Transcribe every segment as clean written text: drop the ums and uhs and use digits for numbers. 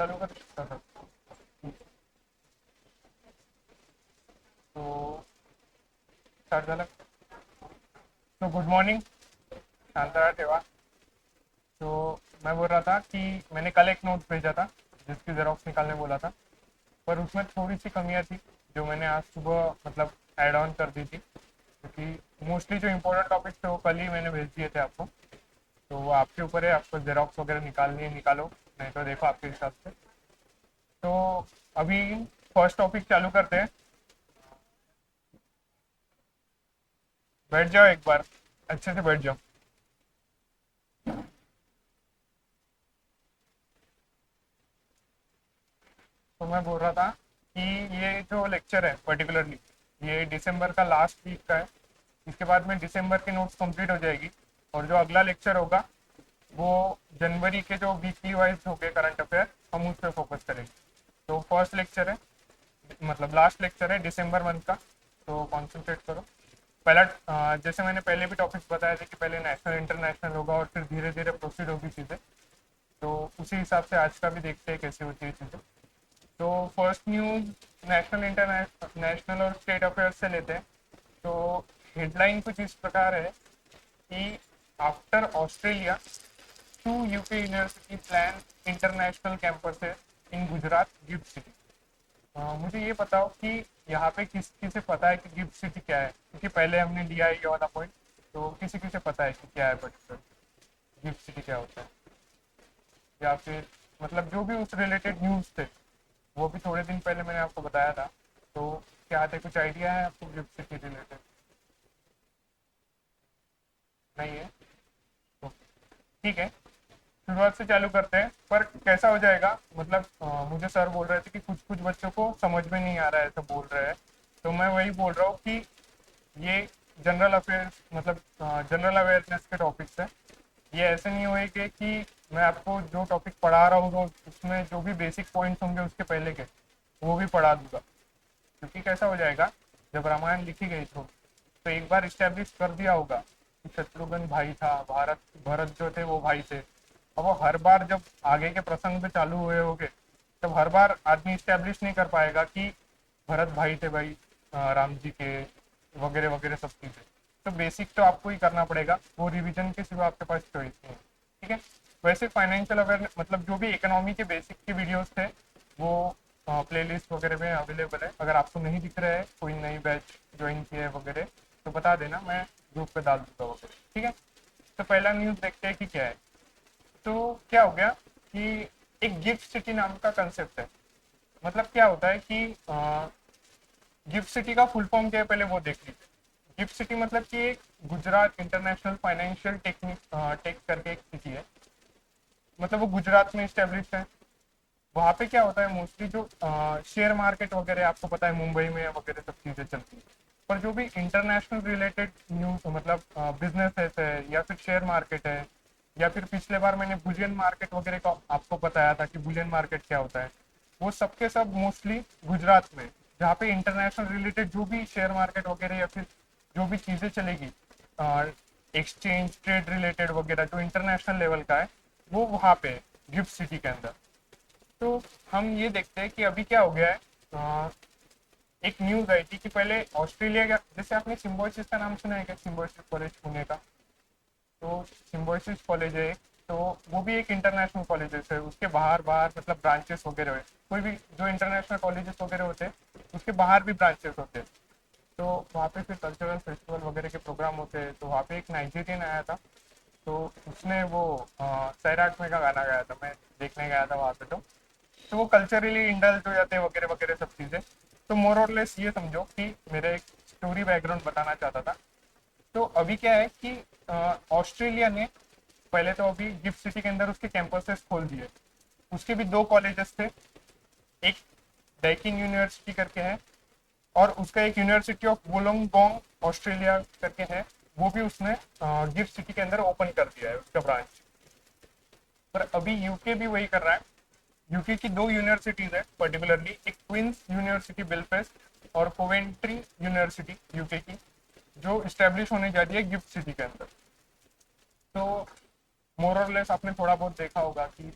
चालू कर सकता था। तो स्टार्ट झालं। तो गुड मॉर्निंग, शांतरा ठेवा। तो मैं बोल रहा था कि मैंने कल एक नोट भेजा था जिसकी जेरोक्स निकालने बोला था, पर उसमें थोड़ी सी कमियां थी जो मैंने आज सुबह मतलब ऐड ऑन कर दी थी, क्योंकि मोस्टली जो इम्पोर्टेंट टॉपिक थे वो कल ही मैंने भेज दिए थे आपको। तो वो आपके ऊपर है, आपको जेरोक्स वगैरह निकालनी है निकालो, नहीं तो देखो आपके हिसाब से। तो अभी फर्स्ट टॉपिक चालू करते हैं। बैठ जाओ एक बार, अच्छे से बैठ जाओ। तो मैं बोल रहा था कि ये जो लेक्चर है पर्टिकुलरली ये दिसंबर का लास्ट वीक का है। इसके बाद में दिसंबर के नोट्स कंप्लीट हो जाएगी, और जो अगला लेक्चर होगा वो जनवरी के जो वीकली वाइज हो गए करंट अफेयर, हम उस पर फोकस करेंगे। तो फर्स्ट लेक्चर है, मतलब लास्ट लेक्चर है दिसंबर मंथ का, तो कॉन्सेंट्रेट करो। पहला जैसे मैंने पहले भी टॉपिक्स बताए थे कि पहले नेशनल इंटरनेशनल होगा और फिर धीरे धीरे प्रोसीड होगी चीज़ें। तो उसी हिसाब से आज का भी देखते हैं कैसे होती है चीज़ें। तो first news national international national और स्टेट अफेयर्स से लेते हैं। तो हेडलाइन कुछ इस प्रकार है कि after Australia two UK university plan international campuses in Gujarat gift city. मुझे ये बताओ कि यहाँ पे किस किसे पता है कि गिफ्ट सिटी क्या है, क्योंकि पहले हमने लिया है ये वाला पॉइंट। तो किसी किसे पता है कि क्या है पर्टिकुलर गिफ्ट सिटी क्या होता है, या फिर मतलब जो भी उस रिलेटेड न्यूज़ थे वो भी थोड़े दिन पहले मैंने आपको बताया था। तो क्या थे, कुछ आइडिया है आपको गिफ्ट सिटी रिलेटेड? नहीं है? तो ठीक है, शुरुआत से चालू करते हैं। पर कैसा हो जाएगा, मतलब मुझे सर बोल रहे थे कि कुछ कुछ बच्चों को समझ में नहीं आ रहा है ऐसा बोल रहे हैं। तो मैं वही बोल रहा हूँ कि ये जनरल अफेयर्स मतलब जनरल अवेयरनेस के टॉपिक्स है। ये ऐसे नहीं होएगा कि मैं आपको जो टॉपिक पढ़ा रहा हूँ उसमें जो भी बेसिक पॉइंट्स होंगे उसके पहले के वो भी पढ़ा दूंगा। क्योंकि कैसा हो जाएगा, जब रामायण लिखी गई तो एक बार इस्टेब्लिश कर दिया होगा कि शत्रुघ्न भाई था, भारत भरत जो थे वो भाई थे। अब वो हर बार जब आगे के प्रसंग पे चालू हुए होंगे तब हर बार आदमी इस्टेब्लिश नहीं कर पाएगा कि भरत भाई थे भाई राम जी के, वगैरह वगैरह सब चीजें। तो बेसिक तो आपको ही करना पड़ेगा, वो रिवीजन के सिवा आपके पास चॉइस नहीं है। ठीक है। वैसे फाइनेंशियल अवेयरनेस मतलब जो भी इकोनॉमी के बेसिक के वीडियोस थे वो प्लेलिस्ट वगैरह में अवेलेबल है। अगर आपको नहीं दिख रहा है, कोई नई बैच ज्वाइन किया है वगैरह, तो बता देना, मैं ग्रुप पे डाल दूंगा वगैरह। ठीक है। तो पहला न्यूज़ देखते हैं कि क्या है। तो क्या हो गया कि एक गिफ्ट सिटी नाम का कंसेप्ट है। मतलब क्या होता है कि गिफ्ट सिटी का फुल फॉर्म क्या है पहले वो देख लीजिए। गिफ्ट सिटी मतलब कि एक Gujarat international financial technic tech करके एक सिटी है। मतलब वो गुजरात में स्टेब्लिश है। वहाँ पे क्या होता है मोस्टली जो शेयर मार्केट वगैरह आपको पता है मुंबई में वगैरह सब चीज़ें चलती है। पर जो भी इंटरनेशनल रिलेटेड न्यूज मतलब बिजनेस है या फिर शेयर मार्केट है, या फिर पिछले बार मैंने बुलियन मार्केट वगैरह का आपको बताया था कि बुलियन मार्केट क्या होता है, वो सबके सब मोस्टली गुजरात में, जहाँ पे इंटरनेशनल रिलेटेड जो भी शेयर मार्केट वगैरह या फिर जो भी चीज़ें चलेगी एक्सचेंज ट्रेड रिलेटेड वगैरह जो इंटरनेशनल लेवल का है वो वहाँ पे गिफ्ट सिटी के अंदर। तो हम ये देखते हैं कि अभी क्या हो गया है। एक न्यूज आई थी कि पहले ऑस्ट्रेलिया का, जैसे आपने सिम्बोसिस का नाम सुना है क्या, सिम्बोसिस कॉलेज पुणे का? तो सिम्बोसिस कॉलेज है एक, तो वो भी एक इंटरनेशनल कॉलेज है। उसके बाहर बाहर मतलब ब्रांचेस वगैरह है, कोई भी जो इंटरनेशनल कॉलेजेस वगैरह होते हैं उसके बाहर भी ब्रांचेस होते हैं। तो वहाँ पे फिर कल्चरल फेस्टिवल वगैरह के प्रोग्राम होते हैं। तो वहाँ पे एक नाइजीरियन आया था, तो उसने वो सैराट में का गाना गाया था, मैं देखने गया था वहाँ पे। तो वो कल्चरली इंडल्ज हो जाते हैं वगैरह वगैरह सब चीज़ें। तो मोर और लेस ये समझो कि मेरे एक स्टोरी बैकग्राउंड बताना चाहता था। तो अभी क्या है कि ऑस्ट्रेलिया ने पहले तो अभी गिफ्ट सिटी के अंदर उसके कैंपसेस खोल दिए। उसके भी दो कॉलेजेस थे, एक डेकिंग यूनिवर्सिटी करके है और उसका एक यूनिवर्सिटी ऑफ वोलोंगोंग ऑस्ट्रेलिया करके है, वो भी उसने गिफ्ट सिटी के अंदर ओपन कर दिया है उसका ब्रांच। पर अभी यूके भी वही कर रहा है। यूके की दो यूनिवर्सिटीज है पर्टिकुलरली, एक क्वींस यूनिवर्सिटी बेलफास्ट और कोवेंट्री यूनिवर्सिटी यूके की, जो इस्टेब्लिश होने जा रही है गिफ्ट सिटी के अंदर। तो मोर और लेस आपने थोड़ा बहुत देखा होगा कि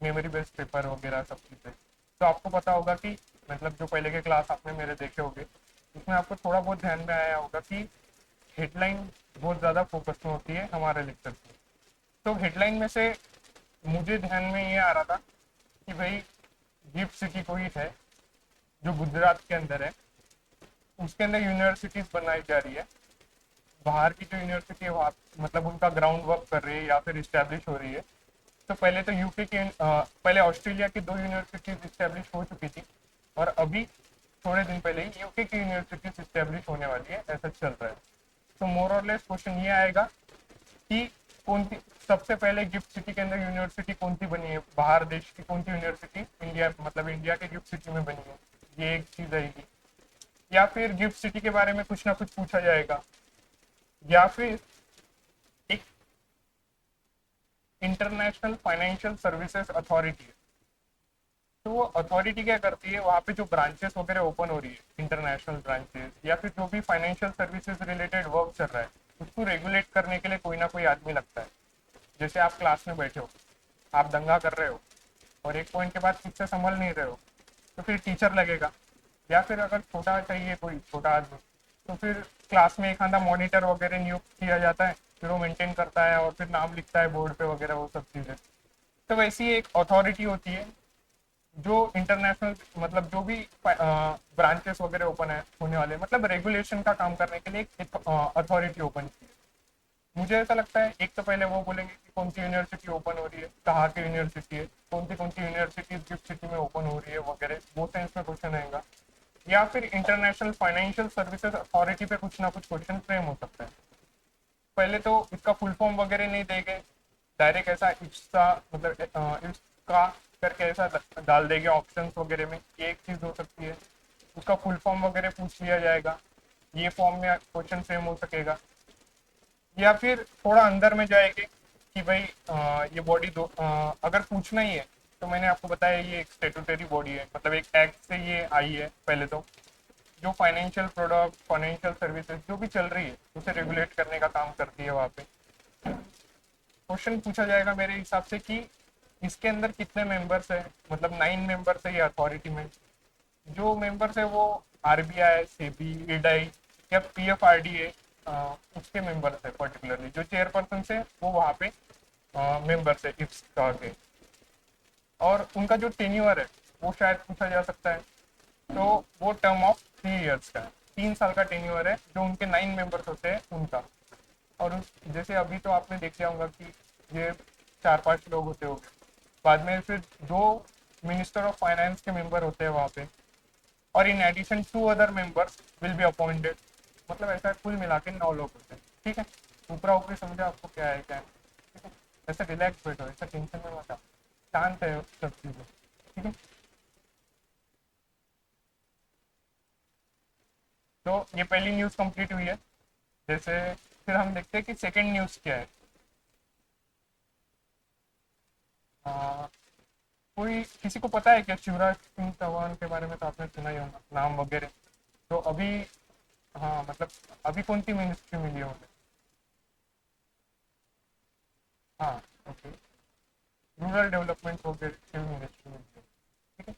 मेमोरी बेस्ड पेपर वगैरह सब चीज़ें। तो आपको पता होगा कि मतलब जो पहले के क्लास आपने मेरे देखे होंगे उसमें आपको थोड़ा बहुत ध्यान में आया होगा कि हेडलाइन बहुत ज़्यादा फोकस में होती है हमारे लेक्चर में। तो हेडलाइन में से मुझे ध्यान में ये आ रहा था कि भाई गिफ्ट सिटी कोई है जो गुजरात के अंदर है, उसके अंदर यूनिवर्सिटीज बनाई जा रही है। बाहर की जो यूनिवर्सिटी है वहाँ मतलब उनका ग्राउंड वर्क कर रही है या फिर इस्टेब्लिश हो रही है। तो पहले तो यूके के पहले ऑस्ट्रेलिया की दो यूनिवर्सिटीज इस्टेब्लिश हो चुकी थी और अभी थोड़े दिन पहले ही यूके की यूनिवर्सिटीज इस्टेब्लिश होने वाली है, ऐसा चल रहा है। तो मोर और लेस क्वेश्चन ये आएगा कि कौन सी सबसे पहले गिफ्ट सिटी के अंदर यूनिवर्सिटी कौन सी बनी है, बाहर देश की कौन सी यूनिवर्सिटी इंडिया मतलब इंडिया के गिफ्ट सिटी में बनी है, ये एक चीज आएगी। या फिर गिफ्ट सिटी के बारे में कुछ ना कुछ पूछा जाएगा, या फिर एक इंटरनेशनल फाइनेंशियल सर्विसेज अथॉरिटी है। तो वो अथॉरिटी क्या करती है, वहाँ पे जो ब्रांचेस वगैरह ओपन हो रही है इंटरनेशनल ब्रांचेस या फिर जो भी फाइनेंशियल सर्विसेज रिलेटेड वर्क चल रहा है उसको रेगुलेट करने के लिए कोई ना कोई आदमी लगता है। जैसे आप क्लास में बैठे हो, आप दंगा कर रहे हो और एक पॉइंट के बाद खुद से संभल नहीं रहे हो, तो फिर टीचर लगेगा। या फिर अगर छोटा चाहिए कोई छोटा आदमी, तो फिर क्लास में एक आधा मॉनिटर वगैरह नियुक्त किया जाता है, फिर वो मेंटेन करता है और फिर नाम लिखता है बोर्ड पे वगैरह वो सब चीज़ें। तो वैसी एक अथॉरिटी होती है जो इंटरनेशनल मतलब जो भी ब्रांचेस वगैरह ओपन है होने वाले मतलब रेगुलेशन का काम करने के लिए एक अथॉरिटी ओपन की है। मुझे ऐसा लगता है एक तो पहले वो बोलेंगे कि कौन सी यूनिवर्सिटी ओपन हो रही है, कहाँ की यूनिवर्सिटी है, कौन सी यूनिवर्सिटी गिफ्ट सिटी में ओपन हो रही है वगैरह, वो सेंस में क्वेश्चन आएगा। या फिर इंटरनेशनल फाइनेंशियल सर्विसेज अथॉरिटी पे कुछ ना कुछ क्वेश्चन फ्रेम हो सकता है। पहले तो इसका फुल फॉर्म वगैरह नहीं देंगे, डायरेक्ट ऐसा इसका मतलब इसका करके ऐसा डाल देंगे ऑप्शंस वगैरह में, ये एक चीज़ हो सकती है। उसका फुल फॉर्म वगैरह पूछ लिया जाएगा, ये फॉर्म में क्वेश्चन फ्रेम हो सकेगा। या फिर थोड़ा अंदर में जाएंगे कि भाई ये बॉडी दो अगर पूछना ही है तो मैंने आपको बताया ये एक स्टेटूटरी बॉडी है, मतलब एक एक्ट से ये आई है पहले तो, जो फाइनेंशियल प्रोडक्ट फाइनेंशियल सर्विसेज जो भी चल रही है उसे रेगुलेट करने का काम करती है। वहाँ पे क्वेश्चन पूछा जाएगा मेरे हिसाब से कि इसके अंदर कितने मेंबर्स है, मतलब 9 मेंबर्स है ये अथॉरिटी में। जो मेंबर्स है वो आरबीआई, सेबी, इडाई या पीएफआरडीए उसके मेंबर्स है पर्टिकुलरली, जो चेयरपर्सन से वो वहाँ पे मेंबर्स है इफ्स के। और उनका जो टेन्योर है वो शायद पूछा जा सकता है। तो वो टर्म ऑफ 3 इयर्स का है, 3 साल का टेन्योर है जो उनके 9 मेंबर्स होते हैं उनका। और जैसे अभी तो आपने देख लिया होगा कि ये 4-5 लोग होते होंगे, बाद में फिर 2 मिनिस्टर ऑफ फाइनेंस के मेंबर होते हैं वहाँ पे, और in addition 2 other members will be appointed. मतलब ऐसा कुल मिला के 9 लोग होते हैं। ठीक है, ऊपरा ऊपरी समझा आपको क्या है क्या है। ठीक है, ऐसे रिलैक्स बैठो, ऐसा टेंशन में मत आओ, शांत है सब चीज़ें। ठीक है, तो ये पहली न्यूज़ कंप्लीट हुई है। जैसे फिर हम देखते हैं कि सेकंड न्यूज़ क्या है। आ, कोई किसी को पता है क्या शिवराज सिंह चौहान के बारे में, तो आपने सुना ही होगा नाम वगैरह। तो अभी हाँ मतलब अभी कौन सी मिनिस्ट्री मिली है उन्हें? हाँ, ओके, रूरल डेवलपमेंट वगैरह मिनिस्ट्री मिली है। ठीक है,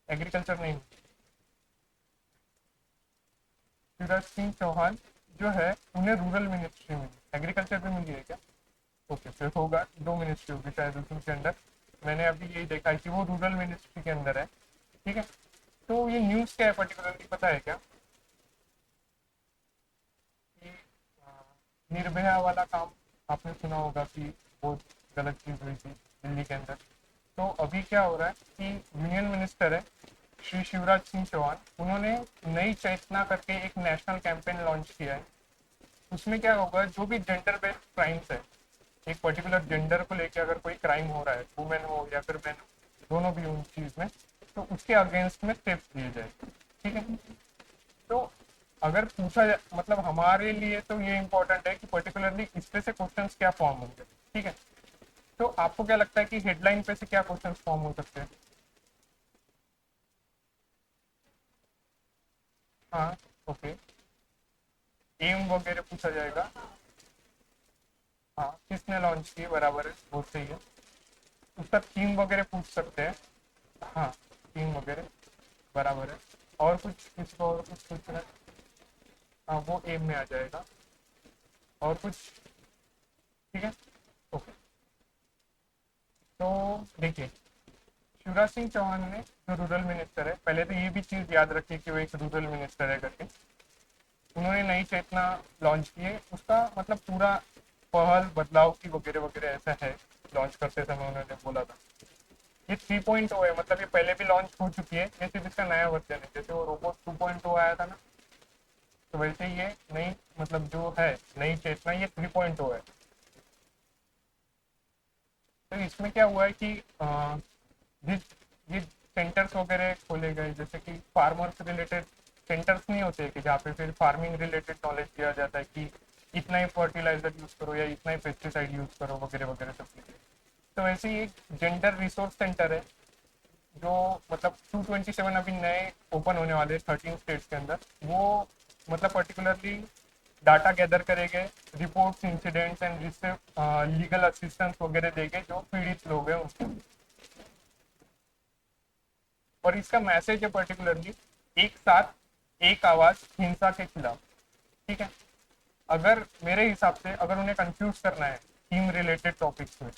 एग्रीकल्चर नहीं। शिवराज सिंह चौहान जो है उन्हें रूरल मिनिस्ट्री मिली, एग्रीकल्चर भी मिली है क्या? ओके, फिर होगा 2 मिनिस्ट्री होगी शायद उनके अंदर। मैंने अभी यही देखा है कि वो रूरल मिनिस्ट्री के अंदर है। ठीक है, तो ये न्यूज़ क्या है पर्टिकुलरली पता है क्या? कि निर्भया वाला काम आपने सुना होगा कि बहुत गलत चीज़ हुई थी दिल्ली के अंदर। तो अभी क्या हो रहा है कि यूनियन मिनिस्टर है श्री शिवराज सिंह चौहान, उन्होंने नई चेतना करके एक नेशनल कैंपेन लॉन्च किया है। उसमें क्या होगा, जो भी जेंडर बेस्ड क्राइम्स है, एक पर्टिकुलर जेंडर को लेके अगर कोई क्राइम हो रहा है, वुमेन हो या फिर मैन हो, दोनों भी उन चीज में, तो उसके अगेंस्ट में स्टेप्स लिए जाए। ठीक है, तो अगर पूछा जाए मतलब हमारे लिए तो ये इंपॉर्टेंट है कि पर्टिकुलरली इस पे से क्वेश्चंस क्या फॉर्म होंगे। ठीक है, तो आपको क्या लगता है कि हेडलाइन पे से क्या क्वेश्चंस फॉर्म हो सकते हैं? हाँ, ओके, एम वगैरह पूछा जाएगा। हाँ, किसने लॉन्च की, बराबर है, बहुत सही है। उसका थीम वगैरह पूछ सकते हैं। हाँ, थीम वगैरह बराबर है। और कुछ किसी को और कुछ पूछना है? हाँ, वो एम में आ जाएगा। और कुछ? ठीक है, ओके। तो देखिए, शिवराज सिंह चौहान ने जो रूरल मिनिस्टर है, पहले तो ये भी चीज़ याद रखिए कि वो एक रूरल मिनिस्टर है करके। उन्होंने नई चेतना लॉन्च की है, उसका मतलब पूरा पहल बदलाव की वगैरह वगैरह ऐसा है। लॉन्च करते समय उन्होंने बोला था ये 3.0 है, मतलब ये पहले भी लॉन्च हो चुकी है, ये सिर्फ इसका नया वर्जन है। जैसे वो रोबोट 2.0 आया था ना, तो वैसे ही ये नई, मतलब जो है नई चेतना, ये 3.0 है। तो इसमें क्या हुआ है कि जिस ये सेंटर्स वगैरह खोले गए, जैसे कि फार्मर्स रिलेटेड सेंटर्स नहीं होते कि जहाँ पे फिर फार्मिंग रिलेटेड नॉलेज दिया जाता है कि इतना ही फर्टिलाइजर यूज करो या इतना ही पेस्टिसाइड यूज करो वगैरह वगैरह सब चीज़ें। तो वैसे ही एक जेंडर रिसोर्स सेंटर है, जो मतलब 227 अभी नए ओपन होने वाले 13 स्टेट्स के अंदर। वो मतलब पर्टिकुलरली डाटा गैदर करेंगे, रिपोर्ट्स, इंसिडेंट्स एंड जिससे लीगल असिस्टेंस वगैरह देंगे जो पीड़ित लोग हैं उनको। और इसका मैसेज है पर्टिकुलरली एक साथ एक आवाज हिंसा के खिलाफ। ठीक है, अगर मेरे हिसाब से अगर उन्हें कंफ्यूज करना है थीम रिलेटेड टॉपिक्स में,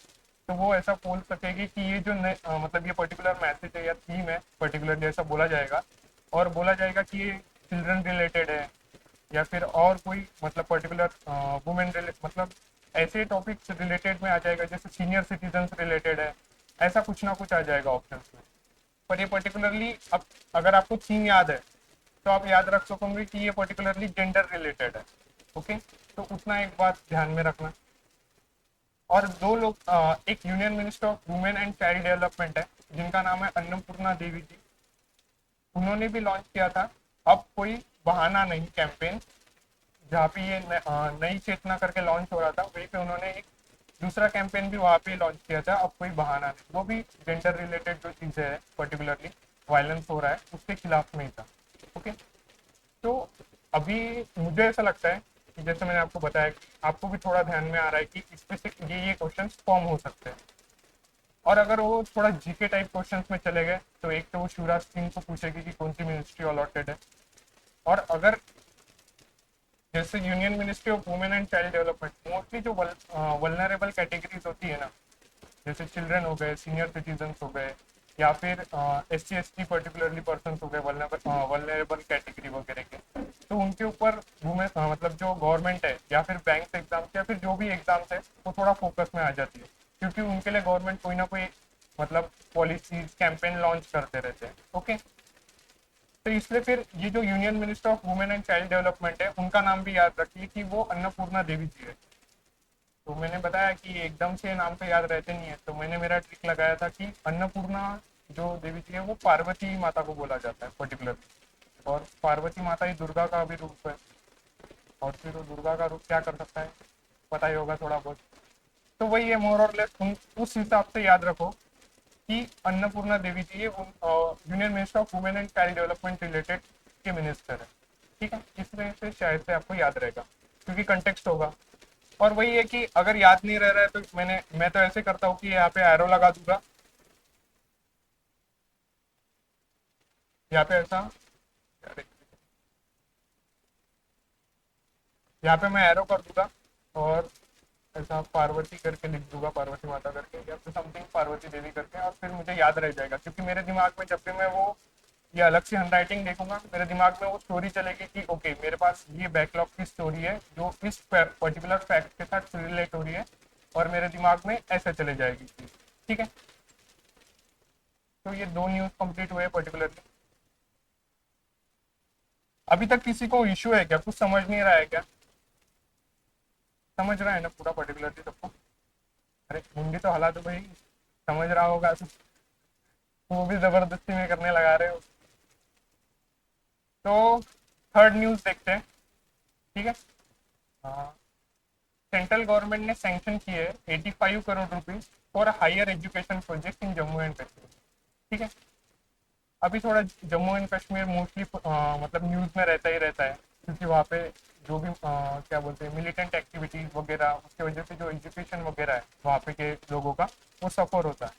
तो वो ऐसा बोल सकेगी कि ये जो मतलब ये पर्टिकुलर मैसेज है या थीम है पर्टिकुलरली, ऐसा बोला जाएगा। और बोला जाएगा कि ये चिल्ड्रन रिलेटेड है, या फिर और कोई मतलब पर्टिकुलर वुमेन रिलेटेड, मतलब ऐसे टॉपिक्स रिलेटेड में आ जाएगा, जैसे सीनियर सिटीजन रिलेटेड है। ऐसा कुछ ना कुछ आ जाएगा ऑप्शन में। पर ये पर्टिकुलरली, अब अगर आपको थीम याद है तो आप याद रख सकोगे कि ये पर्टिकुलरली जेंडर रिलेटेड है। ओके, तो उतना एक बात ध्यान में रखना। और दो लोग, एक union minister of women and child development है, जिनका नाम है अन्नपूर्णा देवी जी। उन्होंने भी लॉन्च किया था अब कोई बहाना नहीं कैंपेन, जहाँ पे ये नई चेतना करके लॉन्च हो रहा था, वहीं पे उन्होंने एक दूसरा कैंपेन भी वहाँ पे लॉन्च किया था, अब कोई बहाना नहीं। वो भी जेंडर रिलेटेड जो चीज़ें है, पर्टिकुलरली वायलेंस हो रहा है उसके खिलाफ में ही था। ओके, तो अभी मुझे ऐसा लगता है कि जैसे मैंने आपको बताया कि आपको भी थोड़ा ध्यान में आ रहा है कि इसमें से ये क्वेश्चन फॉर्म हो सकते हैं। और अगर वो थोड़ा जीके टाइप क्वेश्चंस में चले गए, तो एक तो वो शिवराज सिंह को पूछेगी कि कौन सी मिनिस्ट्री अलॉटेड है। और अगर जैसे union ministry of women and child development, mostly जो वल्नरेबल कैटेगरीज होती है ना, जैसे चिल्ड्रन हो गए, सीनियर सिटीजन हो गए, या फिर SC ST पर्टिकुलरली पर्सन हो गए वल्नरेबल कैटेगरी वगैरह के, तो उनके ऊपर वुमेन मतलब जो गवर्नमेंट है या फिर बैंक एग्जाम्स या फिर जो भी एग्जाम्स है, वो थोड़ा फोकस में आ जाती है, क्योंकि उनके लिए गवर्नमेंट कोई ना कोई मतलब पॉलिसीज कैंपेन लॉन्च करते रहते हैं। ओके, तो इसलिए फिर ये जो union minister of women and child development है, उनका नाम भी याद रखिए कि वो अन्नपूर्णा देवी जी है। तो मैंने बताया कि एकदम से नाम तो याद रहते नहीं है, तो मैंने मेरा ट्रिक लगाया था कि अन्नपूर्णा जो देवी जी है वो पार्वती माता को बोला जाता है पर्टिकुलर। और पार्वती माता ही दुर्गा का भी रूप है, और फिर वो दुर्गा का रूप क्या कर सकता है, पता ही होगा थोड़ा बहुत। तो वही है मोर और लेस, उस हिसाब से याद रखो कि अन्नपूर्णा देवी जी ये union minister of women and child development related के मिनिस्टर है। ठीक है, इस वजह से शायद से आपको याद रहेगा, क्योंकि कंटेक्स्ट होगा। और वही है कि अगर याद नहीं रह रहा है, तो मैं तो ऐसे करता हूँ कि यहाँ पे एरो लगा दूंगा, यहाँ पे ऐसा, यहाँ पे मैं एरो कर दूंगा, और ऐसा पार्वती करके लिख दूंगा, पार्वती माता करके या फिर समथिंग पार्वती देवी करके, और फिर मुझे याद रह जाएगा, क्योंकि मेरे दिमाग में जब भी मैं वो ये अलग से हैंडराइटिंग देखूंगा, मेरे दिमाग में वो स्टोरी चलेगी कि ओके मेरे पास ये बैकलॉग की स्टोरी है जो इस पर्टिकुलर फैक्ट के साथ रिलेट हो रही है, और मेरे दिमाग में ऐसे चले जाएगी चीज। ठीक है, तो ये दो न्यूज कंप्लीट हुए पर्टिकुलरली। अभी तक किसी को इश्यू है क्या, कुछ समझ नहीं रहा है क्या? समझ रहा है ना पूरा पर्टिकुलरली सबको? अरे मुंडी तो हला दो भाई, समझ रहा होगा तो। वो भी जबरदस्ती में करने लगा रहे हो। तो थर्ड न्यूज देखते हैं। ठीक है, सेंट्रल गवर्नमेंट ने सैंक्शन किए 85 crore rupees for higher education project in Jammu and Kashmir. ठीक है, अभी थोड़ा जम्मू एंड कश्मीर मोस्टली मतलब न्यूज में रहता ही रहता है, क्योंकि वहाँ पे जो भी क्या बोलते हैं मिलिटेंट एक्टिविटीज वगैरह, उसकी वजह से जो एजुकेशन वगैरह है वहाँ पे के लोगों का, वो सफर होता है।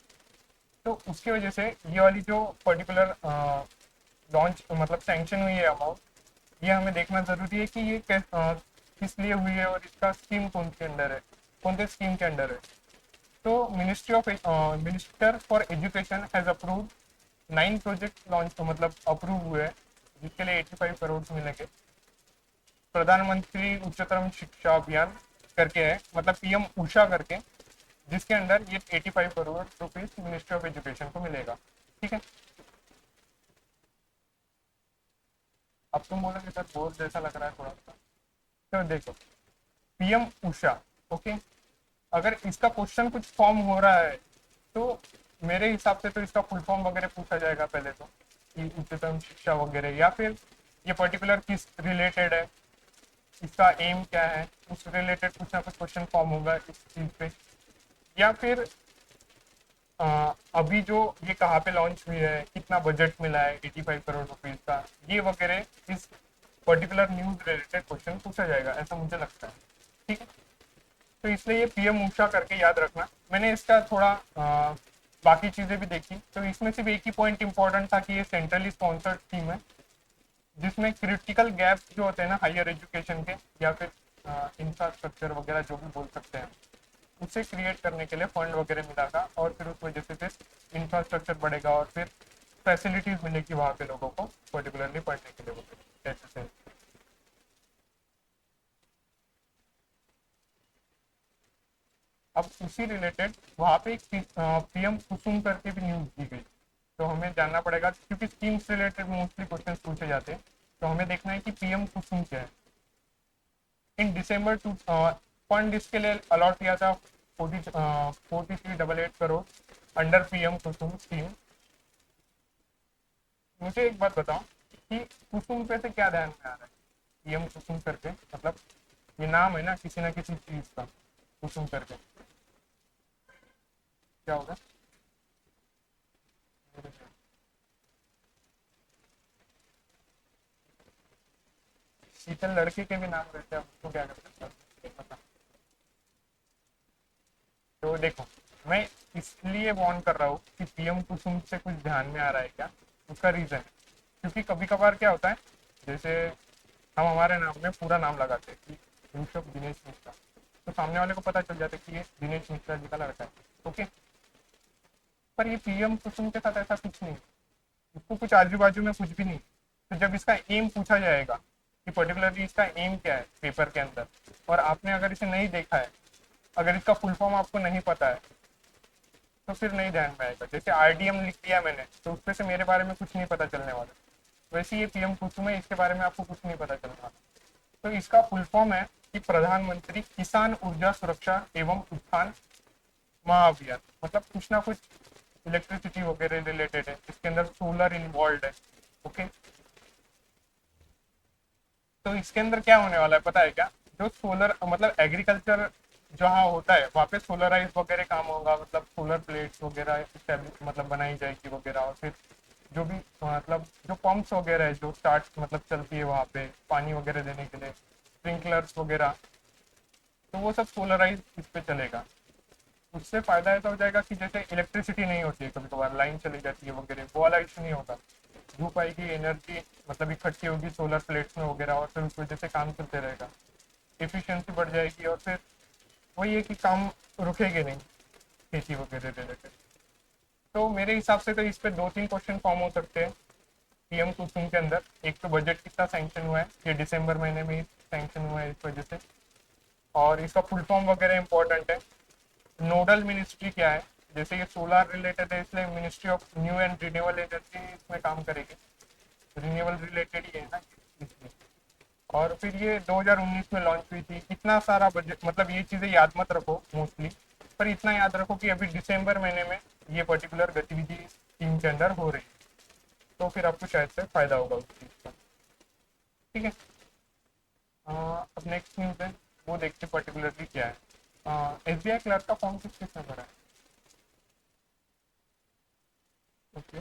तो उसकी वजह से ये वाली जो पर्टिकुलर लॉन्च मतलब सैंक्शन हुई है अमाउंट, ये हमें देखना जरूरी है कि ये किस लिए हुई है और इसका स्कीम कौन के अंडर है, कौन से स्कीम के अंडर है। तो minister for education has approve 9 project launch मतलब अप्रूव हुए हैं, जिसके लिए 85 करोड़ मिलेंगे। प्रधानमंत्री उच्चतर शिक्षा अभियान करके है, मतलब पीएम उषा करके, जिसके अंदर ये 85 crore rupees ministry of education को मिलेगा। ठीक है। अब तुम बोलोगे सर बोर जैसा लग रहा है थोड़ा सा, तो देखो पीएम उषा, ओके, अगर इसका क्वेश्चन कुछ फॉर्म हो रहा है तो मेरे हिसाब से तो इसका फुल फॉर्म वगैरह पूछा जाएगा पहले तो, कि उच्चतम शिक्षा वगैरह, या फिर ये पर्टिकुलर किस रिलेटेड है, इसका एम क्या है, उस रिलेटेड कुछ ना कुछ क्वेश्चन फॉर्म होगा इस चीज पे। या फिर अभी जो ये कहाँ पे लॉन्च हुई है, कितना बजट मिला है 85 करोड़ रुपीज का, ये वगैरह इस पर्टिकुलर न्यूज रिलेटेड क्वेश्चन पूछा जाएगा, ऐसा मुझे लगता है। ठीक है। तो इसलिए ये पीएम ऊषा करके याद रखना। मैंने इसका थोड़ा बाकी चीजें भी देखी, तो इसमें सिर्फ एक ही पॉइंट इंपॉर्टेंट था कि ये सेंट्रली स्पॉन्सर्ड स्कीम है, जिसमें क्रिटिकल गैप जो होते हैं ना हायर एजुकेशन के, या फिर इंफ्रास्ट्रक्चर वगैरह जो भी बोल सकते हैं, उसे क्रिएट करने के लिए फंड वगैरह मिला था, और फिर उस वजह से फिर इंफ्रास्ट्रक्चर बढ़ेगा और फिर फैसिलिटीज मिलेगी वहाँ पे लोगों को पर्टिकुलरली पढ़ने के लिए वगैरह ऐसे से। अब उसी रिलेटेड वहाँ पे एक पीएम कुसुम करके भी न्यूज दी गई, तो हमें जानना पड़ेगा क्योंकि स्कीम्स रिलेटेड मोस्टली क्वेश्चन पूछे जाते हैं, तो हमें देखना है कि पीएम कुसुम क्या है। इन दिसंबर टू फंड इसके लिए अलॉट किया था 4388 करोड़ अंडर पीएम कुसुम स्कीम। मुझे एक बात बताओ कि कुसुम पे से क्या ध्यान में आ रहा है, पीएम कुसुम करके, मतलब ये नाम है ना किसी चीज का, कुसुम करके क्या होगा। शीतल लड़के के भी नाम रहते हैं, उसको क्या कर सकता है। तो देखो, मैं इसलिए वार्न कर रहा हूँ कि पीएम कुसुम से कुछ ध्यान में आ रहा है क्या, उसका रीजन है क्योंकि कभी कभार क्या होता है, जैसे हम हमारे नाम में पूरा नाम लगाते हैं कि ऋषभ दिनेश मिश्रा, तो सामने वाले को पता चल जाता है कि ये दिनेश मिश्रा जी का लड़का है। ओके। पर ये पीएम कुसुम के साथ ऐसा कुछ नहीं, इसको कुछ आजू बाजू में कुछ भी नहीं। तो जब इसका एम पूछा जाएगा कि पर्टिकुलरली इसका एम क्या है पेपर के अंदर, और आपने अगर इसे नहीं देखा है, अगर इसका फुल फॉर्म आपको नहीं पता है, तो फिर नहीं ध्यान में आएगा। जैसे आरडीएम लिख दिया मैंने तो उसमें से मेरे बारे में कुछ नहीं पता चलने वाला, वैसे ये पीएम कुसुम है, इसके बारे में आपको कुछ नहीं पता चलने वाला। तो इसका फुल फॉर्म है कि प्रधानमंत्री किसान ऊर्जा सुरक्षा एवं उत्थान महाअभियान, मतलब कुछ ना कुछ इलेक्ट्रिसिटी वगैरह रिलेटेड है, इसके अंदर सोलर इन्वॉल्व है। ओके। तो इसके अंदर क्या होने वाला है पता है क्या, जो सोलर मतलब एग्रीकल्चर जहाँ होता है वहाँ पे सोलराइज वगैरह काम होगा, मतलब सोलर प्लेट्स वगैरह मतलब बनाई जाएगी वगैरह, और फिर जो भी मतलब जो पंप्स वगैरह है जो स्टार्ट मतलब चलती है वहाँ पे पानी वगैरह देने के लिए, स्प्रिंकलर्स वगैरह, तो वो सब सोलराइज इस पे चलेगा। उससे फायदा ऐसा हो जाएगा कि जैसे इलेक्ट्रिसिटी नहीं होती है, कभी कभार लाइन चली जाती है वगैरह, वो वाला इशू नहीं होगा। धूप आएगी, एनर्जी मतलब इकट्ठी होगी सोलर प्लेट्स में वगैरह, और फिर उस वजह से काम चलते रहेगा, एफिशिएंसी बढ़ जाएगी, और फिर वही है कि काम रुकेंगे नहीं खेती वगैरह रिलेटेड। तो मेरे हिसाब से तो इस पे दो तीन क्वेश्चन फॉर्म हो सकते हैं पीएम कुसुम के अंदर। एक तो बजट कितना सैंक्शन हुआ है, ये दिसंबर महीने में सैंक्शन हुआ है इस वजह से, और इसका फुल फॉर्म वगैरह इंपॉर्टेंट है। नोडल मिनिस्ट्री क्या है, जैसे ये सोलर रिलेटेड है इसलिए ministry of new and renewable energy इसमें काम करेगी, रिन्यूएबल रिलेटेड ही है ना इसमें। और फिर ये 2019 में लॉन्च हुई थी, इतना सारा बजट, मतलब ये चीज़ें याद मत रखो मोस्टली, पर इतना याद रखो कि अभी दिसंबर महीने में ये पर्टिकुलर गतिविधि स्कीम के अंदर हो रही है, तो फिर आपको शायद से फायदा होगा उस चीज़ का। ठीक है। अब नेक्स्ट न्यूज़ है, वो देखते पर्टिकुलरली क्या है। एसबीआई क्लर्क का फॉर्म किस किसने भरा है। ओके।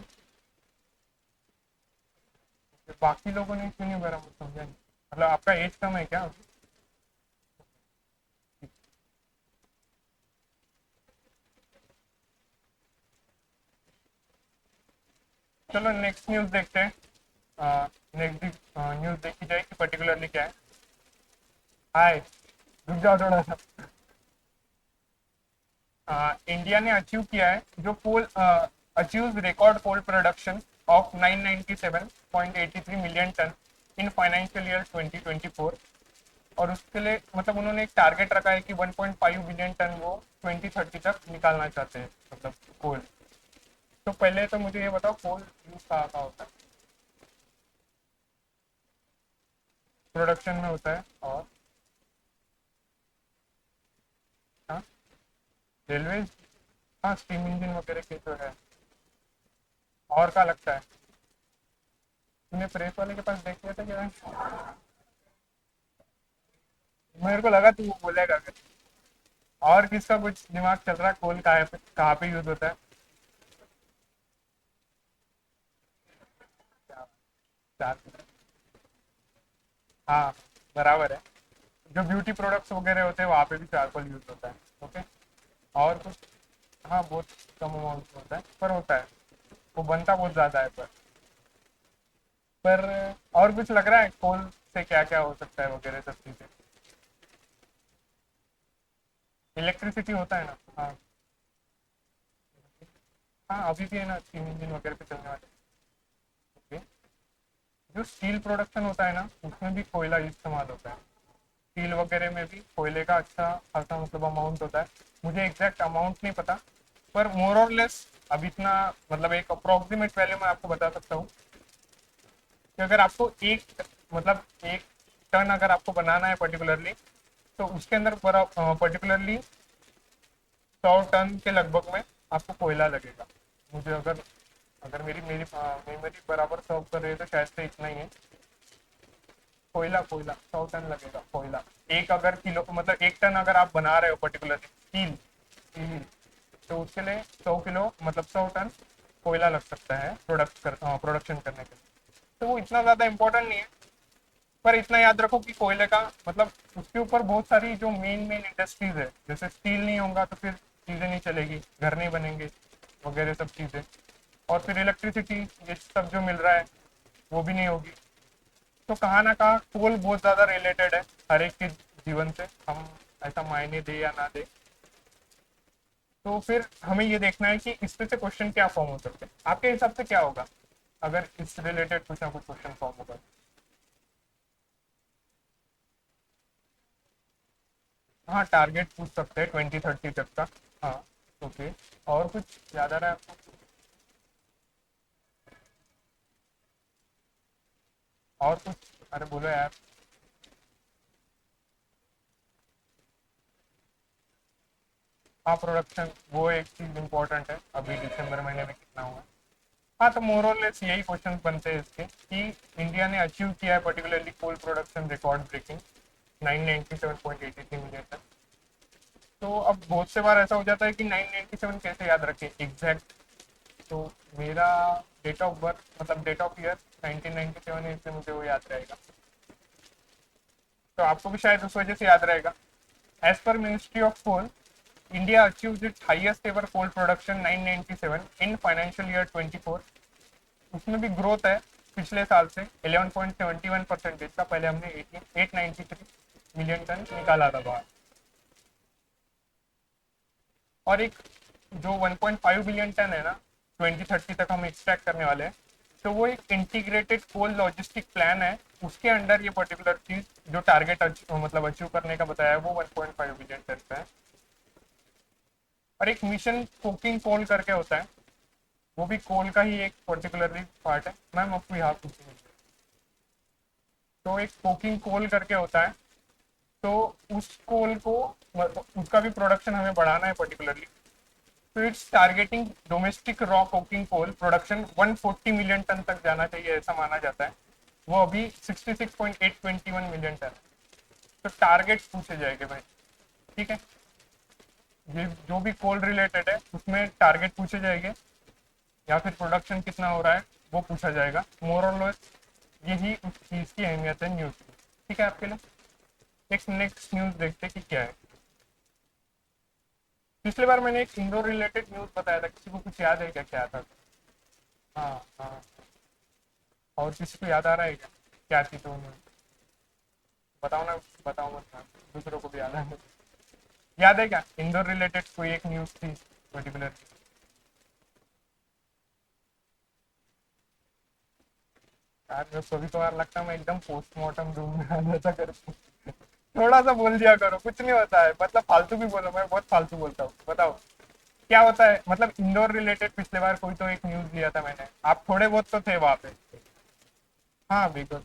बाकी लोगों ने क्यों नहीं भरा, मुझे समझा नहीं, मतलब आपका एज कम है क्या। चलो नेक्स्ट न्यूज़ देखते हैं। नेक्स्ट न्यूज़ देखी जाए कि पर्टिकुलरली क्या है। हाय, रुक जाओ थोड़ा सा। इंडिया ने अचीव किया है जो coal achieve record coal production of 997.83 million ton in financial year 2024। और उसके लिए मतलब उन्होंने एक टारगेट रखा है कि 1.5 बिलियन टन वो 2030 तक निकालना चाहते हैं, मतलब कोल। तो पहले तो मुझे ये बताओ, कोल यूज कहाँ कहाँ होता है? प्रोडक्शन में होता है, और हाँ, रेलवे। हाँ, स्टीम इंजन वगैरह के तो है। और क्या लगता है? तूने प्रेस वाले के पास देख लिया था क्या? मेरे को लगा तू वो बोलेगा फिर। और किसका कुछ दिमाग चल रहा है, कोल कहाँ पे यूज होता है? चार। हाँ, बराबर है। जो ब्यूटी प्रोडक्ट्स वगैरह होते हैं वहाँ पे भी चारकोल यूज होता है। ओके। और कुछ? हाँ, बहुत कम अमाउंट में होता है, पर होता है। वो बनता बहुत ज़्यादा है, पर और कुछ लग रहा है कोल से क्या क्या हो सकता है वगैरह सब चीज़ें? इलेक्ट्रिसिटी होता है ना? हाँ। हाँ, अभी भी है ना, स्टीम इंजन वगैरह पे चलने वाले। ओके। जो स्टील प्रोडक्शन होता है ना, उसमें भी कोयला इस्तेमाल होता है। स्टील वगैरह में भी कोयले का अच्छा खासा मतलब अमाउंट होता है। मुझे एग्जैक्ट अमाउंट नहीं पता, पर मोर और लेस अब इतना, मतलब एक अप्रोक्सीमेट वैल्यू मैं आपको बता सकता हूँ कि अगर आपको मतलब एक टन अगर आपको बनाना है पर्टिकुलरली, तो उसके अंदर पर्टिकुलरली 100 टन के लगभग में आपको कोयला लगेगा। मुझे अगर अगर मेरी मेरी मेमोरी बराबर सर्व कर रही है तो शायद से इतना ही है। कोयला कोयला 100 टन लगेगा कोयला। एक अगर किलो मतलब एक टन अगर आप बना रहे हो पर्टिकुलरली स्टील स्टील, तो उसके लिए 100 किलो मतलब 100 टन कोयला लग सकता है प्रोडक्शन करने के लिए। तो वो इतना ज़्यादा इम्पोर्टेंट नहीं है, पर इतना याद रखो कि कोयले का मतलब उसके ऊपर बहुत सारी जो मेन मेन इंडस्ट्रीज है, जैसे स्टील नहीं होगा तो फिर चीज़ें नहीं चलेगी, घर नहीं बनेंगे वगैरह सब चीज़ें। और फिर इलेक्ट्रिसिटी, ये सब जो मिल रहा है वो भी नहीं होगी। तो कहाँ ना कहाँ कोल बहुत ज़्यादा रिलेटेड है हर एक के जीवन से, हम ऐसा मायने दे या ना दे। तो फिर हमें ये देखना है कि इस पे से क्वेश्चन क्या फॉर्म हो सकते हैं। आपके हिसाब से क्या होगा अगर इस रिलेटेड कुछ ना कुछ क्वेश्चन फॉर्म होगा? हाँ, टारगेट पूछ सकते हैं 2030 तक का। हाँ। ओके। और कुछ याद आ रहा है आपको? और कुछ? अरे बोलो यार। हाँ, प्रोडक्शन वो एक चीज इम्पोर्टेंट है, अभी दिसंबर महीने में कितना हुआ है। हाँ, तो मोर और लेस यही क्वेश्चन बनते हैं इसके कि इंडिया ने अचीव किया है particularly coal production record breaking 997.83 million ton. तो अब बहुत से बार ऐसा हो जाता है कि 997 कैसे याद रखें एग्जैक्ट। तो मेरा डेट ऑफ बर्थ मतलब डेट ऑफ ईयर 1997 है, इसलिए मुझे वो याद रहेगा। तो आपको भी शायद उस वजह से याद रहेगा। As per ministry of coal, India achieved its highest ever coal production 997 in financial year 24। उसमें भी ग्रोथ है पिछले साल से 11.71% का। पहले हमने 893 मिलियन टन निकाला था बाहर। और एक जो 1.5 बिलियन टन है ना 2030 तक हम एक्सट्रैक्ट करने वाले हैं, तो वो एक इंटीग्रेटेड कोल लॉजिस्टिक प्लान है। उसके अंडर ये पर्टिकुलर चीज जो टारगेट मतलब अचीव करने का बताया है वो 1.5 बिलियन टन का है। और एक मिशन कोकिंग कोल करके होता है, वो भी कोल का ही एक पर्टिकुलरली पार्ट है। मैम आपको यहाँ पूछेंगे। तो एक कोकिंग कोल करके होता है, तो उस कोल को उसका भी प्रोडक्शन हमें बढ़ाना है पर्टिकुलरली। तो it's targeting domestic raw coking coal production 140 million ton तक जाना चाहिए, ऐसा माना जाता है। वो अभी 66.821 मिलियन टन। तो टारगेट पूछे जाएंगे भाई। ठीक है, ये जो भी कोल रिलेटेड है उसमें टारगेट पूछे जाएंगे, या फिर प्रोडक्शन कितना हो रहा है वो पूछा जाएगा। मोर और लेस यही उस चीज़ की अहमियत है न्यूज़ की। ठीक है आपके लिए। एक नेक्स्ट न्यूज़ देखते कि क्या है। पिछली बार मैंने एक इंडोर रिलेटेड न्यूज़ बताया था, किसी को कुछ याद है क्या क्या था? हाँ हाँ। और किसी को याद आ रहा है क्या, क्या थी तो उन्होंने, बताओ ना, बताओ मत ना, दूसरों को भी याद है। याद है क्या, इंदौर रिलेटेड कोई एक न्यूज़ थी पर्टिकुलर। यार जो कभी कभार लगता है मैं एकदम पोस्टमार्टम रूम में ऐसा करके थोड़ा सा बोल दिया करो, कुछ नहीं होता है, मतलब फालतू भी बोलो, मैं बहुत फालतू बोलता हूँ, बताओ क्या होता है। मतलब इंदौर रिलेटेड पिछले बार कोई तो एक न्यूज लिया था मैंने, आप थोड़े बहुत तो थे वहां पे। हाँ बिल्कुल।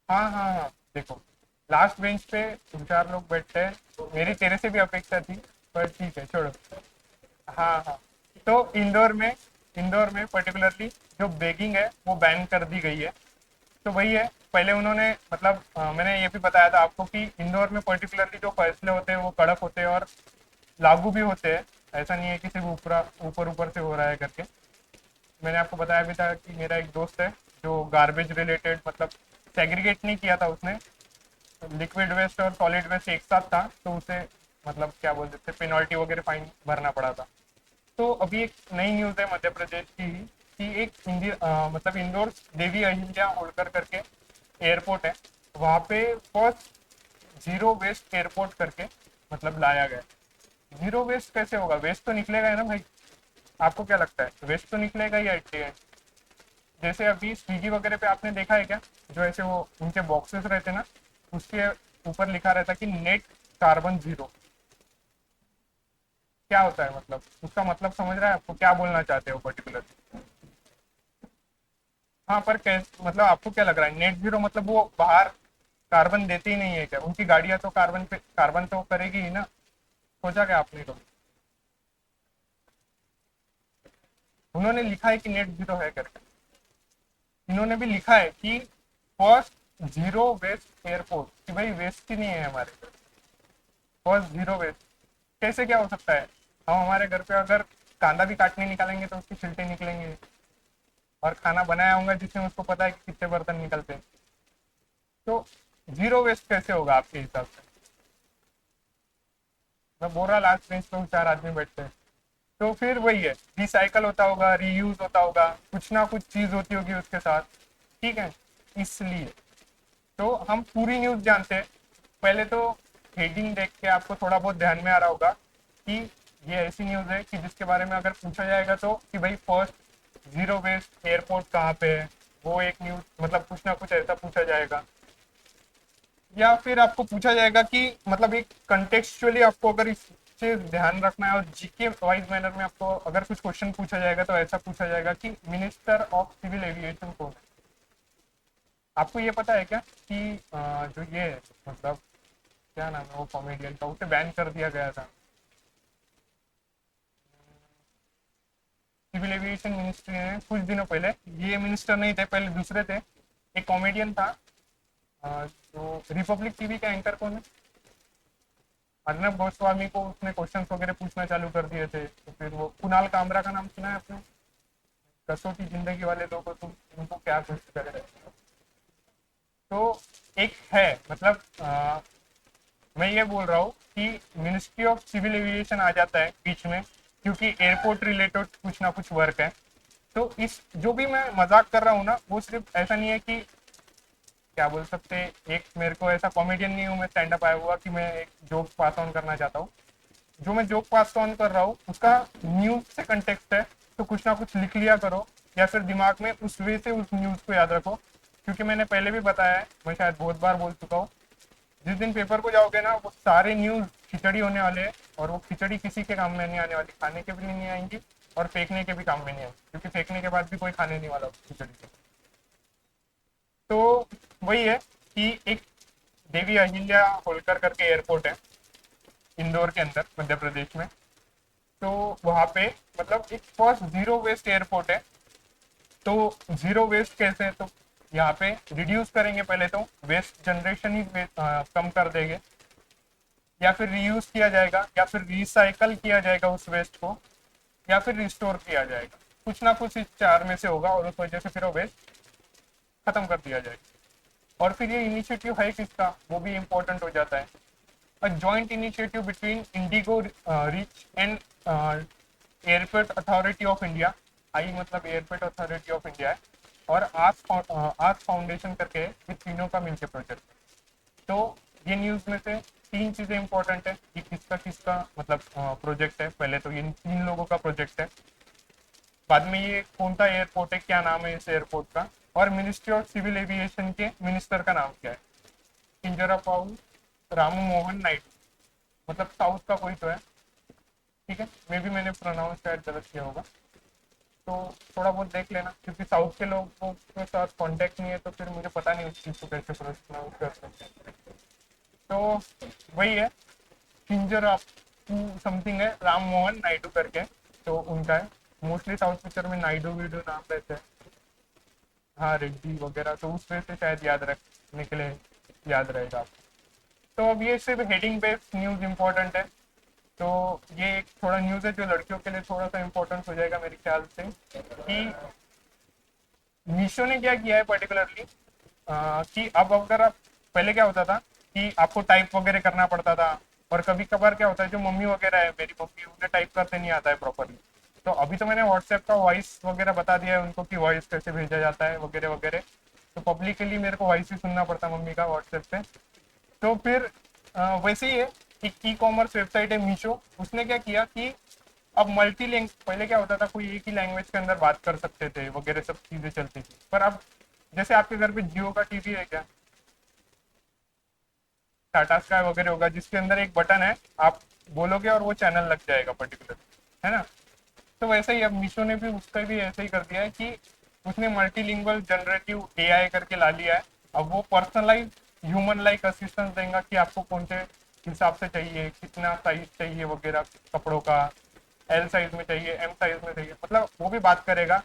हाँ हाँ हाँ। देखो, लास्ट बेंच पे तीन चार लोग बैठते हैं, मेरी तेरे से भी अपेक्षा थी, पर ठीक है छोड़ो। हाँ हाँ। तो इंदौर में पर्टिकुलरली जो बेगिंग है वो बैन कर दी गई है। तो वही है, पहले उन्होंने मतलब मैंने ये भी बताया था आपको कि इंदौर में पर्टिकुलरली जो फैसले होते हैं वो कड़क होते हैं और लागू भी होते हैं। ऐसा नहीं है कि सिर्फ ऊपर ऊपर ऊपर से हो रहा है करके। मैंने आपको बताया भी था कि मेरा एक दोस्त है जो गार्बेज रिलेटेड मतलब सेग्रीगेट नहीं किया था उसने, लिक्विड वेस्ट और सॉलिड वेस्ट एक साथ था, तो उसे मतलब क्या बोल सकते पेनल्टी वगैरह फाइन भरना पड़ा था। तो अभी एक नई न्यूज़ है मध्य प्रदेश की ही कि एक मतलब इंदौर देवी अहिल्या होलकर करके एयरपोर्ट है, वहाँ पे फर्स्ट जीरो वेस्ट एयरपोर्ट करके मतलब लाया गया। जीरो वेस्ट कैसे होगा, वेस्ट तो निकलेगा ही ना भाई। आपको क्या लगता है वेस्ट तो निकलेगा ही एट द एंड। जैसे अभी स्विगी वगैरह पे आपने देखा है क्या, जो ऐसे वो उनके बॉक्सेस रहते ना, उसके ऊपर लिखा रहता कि नेट कार्बन जीरो। क्या होता है मतलब, उसका मतलब समझ रहा है आपको, क्या बोलना चाहते हो पर्टिकुलर। हाँ पर कैसे, मतलब आपको क्या लग रहा है नेट जीरो मतलब वो बाहर कार्बन देते ही नहीं है क्या, उनकी गाड़ियां तो कार्बन पे कार्बन तो करेगी ही ना। सोचा क्या आपने तो, उन्होंने लिखा है कि नेट जीरो है करके। इन्होंने भी लिखा है कि फर्स्ट जीरो वेस्ट एयरपोर्ट, कि भाई वेस्ट ही नहीं है हमारे, फर्स्ट जीरो वेस्ट। कैसे क्या हो सकता है, हम हमारे घर पे अगर कांदा भी काटने निकालेंगे तो उसके छिलटे निकलेंगे, और खाना बनाया होगा जिसमें उसको पता है कि कितने बर्तन निकलते हैं। तो जीरो वेस्ट कैसे होगा आपके हिसाब से। मैं बोल रहा लास्ट बेंच पे चार आदमी बैठते हैं, तो फिर वही है, रिसाइकल होता होगा, रीयूज होता होगा, कुछ ना कुछ चीज होती होगी उसके साथ। ठीक है, इसलिए तो हम पूरी न्यूज जानते हैं। पहले तो हेडिंग देख के आपको थोड़ा बहुत ध्यान में आ रहा होगा कि ये ऐसी न्यूज है कि जिसके बारे में अगर पूछा जाएगा तो कि भाई फर्स्ट जीरो वेस्ट एयरपोर्ट कहाँ पे है, वो एक न्यूज मतलब कुछ ना कुछ ऐसा पूछा जाएगा। या फिर आपको पूछा जाएगा कि मतलब एक कंटेक्चुअली आपको अगर इस चीज ध्यान रखना है और जीके वाइज मैनर में आपको अगर कुछ क्वेश्चन पूछा जाएगा तो ऐसा पूछा जाएगा कि मिनिस्टर ऑफ सिविल एविएशन कौन है। आपको ये पता है क्या कि जो ये मतलब क्या नाम है वो कॉमेडियन का, उसे बैन कर दिया गया था। सिविल एविएशन मिनिस्ट्री ने कुछ दिनों पहले, ये मिनिस्टर नहीं थे पहले, दूसरे थे, एक कॉमेडियन था जो रिपब्लिक टीवी का एंकर कौन है, अर्नब गोस्वामी को उसने क्वेश्चन वगैरह पूछना चालू कर दिए थे। तो फिर वो कुणाल कामरा का नाम सुना है आपने, कसौटी जिंदगी वाले लोगों तुम उनको क्या कुछ करे। तो एक है मतलब मैं ये बोल रहा हूँ कि मिनिस्ट्री ऑफ सिविल एविएशन आ जाता है बीच में, क्योंकि एयरपोर्ट रिलेटेड कुछ ना कुछ वर्क है। तो इस जो भी मैं मजाक कर रहा हूँ ना, वो सिर्फ ऐसा नहीं है कि क्या बोल सकते हैं, एक मेरे को ऐसा कॉमेडियन नहीं हूँ मैं स्टैंड अप आया हुआ कि मैं एक जोक पास ऑन करना चाहता हूँ। जो मैं जोक पास ऑन कर रहा हूँ उसका न्यूज से कंटेक्स्ट है, तो कुछ ना कुछ लिख लिया करो, या फिर दिमाग में उस वे से उस न्यूज को याद रखो। क्योंकि मैंने पहले भी बताया है, मैं शायद बहुत बार बोल चुका हूँ, जिस दिन पेपर को जाओगे ना वो सारे न्यूज खिचड़ी होने वाले हैं, और वो खिचड़ी किसी के काम में नहीं आने वाली, खाने के भी नहीं आएंगी और फेंकने के भी काम में नहीं आएंगी, क्योंकि फेंकने के बाद भी कोई खाने नहीं वाला खिचड़ी को। तो वही है कि एक देवी अहिल्या होलकर करके एयरपोर्ट है इंदौर के अंदर मध्य प्रदेश में। तो वहाँ पे मतलब एक फर्स्ट जीरो वेस्ट एयरपोर्ट है। तो जीरो वेस्ट कैसे है, तो यहाँ पे रिड्यूस करेंगे, पहले तो वेस्ट जनरेशन ही कम कर देंगे, या फिर रीयूज किया जाएगा, या फिर रिसाइकल किया जाएगा उस वेस्ट को, या फिर रिस्टोर किया जाएगा। कुछ ना कुछ इस चार में से होगा, और उस वजह से फिर वो वेस्ट खत्म कर दिया जाएगा। और फिर ये इनिशिएटिव है किसका, वो भी इम्पोर्टेंट हो जाता है। A joint initiative between IndiGo reach and airport authority of India, I मतलब एयरपोर्ट अथॉरिटी ऑफ इंडिया है, और आर्थ फाउंडेशन करके ये तीनों का मिलकर प्रोजेक्ट है। तो ये न्यूज़ में से तीन चीज़ें इंपॉर्टेंट है कि किसका किसका मतलब प्रोजेक्ट है। पहले तो ये तीन लोगों का प्रोजेक्ट है, बाद में ये कौन सा एयरपोर्ट है, क्या नाम है इस एयरपोर्ट का, और मिनिस्ट्री ऑफ सिविल एविएशन के मिनिस्टर का नाम क्या है। किंजरापाऊ रामू मोहन नायडू, मतलब साउथ का कोई तो है। ठीक है, मे भी मैंने प्रोनाउंस शायद गलत किया होगा, तो थोड़ा बहुत देख लेना, क्योंकि साउथ के लोगों के साथ कांटेक्ट नहीं है, तो फिर मुझे पता नहीं उस चीज़ को कैसे प्रोनाउंस कर सकते हैं। तो वही है, किंजर समथिंग है, राम मोहन नायडू करके, तो उनका है। मोस्टली साउथ पिक्चर में नायडू वीडू नाम रहते हैं, हाँ रेड्डी वगैरह, तो उस वजह से शायद याद रखने के लिए याद रहेगा आपको। तो अब ये सिर्फ हेडिंग बेस्ड न्यूज़ इंपॉर्टेंट है, तो ये एक थोड़ा न्यूज़ है जो लड़कियों के लिए थोड़ा सा इंपॉर्टेंट हो जाएगा मेरे ख्याल से, कि मीशो ने क्या किया है पर्टिकुलरली, कि अब अगर आप, पहले क्या होता था कि आपको टाइप वगैरह करना पड़ता था, और कभी कभार क्या होता है, जो मम्मी वगैरह है, मेरी मम्मी, उन्हें टाइप करते नहीं आता है प्रॉपरली। तो अभी तो मैंने व्हाट्सएप का वॉइस वगैरह बता दिया है उनको कि वॉइस कैसे भेजा जाता है वगैरह वगैरह। तो पब्लिकली मेरे को वॉइस ही सुनना पड़ता मम्मी का व्हाट्सएप पे। तो फिर वैसे ही है, एक ई कॉमर्स वेबसाइट है मीशो, उसने क्या किया कि अब मल्टी लैंग्वेज, पहले क्या होता था कोई एक ही लैंग्वेज के अंदर बात कर सकते थे वगैरह सब चीज़ें चलती थी, पर अब जैसे आपके घर पे जियो का टीवी है क्या, टाटा स्काई वगैरह होगा, जिसके अंदर एक बटन है, आप बोलोगे और वो चैनल लग जाएगा पर्टिकुलर, है ना। तो वैसे ही अब मीशो ने भी उसका भी ऐसे ही कर दिया है कि उसने मल्टीलिंगुअल जनरेटिव एआई करके ला लिया है। अब वो पर्सनलाइज ह्यूमन लाइक असिस्टेंस देगा कि आपको कौन से हिसाब से चाहिए, कितना साइज चाहिए वगैरह कपड़ों का, एल साइज में चाहिए, एम साइज में चाहिए, मतलब वो भी बात करेगा।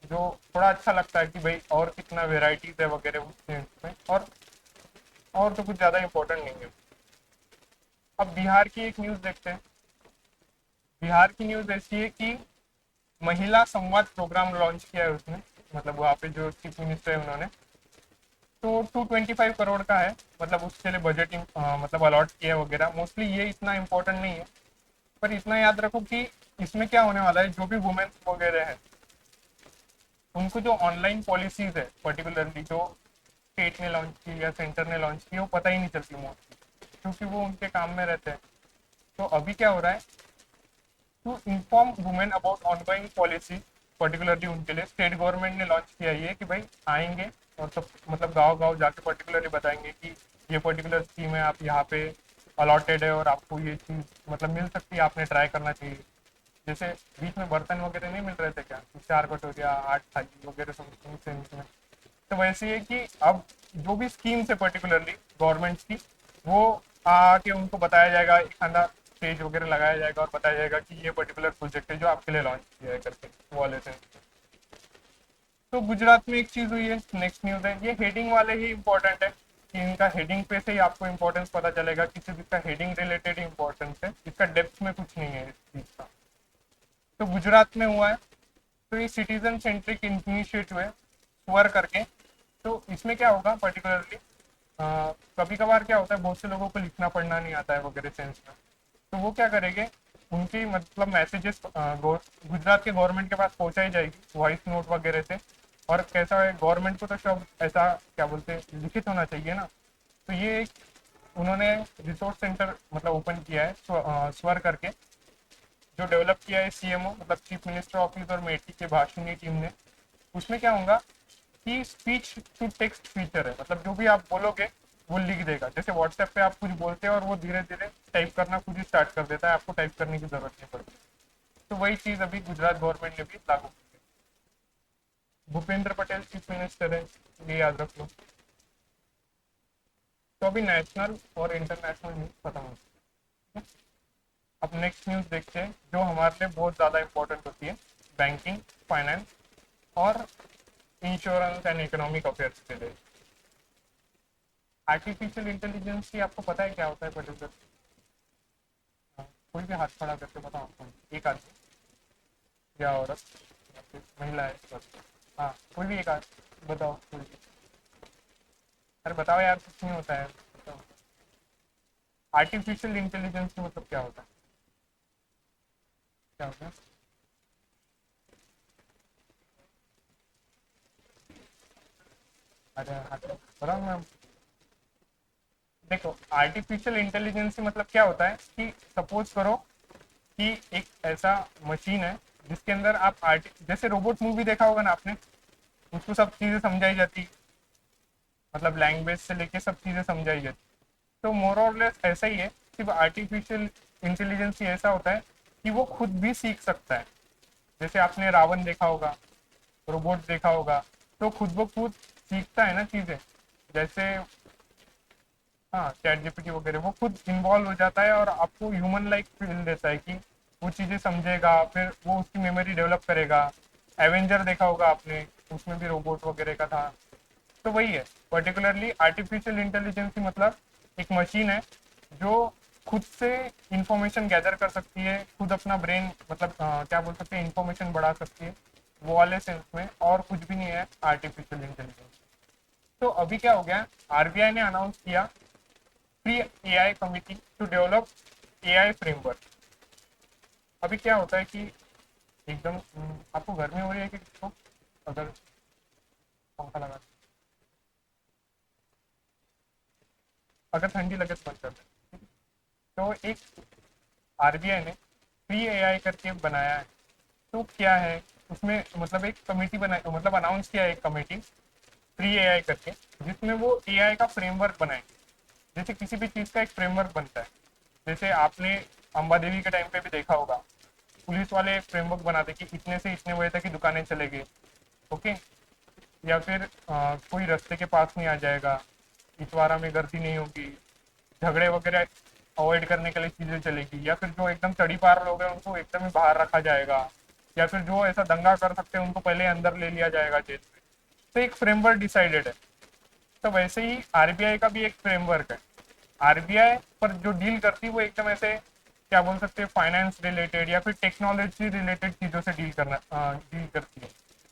जो थोड़ा अच्छा लगता है कि भाई और कितना वेराइटीज है वगैरह उसमें, और तो कुछ ज़्यादा इंपॉर्टेंट नहीं है। अब बिहार की एक न्यूज़ देखते हैं। बिहार की न्यूज़ ऐसी है कि महिला संवाद प्रोग्राम लॉन्च किया है उसने, मतलब वहाँ पे जो चीफ मिनिस्टर है उन्होंने, तो 225 करोड़ का है, मतलब उसके लिए बजट मतलब अलॉट किया वगैरह। मोस्टली ये इतना इम्पोर्टेंट नहीं है, पर इतना याद रखो कि इसमें क्या होने वाला है, जो भी वुमेन्स वगैरह है उनको जो ऑनलाइन पॉलिसीज है पर्टिकुलरली जो स्टेट ने लॉन्च की या सेंटर ने लॉन्च की, वो पता ही नहीं चलती मोस्टली, क्योंकि वो उनके काम में रहते हैं। तो अभी क्या हो रहा है, to inform women about ongoing policy, particularly उनके लिए स्टेट गवर्नमेंट ने लॉन्च किया ये कि भाई आएंगे और सब मतलब गांव गांव जाके पर्टिकुलरली बताएंगे कि ये पर्टिकुलर स्कीम है, आप यहाँ पे अलॉटेड है और आपको ये चीज़ मतलब मिल सकती है, आपने ट्राई करना चाहिए। जैसे बीच में बर्तन वगैरह नहीं मिल रहे थे क्या, 4 कटोरिया 8 थाली वगैरह समथिंग सेंस में। तो वैसे ही है कि अब जो भी स्कीम्स है पर्टिकुलरली गवर्नमेंट की, वो आके उनको बताया जाएगा, एक आधा स्टेज वगैरह लगाया जाएगा और बताया जाएगा कि ये पर्टिकुलर प्रोजेक्ट है जो आपके लिए लॉन्च किया है करके, वो वाले से। तो गुजरात में एक चीज़ हुई है, नेक्स्ट न्यूज़ है, ये हेडिंग वाले ही इंपॉर्टेंट है, कि इनका हेडिंग पे से ही आपको इंपॉर्टेंस पता चलेगा कि सिर्फ इसका हेडिंग रिलेटेड ही इंपॉर्टेंस है, इसका डेप्थ में कुछ नहीं है इस चीज़ का। तो गुजरात में हुआ है, तो ये सिटीजन सेंट्रिक इनिशिएटिव है, स्वर करके। तो इसमें क्या होगा पर्टिकुलरली, कभी कभार क्या होता है, बहुत से लोगों को लिखना पढ़ना नहीं आता है वगैरह सेंस में। तो वो क्या करेंगे, उनकी मतलब मैसेजेस गुजरात के गवर्नमेंट के पास पहुंचाई जाएगी वॉइस नोट वगैरह से। और कैसा है, गवर्नमेंट को तो सब ऐसा क्या बोलते हैं लिखित होना चाहिए ना। तो ये एक उन्होंने रिसोर्स सेंटर मतलब ओपन किया है, स्वर करके, जो डेवलप किया है सीएमओ मतलब चीफ मिनिस्टर ऑफिस और मेटी के भाषणी टीम ने। उसमें क्या होगा कि स्पीच टू टेक्स्ट फीचर है, मतलब जो भी आप बोलोगे वो लिख देगा। जैसे व्हाट्सएप पे आप कुछ बोलते हैं और वो धीरे धीरे टाइप करना खुद ही स्टार्ट कर देता है, आपको टाइप करने की जरूरत नहीं पड़ती। तो वही चीज़ अभी गुजरात गवर्नमेंट ने भी लागू की है। भूपेंद्र पटेल चीफ मिनिस्टर है, ये याद रख लो। तो अभी नेशनल और इंटरनेशनल न्यूज खत्म हो चुकी है। अब नेक्स्ट न्यूज देखते हैं जो हमारे लिए बहुत ज़्यादा इंपॉर्टेंट होती है, बैंकिंग, फाइनेंस और इंश्योरेंस एंड इकोनॉमिक अफेयर्स के लिए। आर्टिफिशियल इंटेलिजेंस की आपको पता है क्या होता है पर्टिकुलर? कोई भी हाथ खड़ा करके बताओ आपको, एक आदमी या औरत या फिर महिला है बस। हाँ कोई भी एक आदमी बताओ, कोई भी। अरे बताओ यार, कुछ नहीं होता है, बताओ। आर्टिफिशियल इंटेलिजेंस का मतलब क्या होता है, क्या होता है? अरे हाँ, बता मैं। देखो आर्टिफिशियल इंटेलिजेंस मतलब क्या होता है कि सपोज करो कि एक ऐसा मशीन है जिसके अंदर आप आर्ट जैसे रोबोट मूवी देखा होगा ना आपने, उसको सब चीजें समझाई जाती, मतलब लैंग्वेज से लेके सब चीजें समझाई जाती। तो मोर और लेस ऐसा ही है, सिर्फ आर्टिफिशियल इंटेलिजेंस ही ऐसा होता है कि वो खुद भी सीख सकता है। जैसे आपने रावण देखा होगा, रोबोट देखा होगा, तो खुद ब खुद सीखता है ना चीजें। जैसे हाँ चैट जीपीटी वगैरह, वो खुद इन्वॉल्व हो जाता है और आपको ह्यूमन लाइक फील देता है कि वो चीजें समझेगा, फिर वो उसकी मेमोरी डेवलप करेगा। एवेंजर देखा होगा आपने, उसमें भी रोबोट वगैरह का था। तो वही है, पर्टिकुलरली आर्टिफिशियल इंटेलिजेंस मतलब एक मशीन है जो खुद से इंफॉर्मेशन गैदर कर सकती है, खुद अपना ब्रेन मतलब क्या बोल सकते हैं, इंफॉर्मेशन बढ़ा सकती है, वो वाले सेंस में, और कुछ भी नहीं है आर्टिफिशियल इंटेलिजेंस। तो अभी क्या हो गया, आरबीआई ने अनाउंस किया pre AI committee to develop AI framework. अभी क्या होता है कि एकदम आपको गर्मी हो रही है कि किसको, अगर पंखा लगा, अगर ठंडी लगे तो बंद कर दे। तो एक आरबीआई ने प्री एआई करके बनाया है। तो क्या है उसमें, मतलब एक कमेटी बनाई, मतलब अनाउंस किया है एक कमेटी प्री एआई करके, जिसमें वो एआई का फ्रेमवर्क बनाएंगे। जैसे किसी भी चीज़ का एक फ्रेमवर्क बनता है, जैसे आपने अंबा देवी के टाइम पे भी देखा होगा, पुलिस वाले एक फ्रेमवर्क बनाते कि इतने से इतने बजे तक की दुकानें चलेगी, ओके। या फिर कोई रास्ते के पास नहीं आ जाएगा, इतवारा में गर्दी नहीं होगी, झगड़े वगैरह अवॉइड करने के लिए चीजें चलेगी, या फिर जो एकदम चढ़ी पार लोग हैं उनको एकदम ही बाहर रखा जाएगा, या फिर जो ऐसा दंगा कर सकते हैं उनको पहले अंदर ले लिया जाएगा जेल में। तो एक फ्रेमवर्क डिसाइडेड है। तो वैसे ही आरबीआई का भी एक फ्रेमवर्क है। आरबीआई पर जो डील करती है वो एकदम ऐसे क्या बोल सकते हैं, फाइनेंस रिलेटेड या फिर टेक्नोलॉजी रिलेटेड चीजों से डील करती है,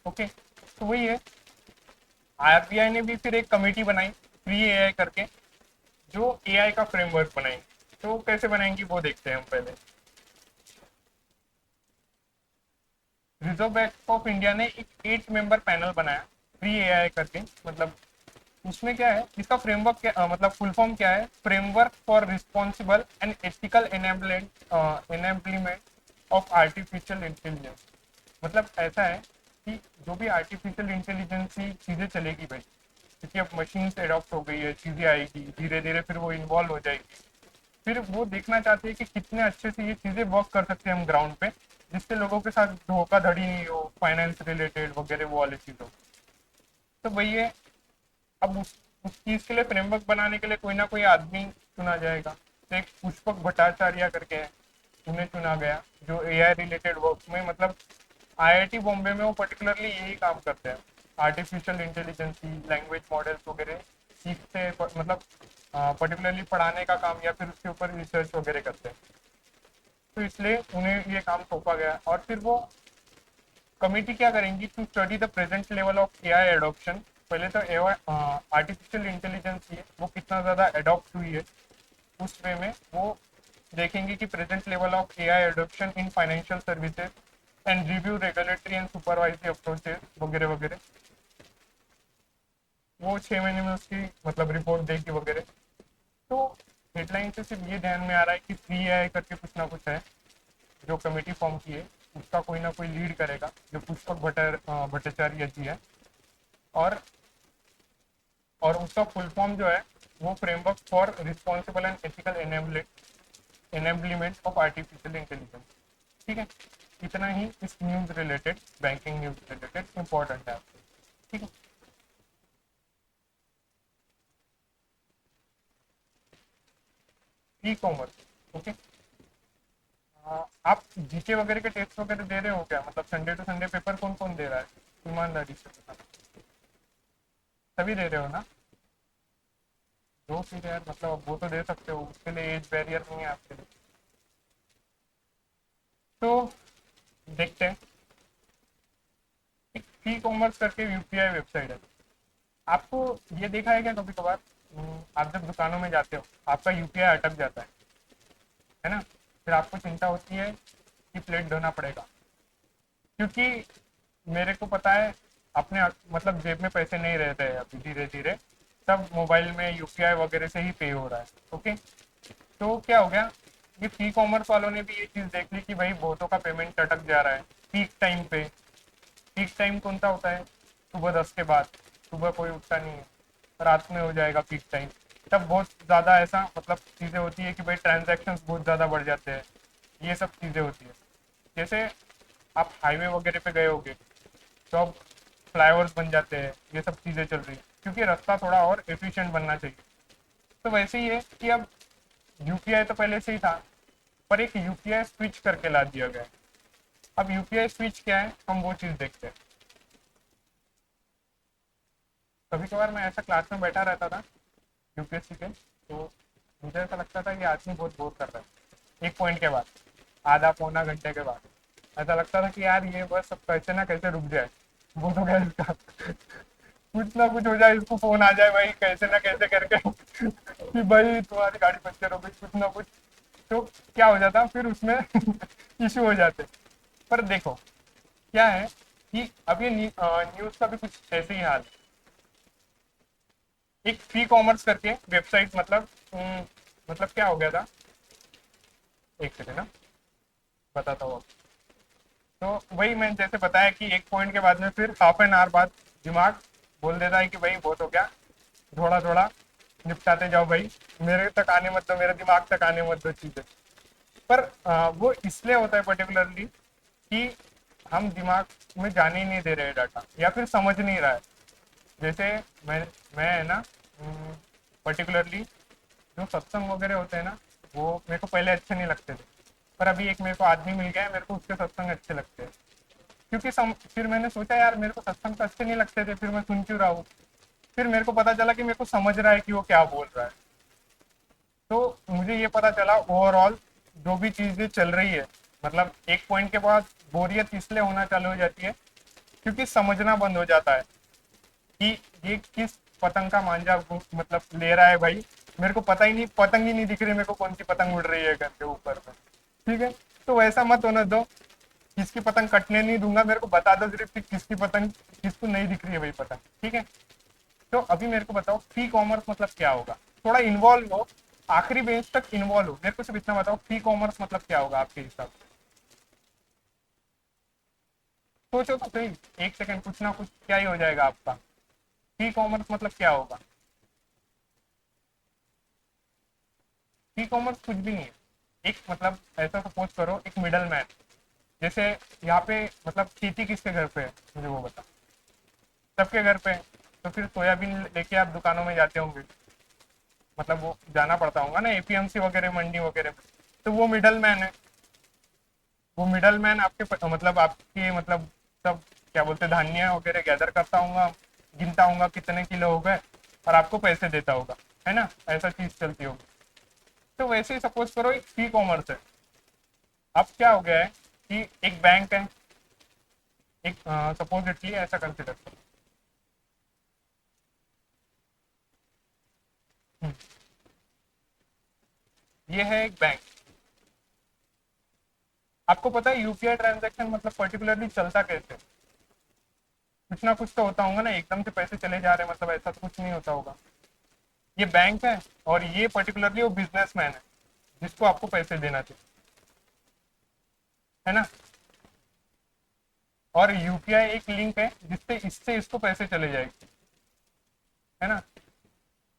ओके। तो वही है, आरबीआई ने भी फिर एक कमेटी बनाई फ्री एआई करके, जो एआई का फ्रेमवर्क बनाएंगे। तो कैसे बनाएंगी वो देखते हैं हम पहले। रिजर्व बैंक ऑफ इंडिया ने एक 8 मेंबर पैनल बनाया फ्री एआई करके, मतलब उसमें क्या है, इसका फ्रेमवर्क क्या मतलब फुल फॉर्म क्या है, framework for responsible and ethical enablement of artificial intelligence. मतलब ऐसा है कि जो भी आर्टिफिशियल इंटेलिजेंस की चीज़ें चलेगी भाई, क्योंकि अब मशीन एडॉप्ट हो गई है, चीज़ें आएगी धीरे धीरे, फिर वो इन्वॉल्व हो जाएगी। फिर वो देखना चाहते हैं कि कितने अच्छे से ये चीज़ें वर्क कर सकते हैं हम ग्राउंड पे, जिससे लोगों के साथ धोखाधड़ी नहीं हो, फाइनेंस रिलेटेड वगैरह वो वाली चीज़ों। तो वही है, अब उस चीज के लिए फ्रेमवर्क बनाने के लिए कोई ना कोई आदमी चुना जाएगा। तो एक पुष्पक भट्टाचार्य करके है, उन्हें चुना गया, जो एआई रिलेटेड वर्क में, मतलब आईआईटी बॉम्बे में वो पर्टिकुलरली यही काम करते हैं, आर्टिफिशियल इंटेलिजेंस लैंग्वेज मॉडल्स वगैरह सीखते हैं, मतलब पर्टिकुलरली पढ़ाने का काम या फिर उसके ऊपर रिसर्च वगैरह करते हैं। तो इसलिए उन्हें ये काम सौंपा गया, और फिर वो कमेटी क्या करेंगी to study the present level of AI adoption. पहले तो आर्टिफिशियल इंटेलिजेंस है वो कितना ज़्यादा एडॉप्ट हुई है, उस वे में वो देखेंगे कि present level of AI adoption in financial services and review regulatory and supervisory approaches वगैरह वगैरह। वो 6 महीने में उसकी मतलब रिपोर्ट देगी वगैरह। तो हेडलाइन से सिर्फ ये ध्यान में आ रहा है कि सी एआई करके कुछ ना कुछ है, जो कमेटी फॉर्म की है उसका कोई ना कोई लीड करेगा, जो पुष्पक भट्टाचार्य जी है। और उसका फुल फॉर्म जो है वो framework for responsible and ethical enablement of artificial intelligence. ठीक है, इतना ही इस news related, banking news related important है। ठीक है, ई कॉमर्स, ओके। आप जीके वगैरह के टेस्ट वगैरह दे रहे हो क्या, मतलब संडे टू संडे पेपर कौन कौन दे रहा है, ईमानदारी से बताना। सभी दे रहे हो ना, जो फिर यार मतलब वो तो दे सकते हो, उसके लिए एज बैरियर नहीं है आपके लिए। तो देखते हैं, ई कॉमर्स करके यूपीआई वेबसाइट है। आपको ये देखा है क्या कभी कभार, आप जब दुकानों में जाते हो आपका यूपीआई अटक जाता है ना, फिर आपको चिंता होती है कि प्लेट धोना पड़ेगा। क्योंकि मेरे को पता है, अपने मतलब जेब में पैसे नहीं रहते हैं अभी, धीरे धीरे सब मोबाइल में यूपीआई वगैरह से ही पे हो रहा है। ओके, तो क्या हो गया, ये ई कॉमर्स वालों ने भी ये चीज़ देख ली कि भाई बहुतों का पेमेंट अटक जा रहा है पीक टाइम पे। पीक टाइम कौन सा होता है? सुबह 10 के बाद। सुबह कोई उठता नहीं है, रात में हो जाएगा पीक टाइम। तब बहुत ज़्यादा ऐसा मतलब चीज़ें होती है कि भाई ट्रांजैक्शन बहुत ज़्यादा बढ़ जाते हैं, ये सब चीज़ें होती है। जैसे आप हाईवे वगैरह पे गए होगे तो अब फ्लाईओवर्स बन जाते हैं, ये सब चीज़ें चल रही है क्योंकि रास्ता थोड़ा और एफिशिएंट बनना चाहिए। तो वैसे ही है कि अब यूपीआई तो पहले से ही था, पर एक यूपीआई स्विच करके ला दिया गया है। अब यूपीआई स्विच क्या है, हम वो चीज़ देखते हैं। कभी कभार मैं ऐसा क्लास में बैठा रहता था यूपीएससी के, तो मुझे ऐसा लगता था कि आदमी बहुत बोर कर रहा है एक पॉइंट के बाद, आधा पौना घंटे के बाद ऐसा लगता था कि यार ये बस सब कैसे ना कैसे रुक जाए, वो तो क्या इसका कुछ ना कुछ हो जाए, इसको फोन आ जाए भाई कैसे ना कैसे करके कि भाई तुम्हारी गाड़ी पंचर हो गई, कुछ ना कुछ। तो क्या हो जाता फिर उसमें इशू हो जाते। पर देखो क्या है कि अब ये न्यूज़ का भी कुछ ऐसे ही हाल है। एक फ्री कॉमर्स करके वेबसाइट मतलब क्या हो गया था, एक सेकंड ना बताता हूँ। तो वही मैंने जैसे बताया कि एक पॉइंट के बाद में फिर हाफ एन आवर बाद दिमाग बोल देता है कि भाई बहुत हो गया, थोड़ा थोड़ा निपटाते जाओ भाई, मेरे तक आने मत दो, मेरे दिमाग तक आने मत दो चीज़ें। पर वो इसलिए होता है पर्टिकुलरली कि हम दिमाग में जाने ही नहीं दे रहे डाटा, या फिर समझ नहीं रहा है। जैसे मैं है ना पर्टिकुलरली जो सत्संग वगैरह होते हैं ना, वो मेरे को पहले अच्छे नहीं लगते थे। पर अभी एक मेरे को आदमी मिल गया है, मेरे को उसके सत्संग अच्छे लगते हैं। क्योंकि फिर मैंने सोचा यार मेरे को सत्संग तो अच्छे नहीं लगते थे, फिर मैं सुन क्यों रहा हूँ। फिर मेरे को पता चला कि मेरे को समझ रहा है कि वो क्या बोल रहा है। तो मुझे ये पता चला ओवरऑल जो भी चीज़ें चल रही है, मतलब एक पॉइंट के बाद बोरियत इसलिए होना चालू हो जाती है क्योंकि समझना बंद हो जाता है कि ये किस पतंग का मांझा मतलब ले रहा है भाई। मेरे को पता ही नहीं, पतंग ही नहीं दिख रही मेरे को, कौन सी पतंग उड़ रही है घर के ऊपर में। ठीक है, तो वैसा मत होने दो, किसकी पतंग कटने नहीं दूंगा, मेरे को बता दो सिर्फ कि किसकी पतंग किसको नहीं दिख रही है भाई पतंग। ठीक है, तो अभी मेरे को बताओ फ्री कॉमर्स मतलब क्या होगा, थोड़ा इन्वॉल्व हो, आखिरी बेंच तक इन्वॉल्व हो, मेरे को सिर्फ इतना बताओ फ्री कॉमर्स मतलब क्या होगा आपके हिसाब से। सोचो तो सही, एक सेकंड, कुछ ना कुछ क्या ही हो जाएगा आपका। फ्री कॉमर्स मतलब क्या होगा? ई कॉमर्स कुछ भी नहीं है। एक मतलब ऐसा सपोज करो, एक मिडल मैन, जैसे यहाँ पे मतलब खेती किसके घर पे है मुझे वो बता। सबके घर पे है। तो फिर सोयाबीन लेके आप दुकानों में जाते होंगे, मतलब वो जाना पड़ता होगा ना एपीएमसी वगैरह मंडी वगैरह में। तो वो मिडल मैन है। वो मिडल मैन आपके मतलब आपके मतलब सब क्या बोलते हैं धान्य वगैरह गैदर करता होगा, गिनता होगा कितने किलो हो गए, और आपको पैसे देता होगा, है ना, ऐसा चीज चलती होगी। तो वैसे ही सपोज करो एक ई कॉमर्स है। अब क्या हो गया है कि एक बैंक है, एक सपोजिटली ऐसा कंसिडर करो। ये है एक बैंक। आपको पता है यूपीआई ट्रांजैक्शन मतलब पर्टिकुलरली चलता कैसे? कुछ ना कुछ तो होता होगा ना, एकदम से पैसे चले जा रहे हैं मतलब ऐसा तो कुछ नहीं होता होगा। ये बैंक है और ये पर्टिकुलरली वो बिजनेसमैन है जिसको आपको पैसे देना चाहिए, है ना। और यूपीआई एक लिंक है जिससे इससे इसको पैसे चले जाएंगे, है ना।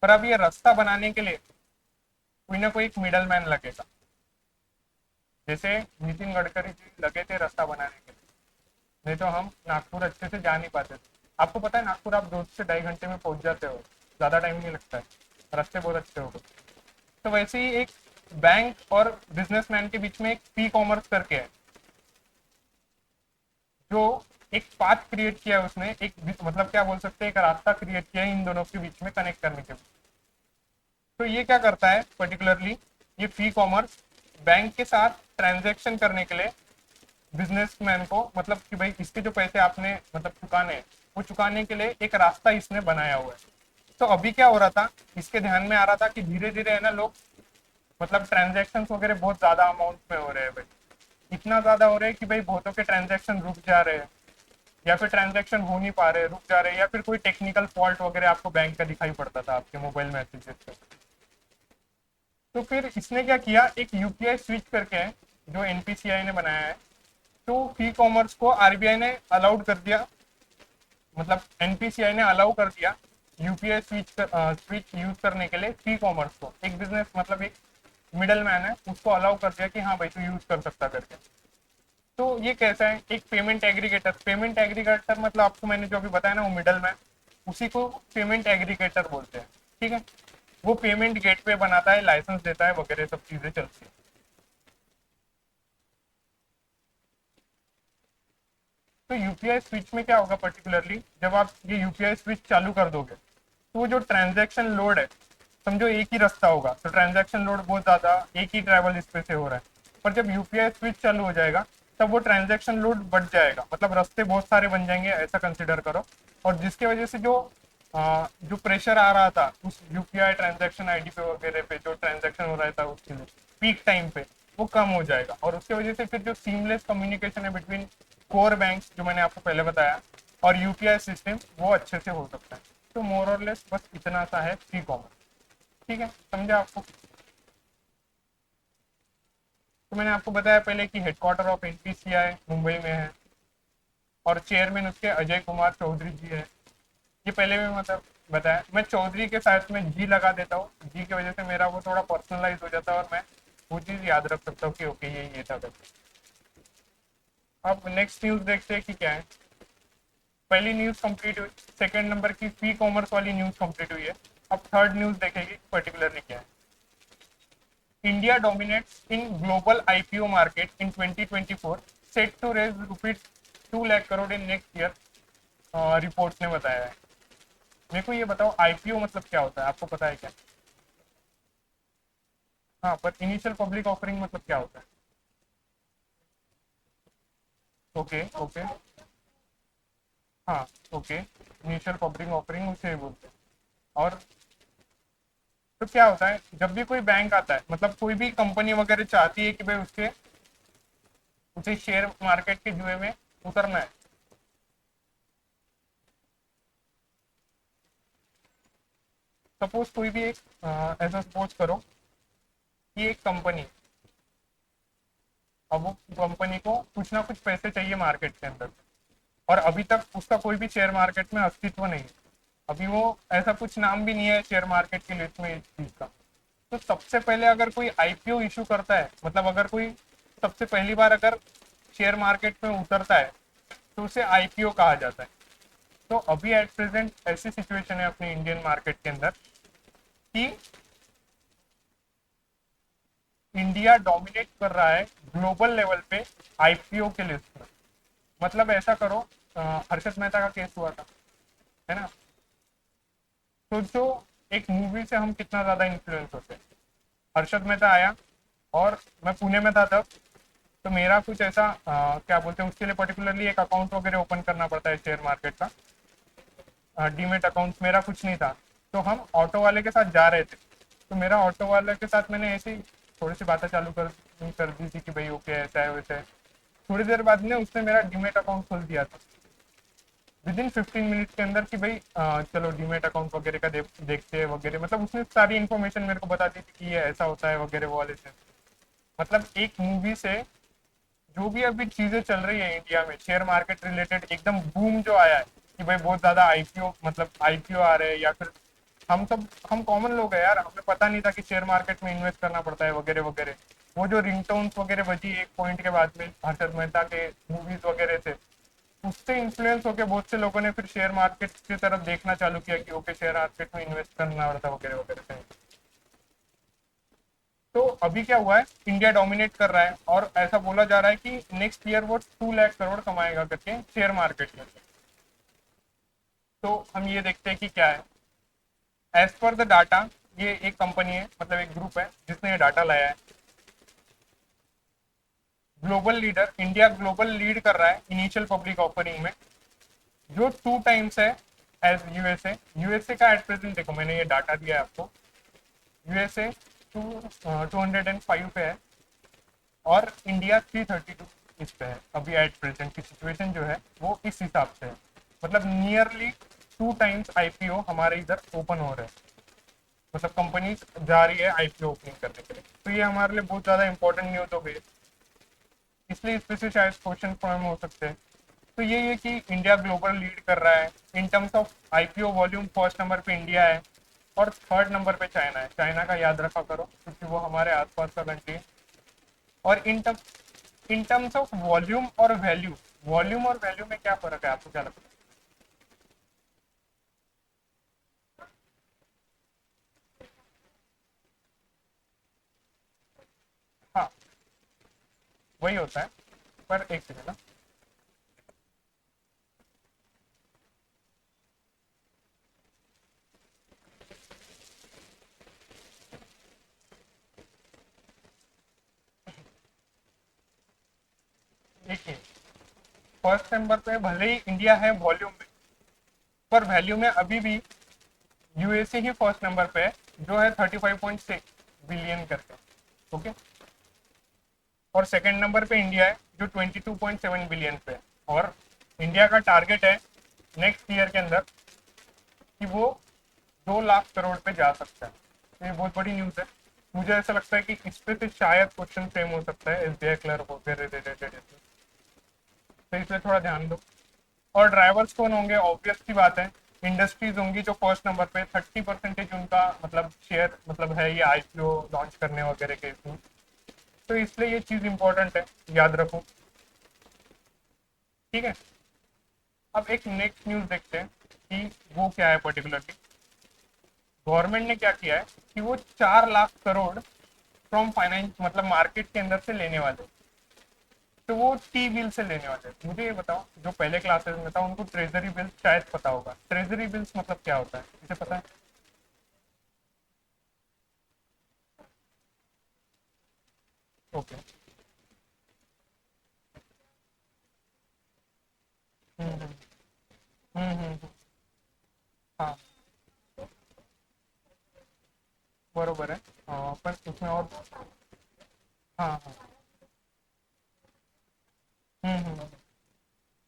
पर अब ये रास्ता बनाने के लिए कोई ना कोई एक मिडल मैन लगेगा। जैसे नितिन गडकरी जी लगे थे रास्ता बनाने के लिए, नहीं तो हम नागपुर अच्छे से जा नहीं पाते थे। आपको पता है नागपुर आप 2 से ढाई घंटे में पहुंच जाते हो, ज़्यादा टाइम नहीं लगता है, रास्ते बहुत अच्छे हो गए। तो वैसे ही एक बैंक और बिजनेसमैन के बीच में एक ई कॉमर्स करके है, जो एक पाथ क्रिएट किया है उसने, एक मतलब क्या बोल सकते हैं एक रास्ता क्रिएट किया है इन दोनों के बीच में कनेक्ट करने के लिए। तो ये क्या करता है पर्टिकुलरली, ये फ्री कॉमर्स बैंक के साथ ट्रांजैक्शन करने के लिए बिजनेसमैन को, मतलब कि भाई इसके जो पैसे आपने मतलब चुकाने हैं, वो चुकाने के लिए एक रास्ता इसने बनाया हुआ है। तो अभी क्या हो रहा था, इसके ध्यान में आ रहा था कि धीरे धीरे है ना लोग मतलब ट्रांजैक्शन वगैरह बहुत ज्यादा अमाउंट में हो रहे हैं भाई, इतना ज्यादा हो रहे हैं कि भाई बहुतों के ट्रांजैक्शन रुक जा रहे हैं। या फिर ट्रांजैक्शन हो नहीं पा रहे, रुक जा रहे, या फिर कोई टेक्निकल फॉल्ट वगैरह आपको बैंक का दिखाई पड़ता था आपके मोबाइल मैसेजेस पे। तो फिर इसने क्या किया, एक यूपीआई स्विच करके है जो एनपीसीआई ने बनाया है। तो ई कॉमर्स को आरबीआई ने अलाउड कर दिया, मतलब एनपीसीआई ने अलाउ कर दिया यूपीआई स्विच यूज करने के लिए ई कॉमर्स को। एक बिजनेस मतलब एक मिडल मैन है, उसको अलाउ कर दिया कि हाँ भाई तू यूज कर सकता करके। तो ये कैसा है, एक पेमेंट एग्रीगेटर। पेमेंट एग्रीगेटर मतलब आपको मैंने जो अभी बताया ना, वो मिडल मैन, उसी को पेमेंट एग्रीगेटर बोलते हैं। ठीक है, वो पेमेंट गेटवे बनाता है, लाइसेंस देता है वगैरह सब चीजें चलती है। तो यूपीआई स्विच में क्या होगा पर्टिकुलरली, जब आप ये यूपीआई स्विच चालू कर दोगे तो वो जो ट्रांजैक्शन लोड है, समझो एक ही रास्ता होगा तो ट्रांजैक्शन लोड बहुत ज्यादा एक ही ट्रैवल इस पे से हो रहा है। पर जब यूपीआई स्विच चालू हो जाएगा तब वो ट्रांजैक्शन लोड बढ़ जाएगा, मतलब रास्ते बहुत सारे बन जाएंगे, ऐसा कंसिडर करो। और जिसकी वजह से जो प्रेशर आ रहा था उस यूपीआई ट्रांजैक्शन आईडी पे वगैरह पे, जो ट्रांजैक्शन हो रहा था उसके लिए पीक टाइम पे, वो कम हो जाएगा। और उसकी वजह से फिर जो सीमलेस कम्युनिकेशन है बिटवीन कोर बैंक जो मैंने आपको पहले बताया और यूपीआई सिस्टम, वो अच्छे से हो सकता है। तो मोर और लेस बस इतना सा है ई कॉमर्स। ठीक है, समझा आपको। तो मैंने आपको बताया पहले कि हेडक्वार्टर ऑफ एनपीसीआई मुंबई में है और चेयरमैन उसके अजय कुमार चौधरी जी है। ये पहले भी मतलब बताया, मैं चौधरी के साथ में जी लगा देता हूँ, जी की वजह से मेरा वो थोड़ा पर्सनलाइज हो जाता है और मैं वो चीज़ याद रख सकता हूँ कि ओके ये था करके। अब नेक्स्ट न्यूज़ देखते हैं कि क्या है। पहली न्यूज़ कंप्लीट हुई, सेकंड नंबर की ई कॉमर्स वाली न्यूज़ कंप्लीट हुई है। अब थर्ड न्यूज़ देखेगी पर्टिकुलरली क्या है। India dominates in global IPO market in 2024, set to raise rupees 2 lakh crore in next year, report ने बताया है। मेरे को ये बताओ आईपीओ मतलब क्या होता है, आपको पता है क्या? हाँ, पर इनिशियल पब्लिक ऑफरिंग मतलब क्या होता है? ओके ओके, हाँ ओके, इनिशियल पब्लिक ऑफरिंग उसे बोलते हैं। और तो क्या होता है, जब भी कोई बैंक आता है, मतलब कोई भी कंपनी वगैरह चाहती है कि भाई उसके उसे शेयर मार्केट के जुए में उतरना है। सपोज कोई भी एक ऐसा सपोज करो कि एक कंपनी, अब वो कंपनी को कुछ ना कुछ पैसे चाहिए मार्केट के अंदर, और अभी तक उसका कोई भी शेयर मार्केट में अस्तित्व नहीं है। अभी वो ऐसा कुछ नाम भी नहीं है शेयर मार्केट की लिस्ट में इस चीज का। तो सबसे पहले अगर कोई आईपीओ इशू करता है, मतलब अगर कोई सबसे पहली बार अगर शेयर मार्केट में उतरता है, तो उसे आईपीओ कहा जाता है। तो अभी एट प्रेजेंट ऐसी सिचुएशन है अपनी इंडियन मार्केट के अंदर कि इंडिया डोमिनेट कर रहा है ग्लोबल लेवल पे आईपीओ के लिस्ट में। मतलब ऐसा करो, हर्षद मेहता का केस हुआ था, है ना? तो जो एक मूवी से हम कितना ज्यादा इन्फ्लुएंस होते हैं। हर्षद मेहता आया और मैं पुणे में था तब, तो मेरा कुछ ऐसा क्या बोलते हैं उसके लिए पर्टिकुलरली एक अकाउंट वगैरह ओपन करना पड़ता है शेयर मार्केट का, डीमेट अकाउंट मेरा कुछ नहीं था। तो हम ऑटो वाले के साथ जा रहे थे, तो मेरा ऑटो वाले के साथ मैंने ऐसी थोड़ी सी बातें चालू कर दी थी कि भाई ओके ऐसा है वैसा है। थोड़ी देर बाद में उसने मेरा डीमेट अकाउंट खोल दिया था विद इन 15 मिनट के अंदर कि भाई चलो डीमेट अकाउंट वगैरह का देखते हैं वगैरह, मतलब उसने सारी इन्फॉर्मेशन मेरे को बता दी थी कि ये ऐसा होता है वगैरह वो वाले से। मतलब एक मूवी से जो भी अभी चीजें चल रही है इंडिया में शेयर मार्केट रिलेटेड, एकदम बूम जो आया है कि भाई बहुत ज्यादा आईपीओ, मतलब आईपीओ आ रहे हैं, या फिर हम कॉमन लोग हैं यार, हमें पता नहीं था कि शेयर मार्केट में इन्वेस्ट करना पड़ता है वगैरह वगैरह। वो जो रिंगटोन्स वगैरह बजी एक पॉइंट के बाद में हर्षद मेहता के मूवीज वगैरह से, उससे इन्फ्लुएंस होकर बहुत से लोगों ने फिर शेयर मार्केट की तरफ देखना चालू किया कि ओके शेयर मार्केट में इन्वेस्ट करना पड़ता वगैरह वगैरह। तो अभी क्या हुआ है, इंडिया डोमिनेट कर रहा है और ऐसा बोला जा रहा है कि नेक्स्ट ईयर वो 2 लाख करोड़ कमाएगा करके शेयर मार्केट में। तो हम ये देखते हैं कि क्या है। एज पर द डाटा, ये एक कंपनी है, मतलब एक ग्रुप है जिसने ये डाटा लाया है। Global leader, India global lead कर रहा है इनिशियल पब्लिक ऑफरिंग में, जो 2 टाइम्स है एज यूएसए। यूएसए का एट प्रेजेंट देखो, मैंने ये डाटा दिया है आपको। यूएसए 205 पे है और इंडिया 332। इस पे है अभी एट प्रेजेंट की सिचुएशन जो है वो इस हिसाब से है। मतलब नियरली 2 टाइम्स आईपीओ हमारे इधर ओपन हो रहे हैं, मतलब कंपनी जा रही है आईपीओ ओपनिंग करने के लिए। तो ये हमारे लिए बहुत ज़्यादा इंपॉर्टेंट न्यूज़ हो गई है, इसलिए इस पे से शायद क्वेश्चन फॉर्म हो सकते हैं। तो ये है कि इंडिया ग्लोबल लीड कर रहा है in terms of IPO volume. First number पे इंडिया है और थर्ड नंबर पे चाइना है। चाइना का याद रखा करो क्योंकि वो हमारे आसपास का कंट्री है। और इन टर्म्स ऑफ वॉल्यूम और वैल्यू, वॉल्यूम और वैल्यू में क्या फर्क है आपको क्या लगता है? हाँ, वही होता है। पर एक सेकंड ना, देखिए फर्स्ट नंबर पे भले ही इंडिया है वॉल्यूम में, पर वैल्यू में अभी भी यूएसए ही फर्स्ट नंबर पे है, जो है 35.6 बिलियन करके। ओके। और सेकंड नंबर पे इंडिया है जो 22.7 बिलियन पे है। और इंडिया का टारगेट है नेक्स्ट ईयर के अंदर कि वो 2 लाख करोड़ पे जा सकता है। तो ये बहुत बड़ी न्यूज़ है। मुझे ऐसा लगता है कि इस पे से शायद क्वेश्चन फ्रेम हो सकता है एसबीआई क्लर्क वगैरह रिलेटेड, तो इसलिए थोड़ा ध्यान दो। और ड्राइवर्स कौन होंगे, ऑब्वियस सी बात है इंडस्ट्रीज होंगी जो फर्स्ट नंबर पे 30% उनका मतलब शेयर मतलब है ये आईपीओ लॉन्च करने वगैरह के इसमें। तो इसलिए ये चीज़ इंपॉर्टेंट है, याद रखो। ठीक है। अब एक नेक्स्ट न्यूज़ देखते हैं कि वो क्या है पर्टिकुलरली। गवर्नमेंट ने क्या किया है कि वो 4 लाख करोड़ फ्रॉम फाइनेंस मतलब मार्केट के अंदर से लेने वाले। तो वो टी बिल से लेने वाले हैं। मुझे ये बताओ, जो पहले क्लासेस में था उनको ट्रेजरी बिल्स शायद पता होगा। ट्रेजरी बिल्स मतलब क्या होता है, इसे पता है? ओके। हम्म हम्म हाँ, बरोबर है। पर उसमें और हाँ हाँ हम्म।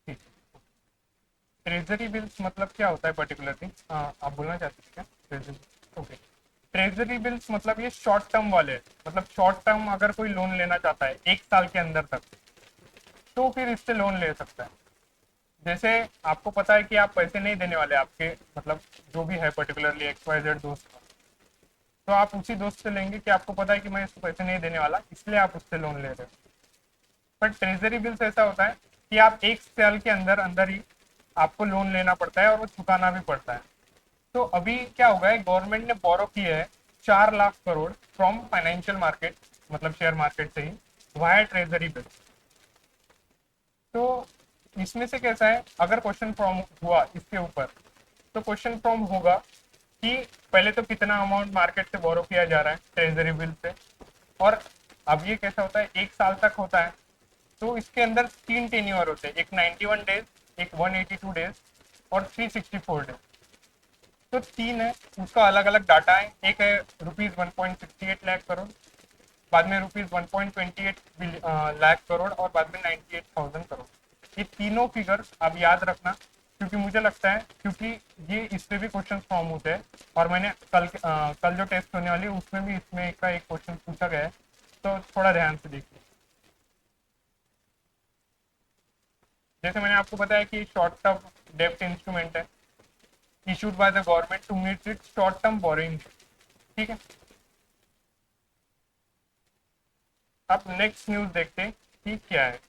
ठीक। ट्रेजरी बिल्स मतलब क्या होता है पर्टिकुलरली, आप बोलना चाहते हैं क्या ट्रेजरी? ओके। ट्रेजरी बिल्स मतलब ये शॉर्ट टर्म वाले हैं। मतलब शॉर्ट टर्म अगर कोई लोन लेना चाहता है 1 साल के अंदर तक, तो फिर इससे लोन ले सकता है। जैसे आपको पता है कि आप पैसे नहीं देने वाले आपके मतलब जो भी है पर्टिकुलरली एक्स वाई जेड दोस्त का, तो आप उसी दोस्त से लेंगे कि आपको पता है कि मैं इसको पैसे नहीं देने वाला, इसलिए आप उससे लोन ले रहे हो। पर ट्रेजरी बिल्स ऐसा होता है कि आप 1 साल के अंदर अंदर ही आपको लोन लेना पड़ता है और वो चुकाना भी पड़ता है। तो अभी क्या होगा है, गवर्नमेंट ने बोरो किया है 4 lakh crore from financial market मतलब शेयर मार्केट से ही वाया ट्रेजरी बिल। तो इसमें से कैसा है, अगर क्वेश्चन फॉर्म हुआ इसके ऊपर, तो क्वेश्चन फॉर्म होगा कि पहले तो कितना अमाउंट मार्केट से बोरो किया जा रहा है ट्रेजरी बिल से। और अब ये कैसा होता है, 1 साल तक होता है। तो इसके अंदर 3 टेन्योर होते हैं, एक 91 डेज, एक 182 डेज और 364 डेज। तो 3 है, उसका अलग अलग डाटा है। एक है रुपीज 1.68 लाख करोड़, बाद में रुपीज 1.28 लाख करोड़ और बाद में 98,000 करोड़। ये तीनों फिगर आप याद रखना, क्योंकि मुझे लगता है क्योंकि ये इस पे भी क्वेश्चन फॉर्म होते हैं। और मैंने कल जो टेस्ट होने वाली है उसमें भी इसमें का एक क्वेश्चन पूछा गया है। तो थोड़ा ध्यान से देखिए। जैसे मैंने आपको बताया कि शॉर्ट टर्म डेप्ट इंस्ट्रूमेंट है issued by the government to meet it short term borrowing. ठीक है। अब नेक्स्ट न्यूज देखते हैं कि क्या है।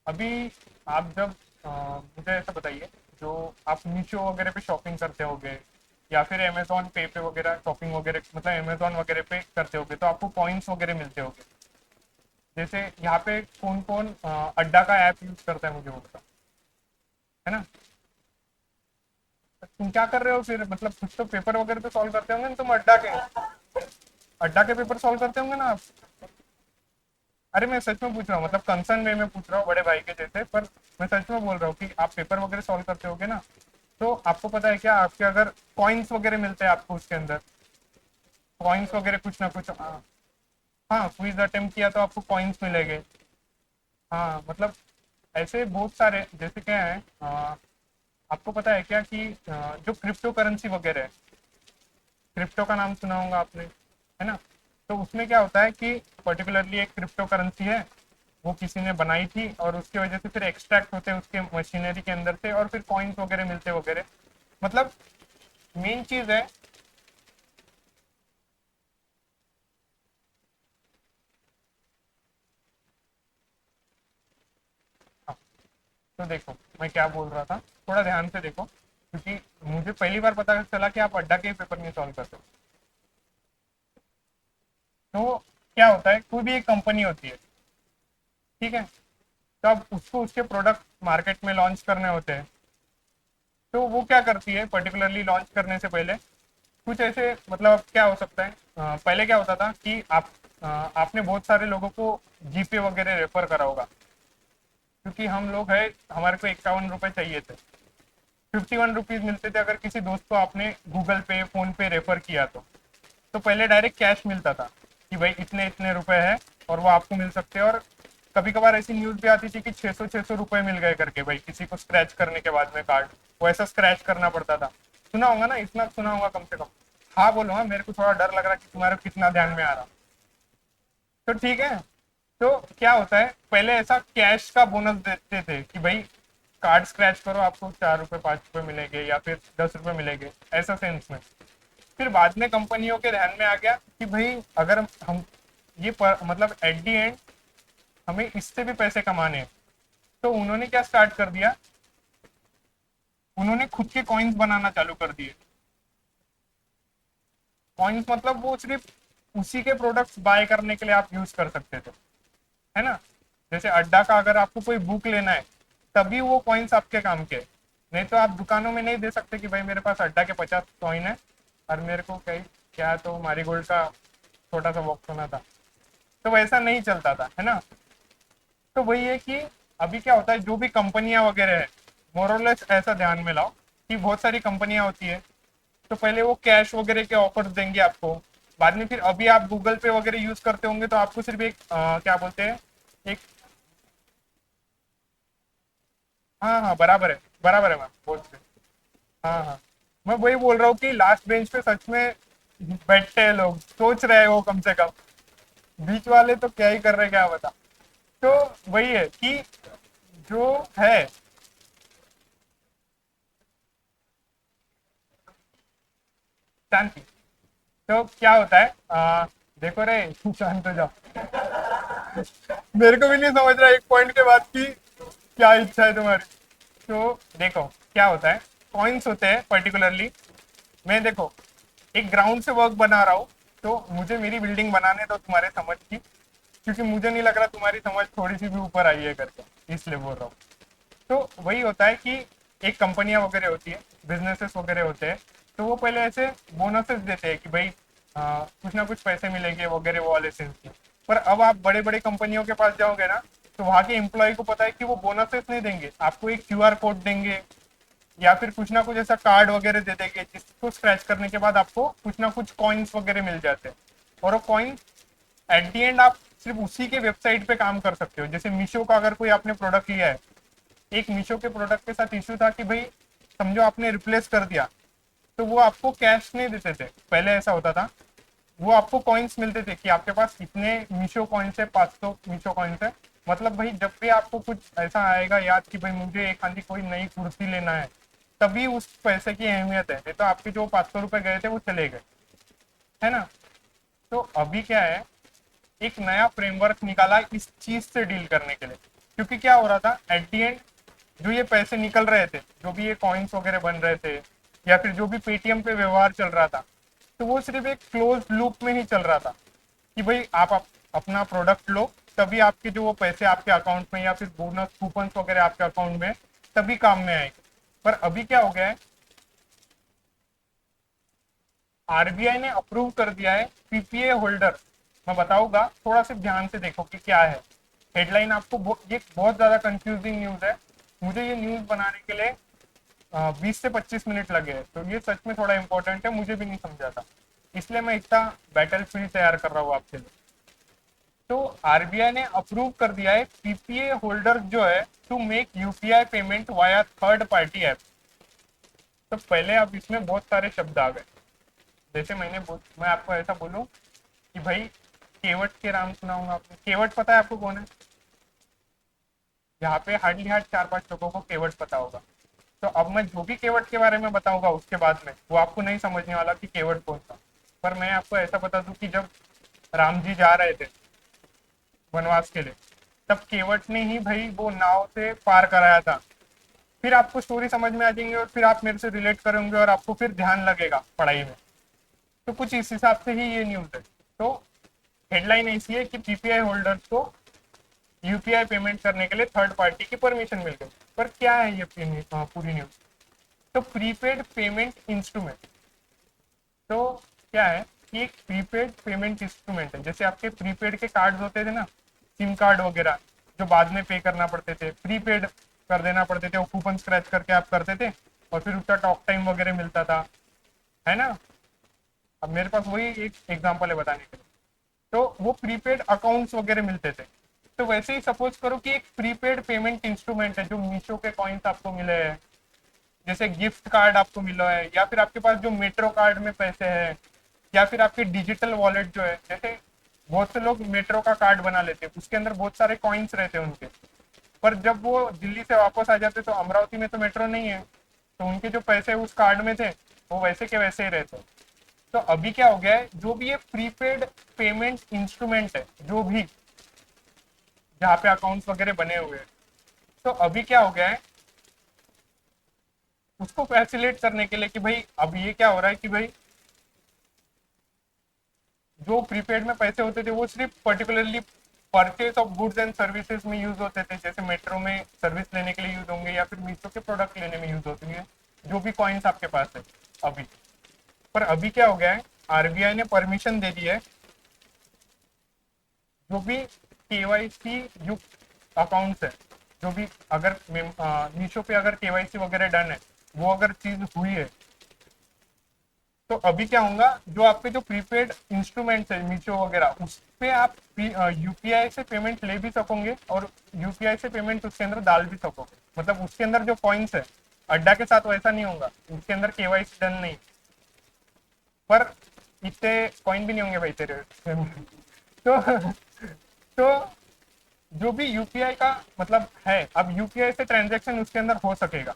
अभी आप जब मुझे ऐसा बताइए, जो आप मीशो वगैरह पे शॉपिंग करते होगे या फिर अमेजोन पे पे वगैरह शॉपिंग वगैरह मतलब अमेजोन वगैरह पे करते होगे, तो आपको कॉइन्स वगैरह मिलते होंगे। जैसे यहाँ पे कौन कौन अड्डा का ऐप यूज करता है मुझे वो बताओ, है ना? तुम क्या कर रहे हो फिर, मतलब कुछ तो पेपर वगैरह तो सॉल्व करते होंगे ना तुम अड्डा के पेपर सॉल्व करते होंगे ना आप? अरे मैं सच में पूछ रहा हूँ, मतलब कंसर्न वे में पूछ रहा हूँ बड़े भाई के जैसे। पर मैं सच में बोल रहा हूँ कि आप पेपर वगैरह सॉल्व करते होगे ना। तो आपको पता है क्या, आपके अगर कॉइन्स वगैरह मिलते हैं आपको उसके अंदर, कॉइन्स वगैरह कुछ ना कुछ। हाँ, क्विज अटेम्प्ट किया तो आपको कॉइन्स मिलेंगे। हाँ मतलब ऐसे बहुत सारे, जैसे क्या है, आपको पता है क्या कि जो क्रिप्टो करेंसी वगैरह है, क्रिप्टो का नाम सुना होगा आपने, है ना? तो उसमें क्या होता है कि पर्टिकुलरली एक क्रिप्टो करेंसी है, वो किसी ने बनाई थी और उसकी वजह से फिर एक्सट्रैक्ट होते हैं उसके मशीनरी के अंदर से और फिर कॉइन्स वगैरह मिलते वगैरह। मतलब मेन चीज है। हाँ, तो देखो मैं क्या बोल रहा था, थोड़ा ध्यान से देखो, क्योंकि मुझे पहली बार पता चला कि आप अड्डा के पेपर नहीं सॉल्व करते। तो क्या होता है, कोई भी एक कंपनी होती है, ठीक है, तब उसको उसके प्रोडक्ट मार्केट में लॉन्च करने होते हैं। तो वो क्या करती है, पर्टिकुलरली लॉन्च करने से पहले कुछ ऐसे, मतलब क्या हो सकता है, पहले क्या होता था कि आपने बहुत सारे लोगों को जीपे वगैरह रेफर करा होगा, क्योंकि हम लोग है, हमारे को 51 रुपए चाहिए थे, 51 रुपीज मिलते थे अगर किसी दोस्त को आपने गूगल पे फोन पे रेफर किया तो पहले डायरेक्ट कैश मिलता था कि भाई इतने इतने रुपए है और वो आपको मिल सकते हैं। और कभी कभार ऐसी न्यूज भी आती थी कि 600 रुपए मिल गए करके, भाई किसी को स्क्रैच करने के बाद में कार्ड, वो ऐसा स्क्रैच करना पड़ता था। सुना होगा ना, इतना सुना होगा कम से कम। हाँ बोलो, हाँ, मेरे को थोड़ा डर लग रहा कि तुम्हारे कितना ध्यान में आ रहा। तो ठीक है, तो क्या होता है, पहले ऐसा कैश का बोनस देते थे कि भाई कार्ड स्क्रैच करो, आपको 4 रुपए 5 रुपए मिलेंगे या फिर 10 रुपए मिलेंगे, ऐसा सेंस में। फिर बाद में कंपनियों के ध्यान में आ गया कि भाई अगर हम मतलब एट दी एंड हमें इससे भी पैसे कमाने हैं, तो उन्होंने क्या स्टार्ट कर दिया, उन्होंने खुद के कॉइन्स बनाना चालू कर दिए। कॉइन्स मतलब वो सिर्फ उसी के प्रोडक्ट्स बाय करने के लिए आप यूज कर सकते थे, है ना? जैसे अड्डा का अगर आपको कोई बुक लेना है, तभी वो कॉइन्स आपके काम के, नहीं तो आप दुकानों में नहीं दे सकते कि भाई मेरे पास अड्डा के 50 कॉइन है और मेरे को कहीं क्या तो मारीगोल्ड का छोटा सा बॉक्स होना था। तो वैसा नहीं चलता था, है ना? तो वही है कि अभी क्या होता है, जो भी कंपनियां वगैरह है, मोरलेस ऐसा ध्यान में लाओ कि बहुत सारी कंपनियां होती है, तो पहले वो कैश वगैरह के ऑफर्स देंगे आपको, बाद में फिर अभी आप गूगल पे वगैरह यूज करते होंगे तो आपको सिर्फ एक क्या बोलते हैं, एक, हाँ हाँ बराबर है मैम, बोलते, हाँ हाँ, मैं वही बोल रहा हूँ कि लास्ट बेंच पे सच में बैठते हैं लोग, सोच रहे हैं वो कम से कम, बीच वाले तो क्या ही कर रहे हैं क्या बता। तो वही है कि जो है, शांति। तो क्या होता है, देखो रे शांत हो जाओ, मेरे को भी नहीं समझ रहा एक पॉइंट के बाद की क्या इच्छा है तुम्हारी। तो देखो क्या होता है, कॉइन्स होते हैं पर्टिकुलरली, मैं देखो एक ग्राउंड से वर्क बना रहा हूँ, तो मुझे मेरी बिल्डिंग बनाने दो तुम्हारे समझ की, क्योंकि मुझे नहीं लग रहा तुम्हारी समझ थोड़ी सी भी ऊपर आई है करके, इसलिए बोल रहा हूँ। तो वही होता है कि एक कंपनियां वगैरह होती है, बिजनेसेस वगैरह होते हैं, तो वो पहले ऐसे बोनसेस देते हैं कि भाई कुछ ना कुछ पैसे मिलेंगे वगैरह, वो वाले सेंस की। पर अब आप बड़े बड़े कंपनियों के पास जाओगे ना, तो वहां के एम्प्लॉय को पता है कि वो बोनसेस नहीं देंगे आपको, एक क्यूआर कोड देंगे या फिर कुछ ना कुछ ऐसा कार्ड वगैरह दे देंगे जिसको स्क्रैच करने के बाद आपको कुछ ना कुछ कॉइन्स वगैरह मिल जाते हैं। और वो कॉइन एट दी एंड आप सिर्फ उसी के वेबसाइट पे काम कर सकते हो। जैसे मीशो का अगर कोई आपने प्रोडक्ट लिया है, एक मीशो के प्रोडक्ट के साथ इश्यू था कि भाई समझो आपने रिप्लेस कर दिया, तो वो आपको कैश नहीं देते थे, पहले ऐसा होता था, वो आपको कॉइन्स मिलते थे कि आपके पास इतने मीशो कॉइन्स है, 500 मीशो कॉइन्स है। मतलब भाई जब भी आपको कुछ ऐसा आएगा याद कि भाई मुझे एक आधी कोई नई कुर्सी लेना है, तभी उस पैसे की अहमियत है, नहीं तो आपके जो 500 रुपए गए थे वो चले गए, है ना? तो अभी क्या है, एक नया फ्रेमवर्क निकाला इस चीज से डील करने के लिए, क्योंकि क्या हो रहा था एट दी एंड, जो ये पैसे निकल रहे थे, जो भी ये कॉइन्स वगैरह बन रहे थे या फिर जो भी पेटीएम पे व्यवहार चल रहा था, तो वो सिर्फ एक क्लोज लूप में ही चल रहा था कि भाई आप अपना प्रोडक्ट लो, तभी आपके जो वो पैसे आपके अकाउंट में या फिर बोनस कूपन वगैरह आपके अकाउंट में तभी काम में आएंगे। पर अभी क्या हो गया है, आरबीआई ने अप्रूव कर दिया है पीपीए होल्डर। मैं बताऊंगा, थोड़ा सा ध्यान से देखो कि क्या है हेडलाइन। आपको ये बहुत ज्यादा कंफ्यूजिंग न्यूज है, मुझे ये न्यूज बनाने के लिए 20 से 25 मिनट लगे हैं, तो ये सच में थोड़ा इंपॉर्टेंट है, मुझे भी नहीं समझा था, इसलिए मैं इतना बैटल फील्ड तैयार कर रहा हूँ आपके लिए। तो आरबीआई ने अप्रूव कर दिया है पीपीए होल्डर जो है to make UPI payment via third party app. तो पहले अब इसमें बहुत सारे शब्द आ गए। जैसे मैं आपको ऐसा बोलूं कि भाई केवट के नाम सुना होगा आपने। केवट पता है आपको कौन है? यहाँ पे हार्डली हार्ड 4-5 लोगों को केवट पता होगा। तो अब मैं जो भी केवट के बारे में बताऊंगा उसके बाद में वो आपको नहीं समझने वाला कि केवट कौन था। पर मैं आपको ऐसा बता दूं कि जब राम जी जा रहे थे वनवास के लिए, तब केवट ने ही भाई वो नाव से पार कराया था। फिर आपको स्टोरी समझ में आ जाएंगे और फिर आप मेरे से रिलेट करेंगे और आपको फिर ध्यान लगेगा पढ़ाई में। तो कुछ इस हिसाब से ही ये न्यूज है। तो हेडलाइन ऐसी है कि पीपीआई होल्डर्स को यूपीआई पेमेंट करने के लिए थर्ड पार्टी की परमिशन मिल गई। पर क्या है ये पूरी न्यूज? तो प्रीपेड पेमेंट इंस्ट्रूमेंट, तो क्या है कि एक प्रीपेड पेमेंट इंस्ट्रूमेंट है। जैसे आपके प्रीपेड के कार्ड होते थे ना, सिम कार्ड वगैरह, जो बाद में पे करना पड़ते थे, प्रीपेड कर देना पड़ते थे, वो कूपन स्क्रैच करके आप करते थे और फिर उसका टॉक टाइम वगैरह मिलता था, है ना। अब मेरे पास वही एक एग्जांपल है बताने के लिए। तो वो प्रीपेड अकाउंट्स वगैरह मिलते थे। तो वैसे ही सपोज करो कि एक प्रीपेड पेमेंट इंस्ट्रूमेंट है जो मीशो के कॉइन्स आपको मिले हैं, जैसे गिफ्ट कार्ड आपको मिला है, या फिर आपके पास जो मेट्रो कार्ड में पैसे हैं, या फिर आपके डिजिटल वॉलेट जो है, जैसे बहुत से लोग मेट्रो का कार्ड बना लेते हैं, उसके अंदर बहुत सारे कॉइन्स रहते हैं उनके। पर जब वो दिल्ली से वापस आ जाते तो अमरावती में तो मेट्रो नहीं है, तो उनके जो पैसे उस कार्ड में थे वो वैसे के वैसे ही रहते। तो अभी क्या हो गया है, जो भी ये प्रीपेड पेमेंट इंस्ट्रूमेंट है, जो भी जहाँ पे अकाउंट्स वगैरह बने हुए हैं, तो अभी क्या हो गया है, उसको फैसिलिटेट करने के लिए कि भाई अब ये क्या हो रहा है कि भाई जो प्रीपेड में पैसे होते थे वो सिर्फ particularly purchase of goods and services में यूज होते थे, जैसे मेट्रो में सर्विस लेने के लिए यूज होंगे या फिर मीशो के प्रोडक्ट लेने में यूज होते हैं, जो भी कॉइन्स आपके पास है अभी। पर अभी क्या हो गया है, आरबीआई ने परमिशन दे दी है, जो भी केवाईसी युक्त अकाउंट्स है, जो भी अगर मीशो पे अगर केवाईसी वगैरह डन है, वो अगर चीज हुई है, तो अभी क्या होगा, जो आपके जो प्रीपेड इंस्ट्रूमेंट्स है मीशो वगैरह, उस पे आप यूपीआई से पेमेंट ले भी सकोगे और यूपीआई से पेमेंट उसके अंदर डाल भी सकोगे। मतलब उसके अंदर जो कॉइन्स है, अड्डा के साथ वैसा नहीं होगा, उसके अंदर केवाईसी डन नहीं। पर इतने कॉइन भी नहीं होंगे भाई तेरे तो तो जो भी यूपीआई का मतलब है, अब यूपीआई से ट्रांजेक्शन उसके अंदर हो सकेगा।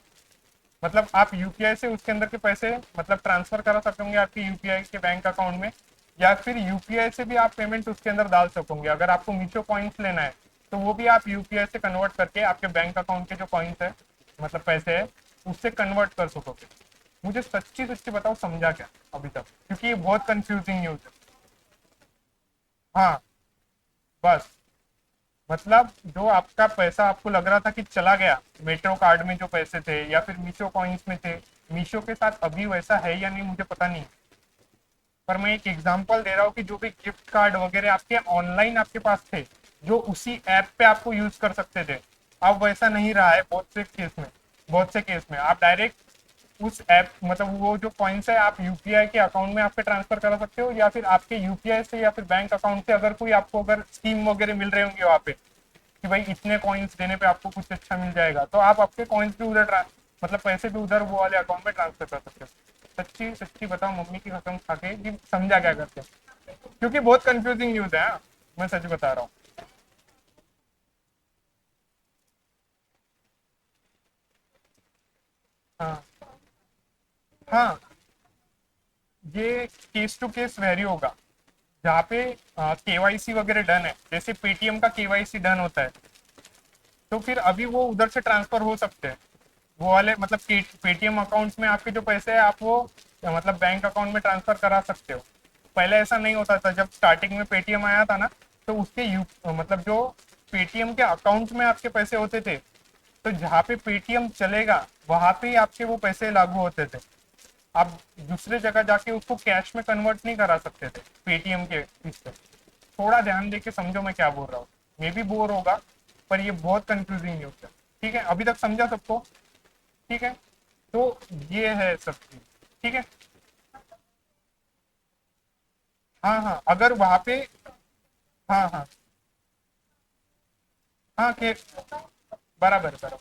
मतलब आप यूपीआई से उसके अंदर के पैसे मतलब ट्रांसफर करा सकोगे आपके यूपीआई के बैंक अकाउंट में, या फिर यूपीआई से भी आप पेमेंट उसके अंदर डाल सकोगे। अगर आपको मीशो कॉइन्स लेना है तो वो भी आप यूपीआई से कन्वर्ट करके आपके बैंक अकाउंट के जो कॉइन्स है, मतलब पैसे है, उससे कन्वर्ट कर सकोगे। मुझे सच्ची सच्ची बताओ, समझा क्या अभी तक? क्योंकि ये बहुत कंफ्यूजिंग न्यूज है। हाँ, बस मतलब जो आपका पैसा आपको लग रहा था कि चला गया, मेट्रो कार्ड में जो पैसे थे या फिर मीशो कॉइन्स में थे, मीशो के साथ अभी वैसा है या नहीं मुझे पता नहीं। पर मैं एक एग्जांपल दे रहा हूँ कि जो भी गिफ्ट कार्ड वगैरह आपके ऑनलाइन आपके पास थे, जो उसी ऐप पे आपको यूज कर सकते थे, अब वैसा नहीं रहा है। बहुत से केस में आप डायरेक्ट उस ऐप मतलब वो जो कॉइन्स है आप यूपीआई के अकाउंट में आपके ट्रांसफर करा सकते हो, या फिर आपके यूपीआई से या फिर बैंक अकाउंट से अगर कोई आपको अगर स्कीम वगैरह मिल रहे होंगे वहाँ पे कि भाई इतने कॉइन्स देने पे आपको कुछ अच्छा मिल जाएगा, तो आप आपके कॉइन्स भी उधर मतलब पैसे भी उधर वो वाले अकाउंट में ट्रांसफर कर सकते हो। सच्ची सच्ची बताओ, मम्मी की कसम खा के कि समझा क्या करते, क्योंकि बहुत कंफ्यूजिंग न्यूज है। हाँ, मैं सच बता रहा हूँ। हाँ हाँ, ये केस टू केस वेरी होगा। जहाँ पे केवाईसी वगैरह डन है, जैसे पेटीएम का केवाईसी डन होता है, तो फिर अभी वो उधर से ट्रांसफर हो सकते हैं। वो वाले मतलब पेटीएम अकाउंट्स में आपके जो पैसे है आप वो मतलब बैंक अकाउंट में ट्रांसफर करा सकते हो। पहले ऐसा नहीं होता था, जब स्टार्टिंग में पेटीएम आया था ना, तो उसके मतलब जो पेटीएम के अकाउंट में आपके पैसे होते थे, तो जहाँ पे पेटीएम चलेगा वहां पे ही आपके वो पैसे लागू होते थे। आप दूसरे जगह जाके उसको कैश में कन्वर्ट नहीं करा सकते थे पेटीएम के इससे। थोड़ा ध्यान दे के समझो मैं क्या बोल रहा हूँ। मे भी बोर होगा, पर ये बहुत कंफ्यूजिंग न्यूज है। ठीक है, अभी तक समझा सबको? ठीक है, तो ये है सब चीज। ठीक है। हाँ हाँ, अगर वहां पे, हाँ हाँ, हाँ के बराबर बराबर,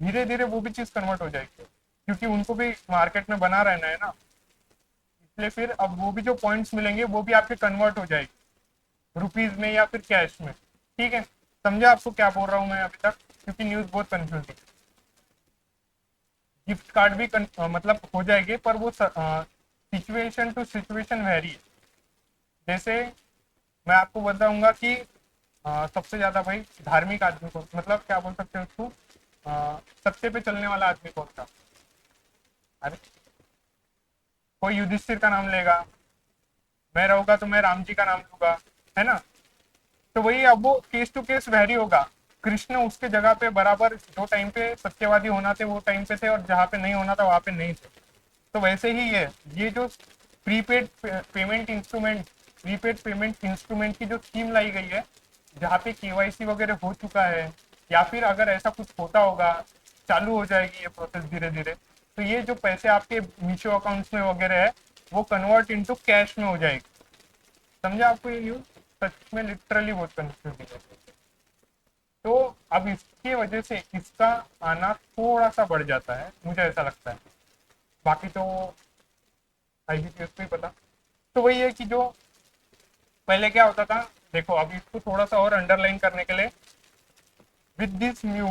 धीरे धीरे वो भी चीज कन्वर्ट हो जाएगी, क्योंकि उनको भी मार्केट में बना रहना है ना। इसलिए फिर अब वो भी जो पॉइंट्स मिलेंगे वो भी आपके कन्वर्ट हो जाएगी रुपीज में या फिर कैश में। ठीक है, समझा आपको क्या बोल रहा हूँ मैं अभी तक, क्योंकि न्यूज बहुत कंफ्यूजिंग। गिफ्ट कार्ड भी मतलब हो जाएंगे, पर वो सिचुएशन टू सिचुएशन वेरी। जैसे मैं आपको बताऊंगा कि सबसे ज्यादा भाई धार्मिक आदमी को, मतलब क्या बोल सकते हैं उसको, सत्ते पे चलने वाला आदमी कौन था। अरे कोई युधिष्ठिर का नाम लेगा, मैं रहूंगा तो मैं राम जी का नाम लूंगा, है ना। तो वही अब वो केस टू केस वेरी होगा। कृष्ण उसके जगह पे बराबर जो टाइम पे सत्यवादी होना थे वो टाइम पे थे, और जहाँ पे नहीं होना था वहां पे नहीं थे। तो वैसे ही ये जो prepaid payment instrument prepaid payment instrument की जो स्कीम लाई गई है, जहाँ पे केवाईसी वगैरह हो चुका है, या फिर अगर ऐसा कुछ होता होगा, चालू हो जाएगी ये प्रोसेस धीरे धीरे। तो ये जो पैसे आपके मीशो अकाउंट्स में वगैरह है, वो कन्वर्ट इनटू कैश में हो जाएगी। समझा आपको ये न्यूज? सच में लिटरली बहुत कंफ्यूजिंग है। तो अब इसकी वजह से इसका आना थोड़ा सा बढ़ जाता है, मुझे ऐसा लगता है। बाकी तो आईबीपीएस को ही पता। तो वही है कि जो पहले क्या होता था, देखो अभी इसको थोड़ा सा और अंडरलाइन करने के लिए, with this new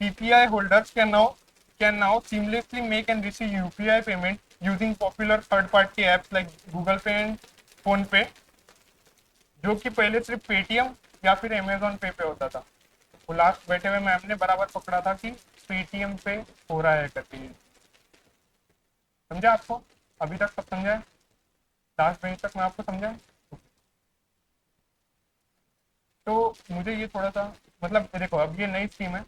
PPI holders can now seamlessly make and receive UPI payment using popular third party apps like Google पे एंड फोन पे, जो कि पहले सिर्फ पेटीएम या फिर अमेजोन पे होता था। वो लास्ट बैठे हुए मैम ने बराबर पकड़ा था कि पेटीएम पे हो रहा है करके। समझा आपको? अभी तक सब समझा है? लास्ट बेंच तक मैं आपको समझा है? तो मुझे ये थोड़ा सा, मतलब देखो अब ये नई स्कीम है,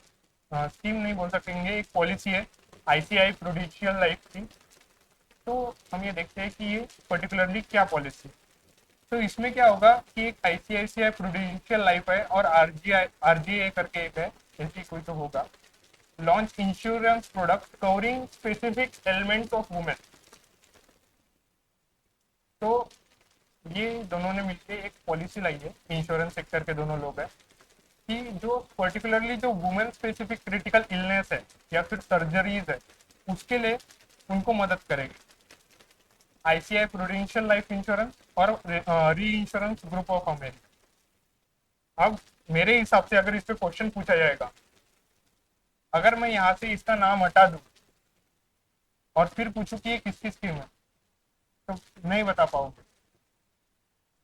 स्कीम नहीं बोल सकेंगे, एक पॉलिसी है आईसीआई प्रूडेंशियल लाइफ की। तो हम ये देखते हैं कि ये पर्टिकुलरली क्या पॉलिसी। तो इसमें क्या होगा कि एक आईसीआईसीआई प्रूडेंशियल लाइफ है और आरजीए करके एक है, ऐसी कोई तो होगा, launch insurance product covering specific elements of women. तो ये दोनों ने मिलकर एक पॉलिसी लाई है, इंश्योरेंस सेक्टर के दोनों लोग हैं, कि जो पर्टिकुलरली जो वुमेन स्पेसिफिक क्रिटिकल इलनेस है या फिर सर्जरीज है, उसके लिए उनको मदद करेगी। आईसीआई प्रूडेंशियल लाइफ इंश्योरेंस और री इंश्योरेंस ग्रुप ऑफ अमेरिका। अब मेरे हिसाब से अगर इस पे क्वेश्चन पूछा जाएगा, अगर मैं यहाँ से इसका नाम हटा दूं और फिर पूछूं कि ये किसकी स्कीम है, तो नहीं बता पाओगे।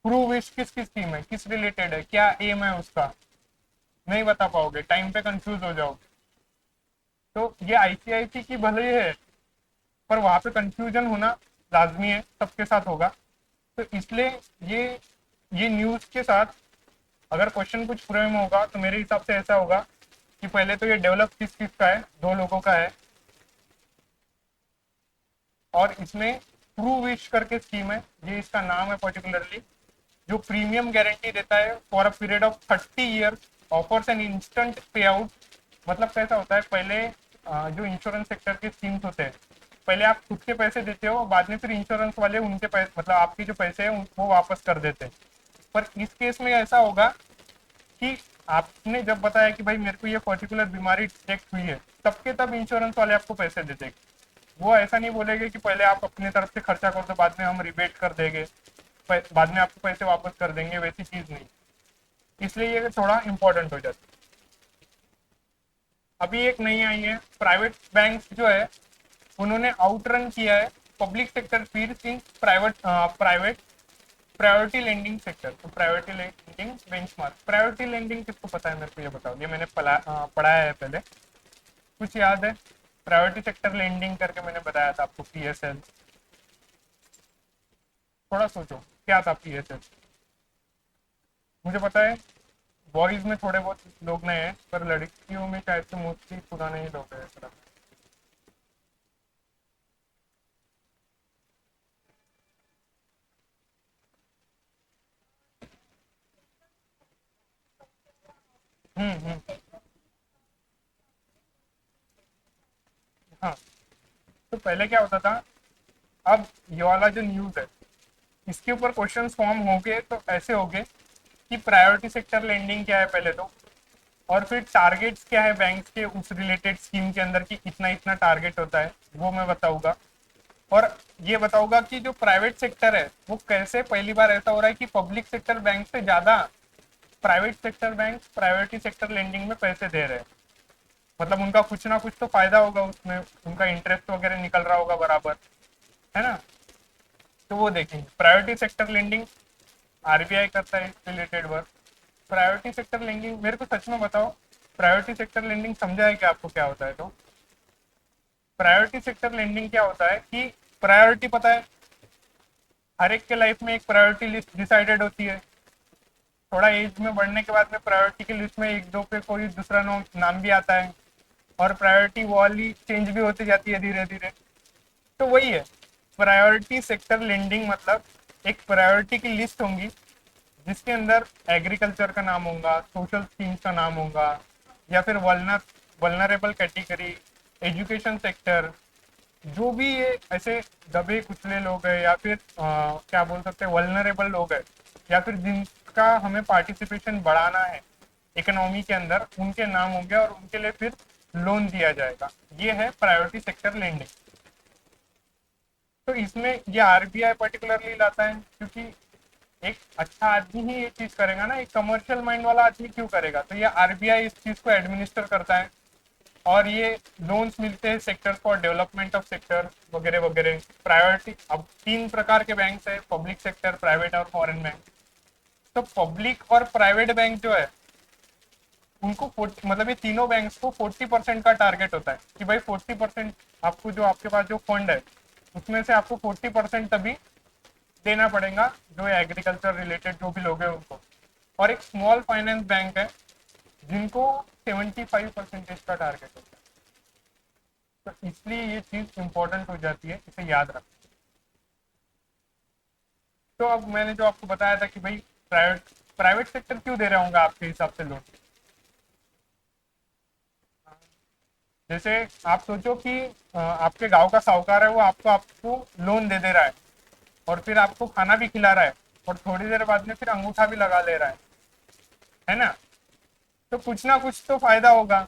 प्रूव विश किसकी स्कीम है, किस रिलेटेड है, क्या एम है उसका, नहीं बता पाओगे, टाइम पे कंफ्यूज हो जाओगे। तो ये आईसीआईसी की भले ही है, पर वहां पे कंफ्यूजन होना लाजमी है, सबके साथ होगा। तो इसलिए ये ये न्यूज के साथ अगर क्वेश्चन कुछ पूरे में होगा, तो मेरे हिसाब से ऐसा होगा कि पहले तो ये डेवलप किस किस का है, दो लोगों का है, और इसमें ट्रू विश करके स्कीम है, ये इसका नाम है पर्टिकुलरली, जो प्रीमियम गारंटी देता है for a period of 30 years, offers an instant पे आउट। मतलब कैसा होता है, पहले जो इंश्योरेंस सेक्टर के स्कीम्स होते हैं, पहले आप खुद के पैसे देते हो, बाद में फिर इंश्योरेंस वाले उनके पैसे, मतलब आपके जो पैसे हैं वो वापस कर देते हैं। पर इस केस में ऐसा होगा कि आपने जब बताया कि भाई मेरे को ये पर्टिकुलर बीमारी डिटेक्ट हुई है, तब के तब इंश्योरेंस वाले आपको पैसे दे देंगे। वो ऐसा नहीं बोलेंगे कि पहले आप अपनी तरफ से खर्चा कर दो, बाद में हम रिबेट कर देंगे, बाद में आपको पैसे वापस कर देंगे, वैसी चीज नहीं। इसलिए ये थोड़ा इंपॉर्टेंट हो जाता है। अभी एक नई आई है, प्राइवेट बैंक जो है उन्होंने आउटरन किया है public sector peers in private priority lending sector. तो priority lending benchmark, priority lending किसको पता है मेरे को ये बताओ, ये मैंने पढ़ाया है पहले, कुछ याद है? प्रायोरिटी सेक्टर लेंडिंग करके मैंने बताया था आपको, पीएसएल। थोड़ा सोचो क्या था पीएसएल। मुझे पता है बॉयज में थोड़े बहुत लोग नए हैं, पर लड़कियों में शायद से मोस्टली पुराने ही लोग हैं थोड़ा। हम्म। हाँ, तो पहले क्या होता था, अब ये वाला जो न्यूज है, इसके ऊपर क्वेश्चन फॉर्म होंगे तो ऐसे होंगे कि प्रायोरिटी सेक्टर लेंडिंग क्या है पहले तो, और फिर टारगेट्स क्या है बैंक के उस रिलेटेड स्कीम के अंदर की इतना इतना टारगेट होता है वो मैं बताऊंगा। और ये बताऊंगा कि जो प्राइवेट सेक्टर है वो कैसे पहली बार ऐसा हो रहा है कि पब्लिक सेक्टर बैंक से ज्यादा private sector bank priority sector lending में पैसे दे रहे हैं। मतलब उनका कुछ ना कुछ तो फायदा होगा उसमें, उनका इंटरेस्ट वगैरह निकल रहा होगा बराबर, है ना। तो वो देखेंगे प्रायोरिटी सेक्टर लेंडिंग, आरबीआई करता है related work. Priority sector lending मेरे को सच में बताओ, प्रायोरिटी सेक्टर लेंडिंग समझा है कि आपको क्या होता है? तो प्रायोरिटी सेक्टर लेंडिंग क्या होता है कि प्रायोरिटी पता है, हर एक के लाइफ में एक प्रायोरिटी लिस्ट डिसाइडेड होती है। थोड़ा एज में बढ़ने के बाद में प्रायोरिटी की लिस्ट में एक दो पे कोई दूसरा नाम भी आता है, और प्रायोरिटी वो वाली चेंज भी होती जाती है धीरे धीरे। तो वही है प्रायोरिटी सेक्टर लेंडिंग, मतलब एक प्रायोरिटी की लिस्ट होंगी जिसके अंदर एग्रीकल्चर का नाम होगा, सोशल स्कीम्स का नाम होगा, या फिर वल्नरेबल कैटेगरी, एजुकेशन सेक्टर, जो भी ये ऐसे दबे कुचले लोग हैं या फिर क्या बोल सकते हैं वल्नरेबल लोग हैं, या फिर जिनका हमें पार्टिसिपेशन बढ़ाना है इकोनॉमी के अंदर, उनके नाम होंगे और उनके लिए फिर लोन दिया जाएगा। ये है प्रायोरिटी सेक्टर लेंडिंग। तो इसमें ये आरबीआई पर्टिकुलरली लाता है क्योंकि एक अच्छा आदमी ही ये चीज करेगा ना, एक कमर्शियल माइंड वाला आदमी क्यों करेगा। तो ये आरबीआई इस चीज को एडमिनिस्टर करता है, और ये लोन्स मिलते हैं sector for development of sector वगैरह वगैरह। प्रायोरिटी अब तीन प्रकार के बैंक है, पब्लिक सेक्टर, प्राइवेट और फॉरेन बैंक। तो पब्लिक और प्राइवेट बैंक जो है उनको मतलब ये तीनों बैंक को 40% का टारगेट होता है कि भाई 40% आपको जो आपके पास जो फंड है उसमें से आपको 40% तभी देना पड़ेगा जो एग्रीकल्चर रिलेटेड जो भी लोग हैं उनको। और एक स्मॉल फाइनेंस बैंक है जिनको 75% का टारगेट होता है। तो इसलिए ये चीज इंपॉर्टेंट हो जाती है, इसे याद रखना। तो अब मैंने जो आपको बताया था कि भाई प्राइवेट प्राइवेट सेक्टर क्यों दे रहा हूँ आपके हिसाब से लोन। जैसे आप सोचो कि आपके गांव का साहूकार है, वो आपको आपको लोन दे दे रहा है और फिर आपको खाना भी खिला रहा है, और थोड़ी देर बाद में फिर अंगूठा भी लगा ले रहा है ना। तो कुछ ना कुछ तो फायदा होगा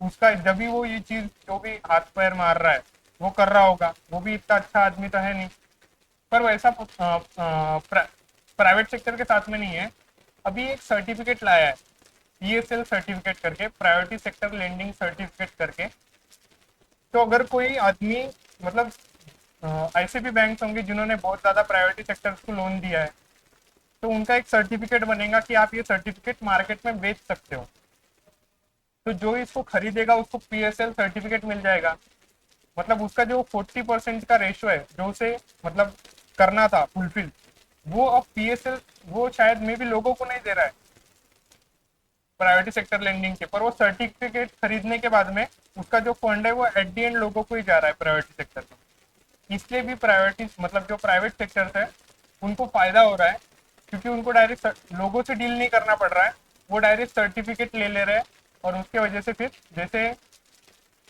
उसका, जब भी वो ये चीज जो भी हाथ पैर मार रहा है वो कर रहा होगा, वो भी इतना अच्छा आदमी तो है नहीं। पर वैसा प्राइवेट सेक्टर के साथ में नहीं है। अभी एक सर्टिफिकेट लाया है, पीएसएल सर्टिफिकेट करके, प्रायोरिटी सेक्टर लेंडिंग सर्टिफिकेट करके। तो अगर कोई आदमी मतलब ऐसे भी बैंक होंगे जिन्होंने बहुत ज्यादा प्रायोरिटी सेक्टर्स को लोन दिया है, तो उनका एक सर्टिफिकेट बनेगा कि आप ये सर्टिफिकेट मार्केट में बेच सकते हो। तो जो इसको खरीदेगा उसको पीएसएल सर्टिफिकेट मिल जाएगा। मतलब उसका जो 40% का रेशो है जो उसे मतलब करना था फुलफिल, वो अब पीएसएल वो शायद मे भी लोगों को नहीं दे रहा है प्राइवेट सेक्टर लेंडिंग के, पर वो सर्टिफिकेट खरीदने के बाद में उसका जो फंड है वो एट दी एंड लोगों को ही जा रहा है प्राइवेट सेक्टर में। इसलिए भी प्राइवेट मतलब जो प्राइवेट सेक्टर है उनको फायदा हो रहा है क्योंकि उनको डायरेक्ट लोगों से डील नहीं करना पड़ रहा है, वो डायरेक्ट सर्टिफिकेट ले ले रहे हैं। और उसके वजह से फिर जैसे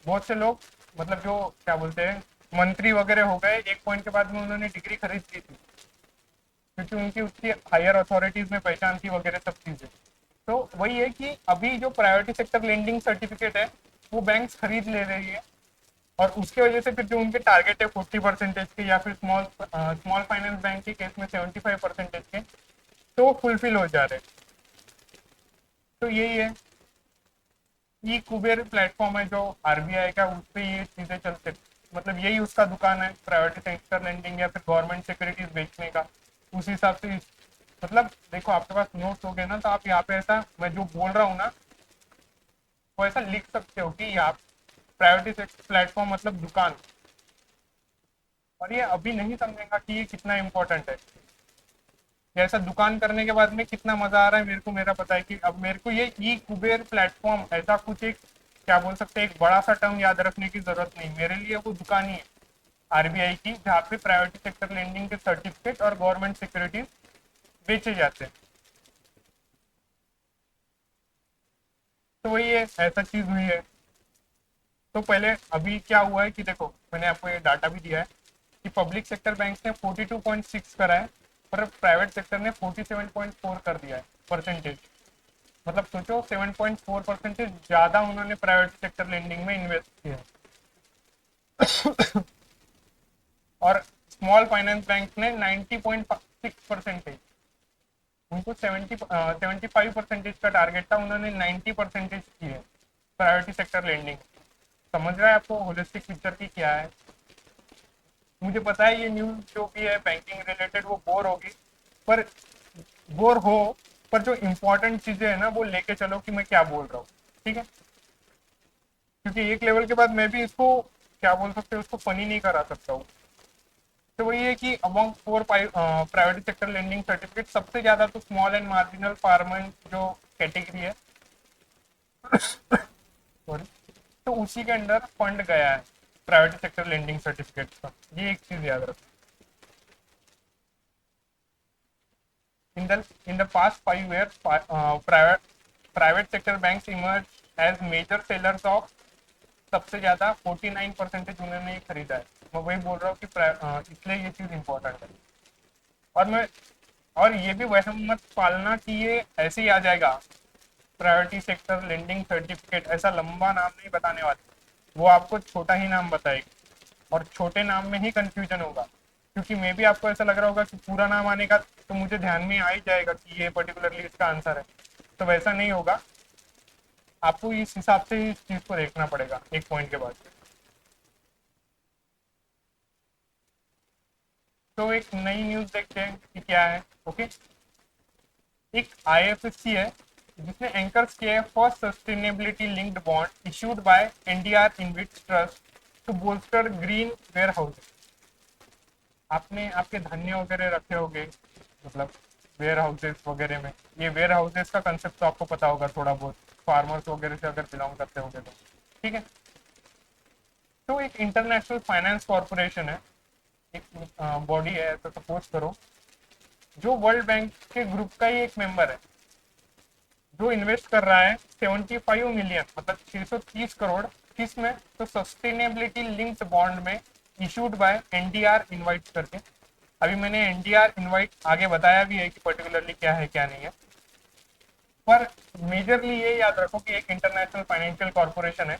बहुत से लोग मतलब जो क्या बोलते हैं मंत्री वगैरह हो गए, एक पॉइंट के बाद में उन्होंने डिग्री खरीद ली थी क्योंकि उनकी उसकी हायर अथॉरिटीज में पहचान थी वगैरह सब चीजें। तो वही है कि अभी जो प्रायोरिटी सेक्टर लेंडिंग सर्टिफिकेट है वो बैंक खरीद ले रही है, और उसके वजह से फिर जो उनके टारगेट है 40% के, या फिर स्मॉल स्मॉल फाइनेंस बैंक के केस में 75% के, तो फुलफिल हो जा रहे हैं। तो यही है, ई कुबेर प्लेटफॉर्म है जो आरबीआई का, उस पर ये चीजें चलते, मतलब यही उसका दुकान है प्राइवेट सेक्टर लेंडिंग या फिर गवर्नमेंट सिक्योरिटीज बेचने का। उस हिसाब से मतलब देखो आपके पास नोट्स हो गए ना, तो आप यहाँ पे ऐसा मैं जो बोल रहा हूँ ना वो ऐसा लिख सकते हो कि आप प्राइवेट प्लेटफॉर्म मतलब दुकान। और ये अभी नहीं समझेगा कि ये कितना इंपॉर्टेंट है। जैसा दुकान करने के बाद में कितना मजा आ रहा है मेरे को, मेरा पता है कि अब मेरे को ये ई कुबेर प्लेटफॉर्म ऐसा कुछ एक क्या बोल सकते हैं एक बड़ा सा टर्म याद रखने की जरूरत नहीं, मेरे लिए वो दुकान ही है आरबीआई की जहाँ पे प्राइवेट सेक्टर लेंडिंग के सर्टिफिकेट और गवर्नमेंट सिक्योरिटीज बेचे जाते हैं। तो वही है, ऐसा चीज हुई है। तो पहले अभी क्या हुआ है कि देखो मैंने आपको ये डाटा भी दिया है कि पब्लिक सेक्टर बैंक ने 42.6 करा है, पर प्राइवेट सेक्टर ने 47.4 कर दिया है। परसेंटेज, मतलब सोचो 7.4% ज्यादा उन्होंने प्राइवेट सेक्टर लेंडिंग में इन्वेस्ट किया। और स्मॉल फाइनेंस बैंक ने 90.6%, उनको 75% का टारगेट था, उन्होंने 90% किए प्राइवेट सेक्टर लेंडिंग। समझ रहा है आपको होलिस्टिक पिक्चर की क्या है। मुझे पता है ये न्यूज जो भी है बैंकिंग रिलेटेड वो बोर होगी, पर बोर हो, पर जो इम्पोर्टेंट चीजें है ना वो लेके चलो कि मैं क्या बोल रहा हूँ, ठीक है। क्योंकि एक लेवल के बाद मैं भी इसको क्या बोल सकते हैं उसको फनी नहीं करा सकता हूँ। तो वही है कि among 4 private sector lending certificate सबसे ज्यादा तो स्मॉल एंड मार्जिनल फार्मर जो कैटेगरी है, सॉरी, तो उसी के अंडर फंड गया है प्राइवेट सेक्टर लेंडिंग सर्टिफिकेट का। ये एक चीज याद रखो। In the past 5 years, private sector banks emerged as major sellers of, सबसे ज्यादा 49% उन्होंने ये खरीदा है। मैं वही बोल रहा हूँ कि इसलिए ये चीज इंपॉर्टेंट है। और मैं और ये भी वहम मत पालना कि ये ऐसे ही आ जाएगा, प्रायोरिटी सेक्टर लेंडिंग सर्टिफिकेट ऐसा लंबा नाम नहीं बताने वाले, वो आपको छोटा ही नाम बताएगी और छोटे नाम में ही कंफ्यूजन होगा। क्योंकि मे भी आपको ऐसा लग रहा होगा कि पूरा नाम आने का तो मुझे ध्यान में आ ही जाएगा कि ये पर्टिकुलरली इसका आंसर है, तो वैसा नहीं होगा। आपको इस हिसाब से ही इस चीज को देखना पड़ेगा एक पॉइंट के बाद। तो एक नई न्यूज देखते हैं कि क्या है। ओके, एक आईएफएससी है जिसने एंकर्स किया है first sustainability linked bond issued by NDR invest trust to bolster green warehouse. आपने आपके धान्य वगैरह रखे होंगे, मतलब वेयर हाउसेस वगैरह में, ये वेयर हाउसेस का कंसेप्ट तो आपको पता होगा थोड़ा बहुत, फार्मर्स वगैरह से अगर बिलोंग करते होंगे तो, ठीक है। तो एक इंटरनेशनल फाइनेंस कॉरपोरेशन है, एक बॉडी है तो सपोज करो, जो वर्ल्ड बैंक के ग्रुप का ही एक मेंबर है, जो इन्वेस्ट कर रहा है 75 मिलियन, मतलब 630 करोड़, किस में, तो सस्टेनेबिलिटी लिंक्ड बॉन्ड में, इशूड बाय एनडीआर इनवाइट करके। अभी मैंने एनडीआर इनवाइट आगे बताया भी है कि पर्टिकुलरली क्या है क्या नहीं है, पर मेजरली ये याद रखो कि एक इंटरनेशनल फाइनेंशियल कॉर्पोरेशन है,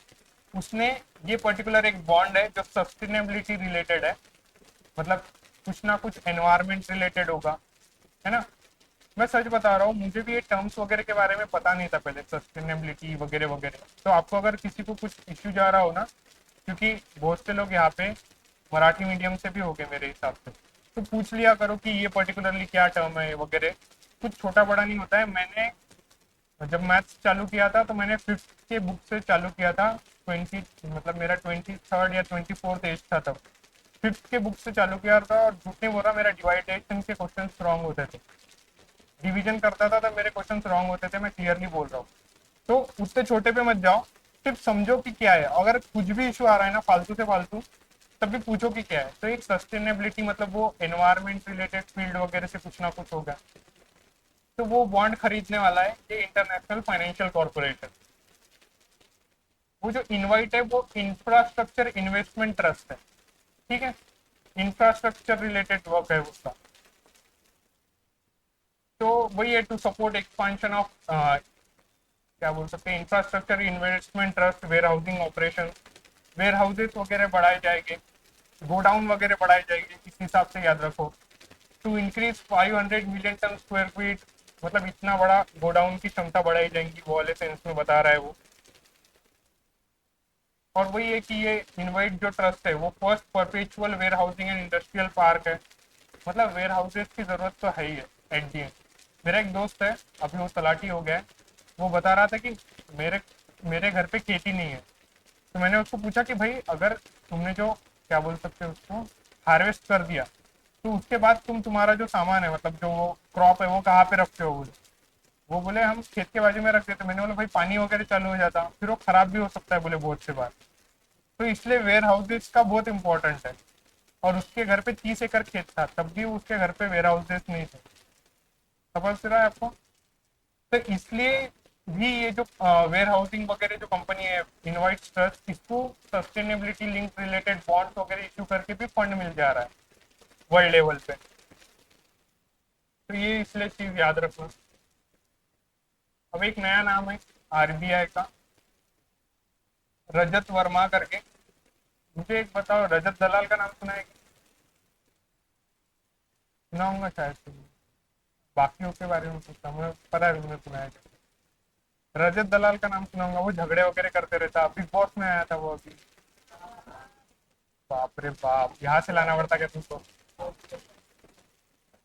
उसने ये पर्टिकुलर एक बॉन्ड है जो सस्टेनेबिलिटी रिलेटेड है, मतलब कुछ ना कुछ एनवायरमेंट रिलेटेड होगा, है ना। मैं सच बता रहा हूँ, मुझे भी ये टर्म्स वगैरह के बारे में पता नहीं था पहले, सस्टेनेबिलिटी वगैरह वगैरह। तो आपको अगर किसी को कुछ इश्यू जा रहा हो ना, क्योंकि बहुत से लोग यहाँ पे मराठी मीडियम से भी हो गए मेरे हिसाब से, तो पूछ लिया करो कि ये पर्टिकुलरली क्या टर्म है वगैरह। कुछ छोटा बड़ा नहीं होता है। मैंने जब मैथ्स चालू किया था तो मैंने फिफ्थ के बुक से चालू किया था, 20, मतलब मेरा 23rd या 24th एज था तब, फिफ्थ के बुक से चालू किया था। और झूठ नहीं बोल रहा, मेरा डिवाइडेशन के क्वेश्चन रॉन्ग होते थे, डिवीजन करता था तो मेरे क्वेश्चन रॉन्ग होते थे, मैं क्लियरली बोल रहा हूँ। तो उतने छोटे पे मत जाओ, सिर्फ समझो कि क्या है। अगर कुछ भी इशू आ रहा है ना फालतू से फालतू, तब भी पूछो कि क्या है। तो एक सस्टेनेबिलिटी मतलब वो एनवायरमेंट रिलेटेड फील्ड वगैरह से कुछ ना कुछ होगा, तो वो बॉन्ड खरीदने वाला है ये इंटरनेशनल फाइनेंशियल कॉर्पोरेशन। वो जो इनवाइट है वो इंफ्रास्ट्रक्चर इन्वेस्टमेंट ट्रस्ट है, ठीक है, इंफ्रास्ट्रक्चर रिलेटेड वर्क है उसका। तो वही है, टू सपोर्ट एक्सपांशन ऑफ, क्या बोल सकते हैं, infrastructure investment trust, warehousing operation, warehouses वगैरह बढ़ाए जाएंगे, गोडाउन वगैरह बढ़ाए जाएंगे, इस हिसाब से याद रखो। To increase 500 million ton square feet, मतलब इतना बड़ा गोडाउन की क्षमता बढ़ाई जाएगी, वो वाले सेंस में बता रहा है वो। और वही है कि ये इनवाइट जो ट्रस्ट है वो first perpetual warehousing and industrial park है, मतलब वेयर हाउसेस की जरूरत तो है ही है एट दी एंड। मेरा एक दोस्त है, अभी वो तलाटी हो गया है, वो बता रहा था कि मेरे मेरे घर पे खेती नहीं है। तो मैंने उसको पूछा कि भाई अगर तुमने जो, क्या बोल सकते हो उसको, हार्वेस्ट कर दिया, तो उसके बाद तुम्हारा जो सामान है, मतलब जो वो क्रॉप है वो कहाँ पे रखते हो। वो बोले हम खेत के बाजू में रख देते। मैंने बोला भाई पानी वगैरह चालू हो जाता फिर वो खराब भी हो सकता है, बोले बहुत से बार। तो इसलिए वेयर हाउसेस का बहुत इंपॉर्टेंट है। और उसके घर पे 30 एकड़ खेत था, तब भी उसके घर पे वेयर हाउसेस नहीं थे। समझ रहा है आपको। तो इसलिए भी ये जो वेयर हाउसिंग वगैरह जो कंपनी है इनवाइट ट्रस्ट, इसको सस्टेनेबिलिटी लिंक रिलेटेड बॉन्ड्स वगैरह इश्यू करके भी फंड मिल जा रहा है वर्ल्ड लेवल पे। तो ये इसलिए चीज याद रखना। अब एक नया नाम है आरबीआई का, रजत वर्मा करके। मुझे एक बताओ, रजत दलाल का नाम सुना है? सुना होगा शायद तुमने। बाकियों के बारे में पूछता हूँ, मुझे पता है तुमने सुना है। रजत दलाल का नाम सुना होगा, वो झगड़े वगैरह करते रहता, बिग बॉस में आया था वो अभी। बाप रे बाप, यहाँ से लाना पड़ता क्या तुमको?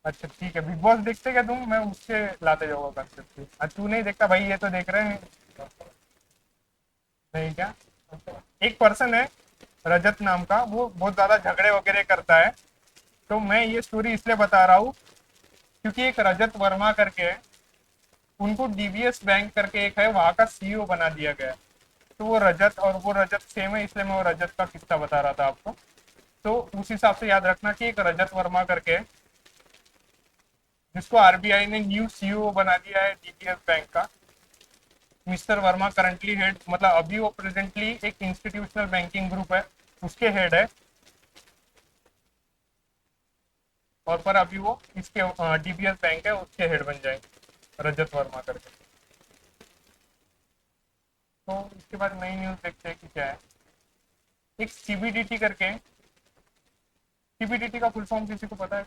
अच्छा ठीक है, बिग बॉस देखते क्या तुम? मैं उससे लाते जाऊंगा कंसेप्ट। तू नहीं देखता भाई, ये तो देख रहे हैं। नहीं क्या? एक पर्सन है रजत नाम का, वो बहुत ज्यादा झगड़े वगैरह करता है। तो मैं ये स्टोरी इसलिए बता रहा हूँ क्योंकि एक रजत वर्मा करके है, उनको डीबीएस बैंक करके एक है, वहां का सीईओ बना दिया गया है। तो वो रजत और वो रजत सेम है, इसलिए मैं वो रजत का किस्सा बता रहा था आपको। तो उस हिसाब से याद रखना कि एक रजत वर्मा करके है, जिसको आरबीआई ने न्यू सीईओ बना दिया है डीबीएस बैंक का। मिस्टर वर्मा करंटली हेड, मतलब अभी वो प्रेजेंटली एक इंस्टीट्यूशनल बैंकिंग ग्रुप है उसके हेड है, और पर अभी वो इसके डीबीएस बैंक है उसके हेड बन जाएंगे, रजत वर्मा करके। तो इसके बाद नई न्यूज देखते हैं कि क्या है। एक सीबीडीटी करके, सीबीडीटी का फुल फॉर्म किसी को पता है?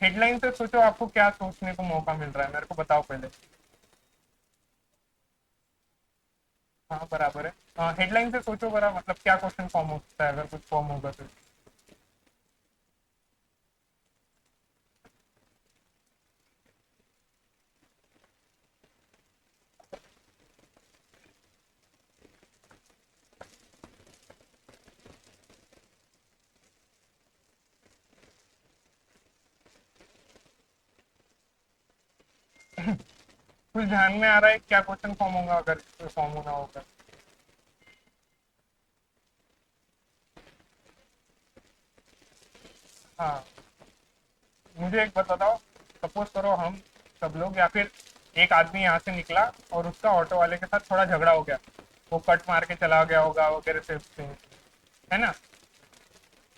हेडलाइन से सोचो, आपको क्या सोचने को मौका मिल रहा है, मेरे को बताओ पहले। हाँ बराबर है, हेडलाइन से सोचो बरा, मतलब क्या क्वेश्चन फॉर्म हो सकता है अगर कुछ फॉर्म होगा तो। कुछ ध्यान में आ रहा है क्या क्वेश्चन फॉर्म होगा अगर फॉर्म होना होगा? हाँ, मुझे एक बता दो। सपोज करो हम सब लोग, या फिर एक आदमी यहाँ से निकला और उसका ऑटो वाले के साथ थोड़ा झगड़ा हो गया, वो कट मार के चला गया होगा वगैरह से, है ना?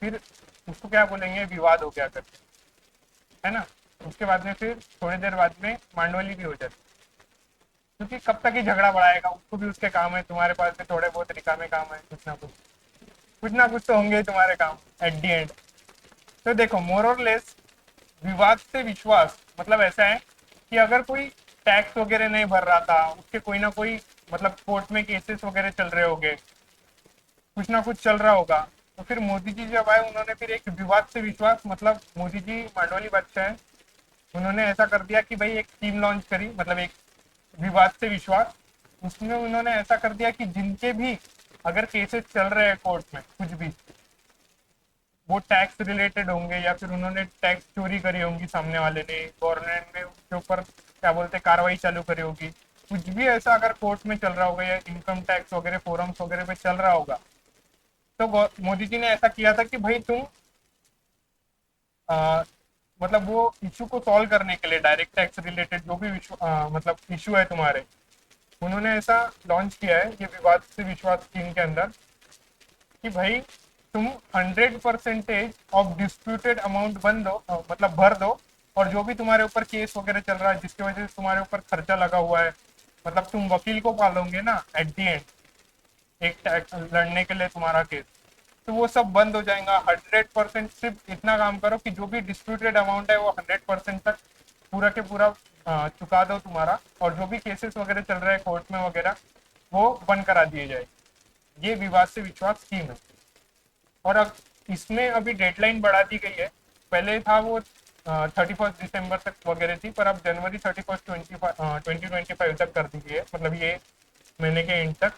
फिर उसको क्या बोलेंगे, विवाद हो गया करके, है ना? उसके बाद में फिर थोड़ी देर बाद में मांडवली भी हो जाती, क्योंकि कब तक ही झगड़ा बढ़ाएगा, उसको भी उसके काम है, तुम्हारे पास भी थोड़े बहुत रिकामे काम है, कुछ ना कुछ तो होंगे ही तुम्हारे काम एट दी एंड। तो देखो, मोर और लेस विवाद से विश्वास मतलब ऐसा है कि अगर कोई टैक्स वगैरह नहीं भर रहा था, उसके कोई ना कोई, मतलब कोर्ट में केसेस वगैरह चल रहे होंगे, कुछ ना कुछ चल रहा होगा, तो फिर मोदी जी जब आए, उन्होंने फिर एक विवाद से विश्वास, मतलब मोदी जी मांडवाली बादशाह है, उन्होंने ऐसा कर दिया कि भाई एक स्कीम लॉन्च करी, मतलब एक विवाद से विश्वास। उसमें उन्होंने ऐसा कर दिया कि जिनके भी अगर केसेस चल रहे हैं कोर्ट में कुछ भी, वो टैक्स रिलेटेड होंगे या फिर उन्होंने टैक्स चोरी करी होंगी, सामने वाले ने गवर्नमेंट में उसके ऊपर क्या बोलते कार्रवाई चालू करी होगी, कुछ भी ऐसा अगर कोर्ट में चल रहा होगा या इनकम टैक्स वगैरह फोरम्स वगैरह पे चल रहा होगा, तो मोदी जी ने ऐसा किया था कि भाई तुम आ, मतलब वो इशू को सॉल्व करने के लिए डायरेक्ट टैक्स रिलेटेड जो भी मतलब इशू है तुम्हारे, उन्होंने ऐसा लॉन्च किया है ये विवाद से विश्वास स्कीम के अंदर कि भाई तुम 100% ऑफ डिस्प्यूटेड अमाउंट बन दो, मतलब भर दो, और जो भी तुम्हारे ऊपर केस वगैरह चल रहा है जिसकी वजह से तुम्हारे ऊपर खर्चा लगा हुआ है, मतलब तुम वकील को पालोगे ना एट दी एंड, एक टैक्स लड़ने के लिए तुम्हारा केस, तो वो सब बंद हो जाएगा 100%। सिर्फ इतना काम करो कि जो भी डिस्प्यूटेड अमाउंट है वो 100% तक पूरा के पूरा चुका दो तुम्हारा, और जो भी केसेस वगैरह चल रहे हैं कोर्ट में वगैरह, वो बंद करा दिए जाए। ये विवाद से विश्वास स्कीम है। और अब इसमें अभी डेडलाइन बढ़ा दी गई है, पहले था वो 31 दिसंबर तक वगैरह थी, पर अब जनवरी 31 2025 तक कर दी गई है, मतलब ये महीने के एंड तक।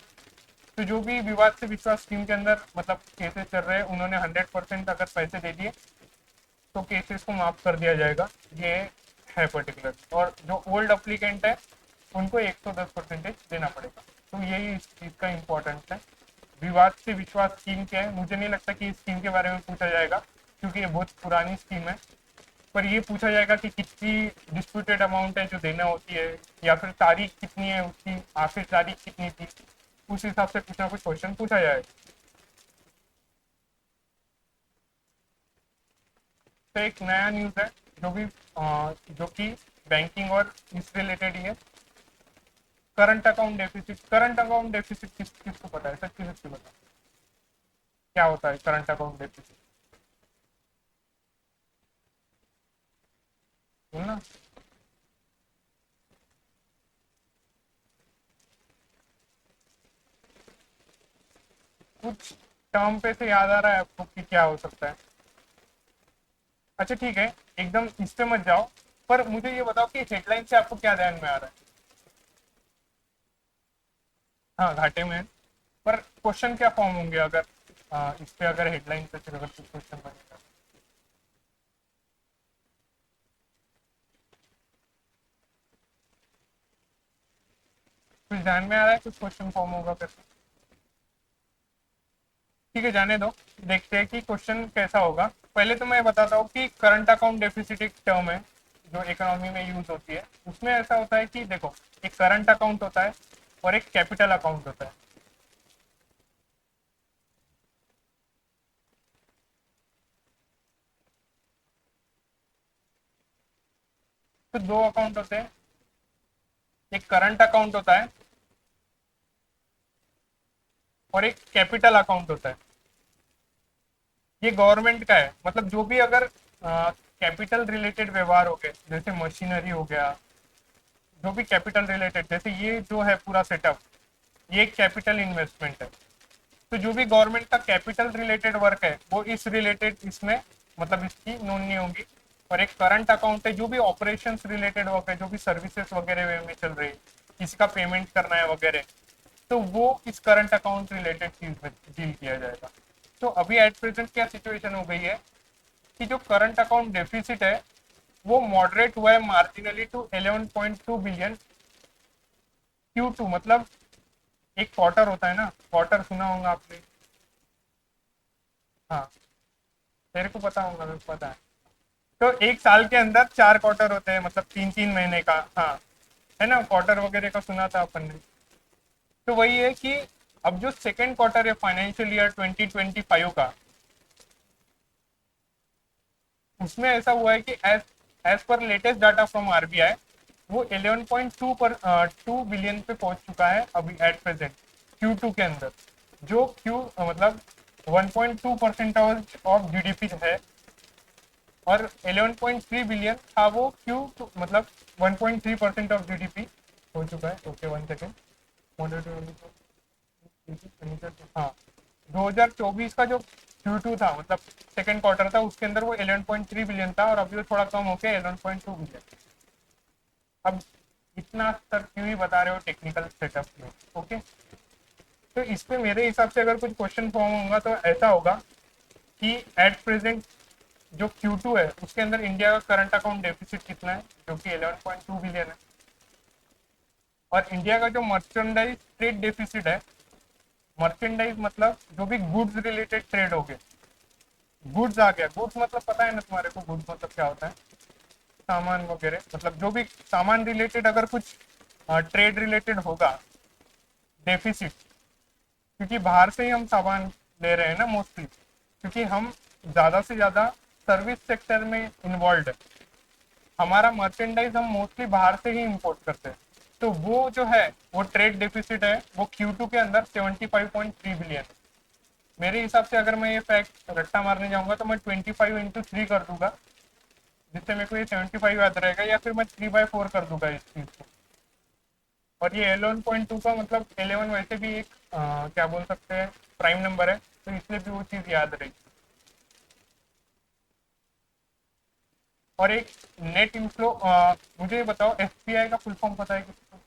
तो जो भी विवाद से विश्वास स्कीम के अंदर मतलब केसेस चल रहे हैं, उन्होंने 100% अगर पैसे दे दिए तो केसेस को माफ कर दिया जाएगा, ये है पर्टिकुलर। और जो ओल्ड अप्लीकेंट है उनको 110% देना पड़ेगा। तो यही इस चीज का इम्पोर्टेंस है। विवाद से विश्वास स्कीम क्या है, मुझे नहीं लगता कि इस स्कीम के बारे में पूछा जाएगा, क्योंकि ये बहुत पुरानी स्कीम है। पर ये पूछा जाएगा कि कितनी डिस्प्यूटेड अमाउंट है जो देना होती है, या फिर तारीख कितनी है उसकी, आखिर तारीख कितनी थी, उस हिसाब से कुछ ना कुछ क्वेश्चन पूछा जाए। तो एक नया न्यूज है, जो भी जो कि बैंकिंग और इस रिलेटेड ही है। करंट अकाउंट डेफिसिट किसको पता है, सच्ची सच्ची पता क्या होता है करंट अकाउंट डेफिसिट, बोलना। कुछ टर्म पे से याद आ रहा है आपको कि क्या हो सकता है? अच्छा ठीक है, एकदम इस पे मत जाओ, पर मुझे ये बताओ कि हेडलाइन से आपको क्या ध्यान में आ रहा है? हाँ घाटे में है। पर क्वेश्चन क्या फॉर्म होंगे अगर इस पे अगर हेडलाइन पे से अगर कुछ क्वेश्चन बनेगा? कुछ ध्यान में आ रहा है, कुछ क्वेश्चन फॉर्म होगा फिर? ठीक है जाने दो, देखते हैं कि क्वेश्चन कैसा होगा। पहले तो मैं बताता हूँ कि करंट अकाउंट डेफिसिट एक टर्म है जो इकोनॉमी में यूज होती है। उसमें ऐसा होता है कि देखो, एक करंट अकाउंट होता है और एक कैपिटल अकाउंट होता है। तो दो अकाउंट होते हैं, एक करंट अकाउंट होता है और एक कैपिटल अकाउंट होता है। ये गवर्नमेंट का है, मतलब जो भी अगर कैपिटल रिलेटेड व्यवहार हो गए, जैसे मशीनरी हो गया, जो भी कैपिटल रिलेटेड, जैसे ये जो है पूरा सेटअप, ये एक कैपिटल इन्वेस्टमेंट है। तो जो भी गवर्नमेंट का कैपिटल रिलेटेड वर्क है वो इस रिलेटेड इसमें, मतलब इसकी नोंदनी होगी। और एक करंट अकाउंट है जो भी ऑपरेशंस रिलेटेड वर्क है, जो भी सर्विसेज वगैरह में चल रही है, किसी का पेमेंट करना है वगैरह, तो वो इस करंट अकाउंट रिलेटेड चीज में डील किया जाएगा। तो अभी एट प्रेजेंट क्या सिचुएशन हो गई है कि जो करंट अकाउंट डेफिसिट है वो मॉडरेट हुआ है मार्जिनली टू 11.2 बिलियन Q2। मतलब एक क्वार्टर होता है ना, क्वार्टर सुना होगा आपने? हाँ, तेरे को पता होगा, मेरे को पता है। तो एक साल के अंदर 4 क्वार्टर होते हैं, मतलब 3 3 महीने का। हाँ, है ना, क्वार्टर वगैरह का सुना था अपन ने। तो वही है कि अब जो सेकेंड क्वार्टर है फाइनेंशियल ईयर 2025 का, उसमें ऐसा हुआ है कि as as per latest data from RBI, वो 11.2 पर 2 बिलियन पे पहुंच चुका है अभी एट प्रेजेंट Q2 के अंदर। जो मतलब 1.2% ऑफ जीडीपी है। और 11.3 बिलियन था वो मतलब 1.3% ऑफ जीडीपी हो चुका है। Okay, 1 second. हाँ, 2024 का जो Q2 था, मतलब सेकेंड क्वार्टर था, उसके अंदर वो 11.3 बिलियन था और अभी वो थोड़ा कम होके 11.2 बिलियन। अब इतना स्तर क्यों ही बता रहे हो टेक्निकल सेटअप में? ओके, तो इस पे मेरे हिसाब से अगर कुछ क्वेश्चन फॉर्म होगा तो ऐसा होगा कि एट प्रेजेंट जो Q2 है उसके अंदर इंडिया का करंट अकाउंट डेफिसिट कितना है, जो कि 11.2 बिलियन है। और इंडिया का जो मर्चेंडाइज ट्रेड डेफिसिट है, मर्चेंडाइज मतलब जो भी गुड्स रिलेटेड ट्रेड हो गए, गुड्स आ गया, गुड्स मतलब पता है ना तुम्हारे को, गुड्स मतलब क्या होता है? सामान वगैरह, मतलब जो भी सामान रिलेटेड अगर कुछ ट्रेड रिलेटेड होगा डेफिसिट, क्योंकि बाहर से ही हम सामान ले रहे हैं ना मोस्टली, क्योंकि हम ज़्यादा से ज़्यादा सर्विस सेक्टर में इन्वॉल्व है। हमारा मर्चेंडाइज हम मोस्टली बाहर से ही इंपोर्ट करते हैं। तो वो जो है वो ट्रेड डेफिसिट है, वो Q2 के अंदर 75.3 बिलियन। मेरे हिसाब से अगर मैं ये फैक्ट रट्टा मारने जाऊंगा तो मैं 25 × 3 कर दूंगा, जिससे मेरे को ये 75 याद रहेगा, या फिर मैं 3/4 कर दूंगा इस चीज को। और ये 11.2 का मतलब 11 वैसे भी एक क्या बोल सकते हैं, प्राइम नंबर है, तो इसलिए भी वो चीज याद रहेगी। और एक नेट इनफ्लो, मुझे ये बताओ एफपीआई का फुल फॉर्म पता है किसी को?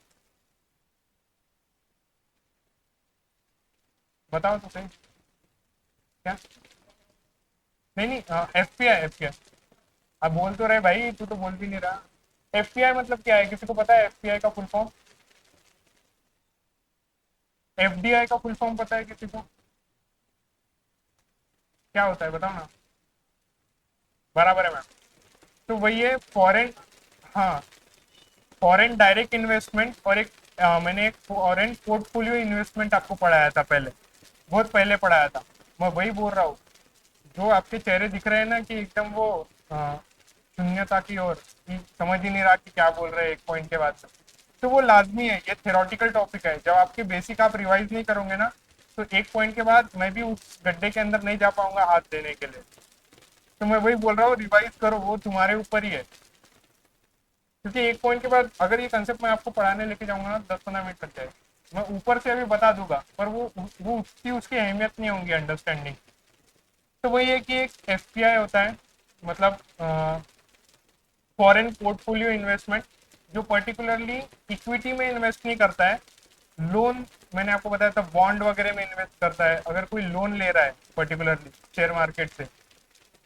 बताओ तो सही। क्या? नहीं नहीं, एफपीआई। अब बोल तो रहे भाई, तू तो बोल भी नहीं रहा। एफपीआई मतलब क्या है, किसी को पता है एफपीआई का फुल फॉर्म? एफडीआई का फुल फॉर्म पता है किसी को? क्या होता है बताओ ना। बराबर है मैम। तो वही है फॉरेन। हाँ, फॉरेन डायरेक्ट इन्वेस्टमेंट और एक मैंने एक फॉरेन पोर्टफोलियो इन्वेस्टमेंट आपको पढ़ाया था पहले, बहुत पहले पढ़ाया था। मैं वही बोल रहा हूँ, जो आपके चेहरे दिख रहे हैं ना कि एकदम वो शून्यता की ओर, कि समझ ही नहीं रहा कि क्या बोल रहे हैं एक पॉइंट के बाद में, तो वो लाजमी है। ये थेरोटिकल टॉपिक है, जब आपके बेसिक आप रिवाइज नहीं करोगे ना, तो एक पॉइंट के बाद मैं भी उस गड्ढे के अंदर नहीं जा पाऊंगा हाथ देने के लिए। तो मैं वही बोल रहा हूँ, रिवाइज करो, वो तुम्हारे ऊपर ही है। क्योंकि एक पॉइंट के बाद अगर ये कंसेप्ट मैं आपको पढ़ाने लेके जाऊंगा ना, 10-15 मिनट लग जाएगा। मैं ऊपर से अभी बता दूंगा, पर वो उसकी अहमियत नहीं होंगी अंडरस्टैंडिंग। तो वही है कि एक एफपीआई होता है, मतलब फॉरेन पोर्टफोलियो इन्वेस्टमेंट, जो पर्टिकुलरली इक्विटी में इन्वेस्ट नहीं करता है, लोन, मैंने आपको बताया था बॉन्ड वगैरह में इन्वेस्ट करता है। अगर कोई लोन ले रहा है पर्टिकुलरली शेयर मार्केट से,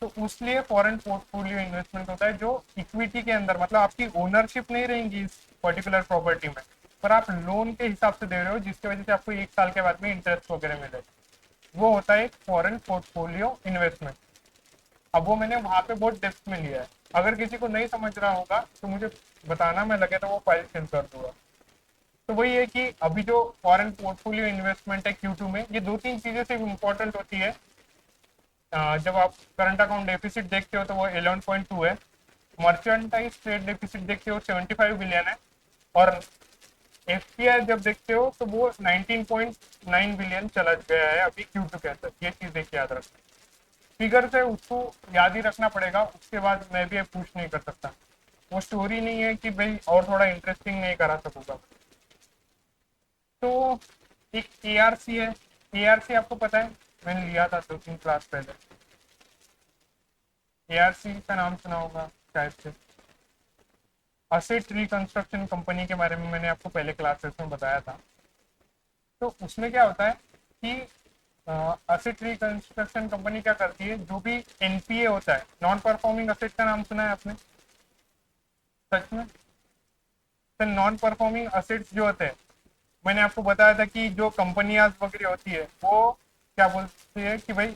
तो उसलिए फॉरेन पोर्टफोलियो इन्वेस्टमेंट होता है, जो इक्विटी के अंदर, मतलब आपकी ओनरशिप नहीं रहेंगी इस पर्टिकुलर प्रॉपर्टी में, पर आप लोन के हिसाब से दे रहे हो, जिसकी वजह से आपको 1 साल के बाद में इंटरेस्ट वगैरह मिले। वो होता है एक फॉरेन पोर्टफोलियो इन्वेस्टमेंट। अब वो मैंने वहां पे बहुत डेप्थ में लिया है। अगर किसी को नहीं समझ रहा होगा तो मुझे बताना, मैं लगे तो वो फाइल सेंड कर दूंगा। तो वही है कि अभी जो फॉरेन पोर्टफोलियो इन्वेस्टमेंट है Q2 में, ये 2-3 चीजें सिर्फ इंपॉर्टेंट होती है। जब आप करंट अकाउंट डेफिसिट देखते हो तो वो 11.2 है, मर्चेंटाइज ट्रेड डेफिसिट देखते हो 75 बिलियन है, और एफपीआई जब देखते हो तो वो 19.9 बिलियन चला गया है अभी Q2 के अंदर। ये चीज देख के याद रखना, फिगर से उसको याद ही रखना पड़ेगा, उसके बाद मैं भी पूछ नहीं कर सकता। वो स्टोरी नहीं है कि भाई और थोड़ा इंटरेस्टिंग नहीं करा सकूंगा। तो एक एआरसी है। एआरसी आपको पता है, मैंने लिया था 2-3 क्लास पहले। एआरसी का नाम सुना होगा शायद से। असेट रिकंस्ट्रक्शन कंपनी के बारे में मैंने आपको पहले क्लासेस में बताया था। तो उसमें क्या होता है कि असेट रिकंस्ट्रक्शन कंपनी क्या करती है, जो भी एनपीए होता है, नॉन परफॉर्मिंग असेट का नाम सुना है आपने? सच में? तो नॉन परफॉर्मिंग असेट्स जो होते हैं, मैंने आपको बताया था कि जो कंपनियां वगैरह होती है, वो क्या बोलती है कि भाई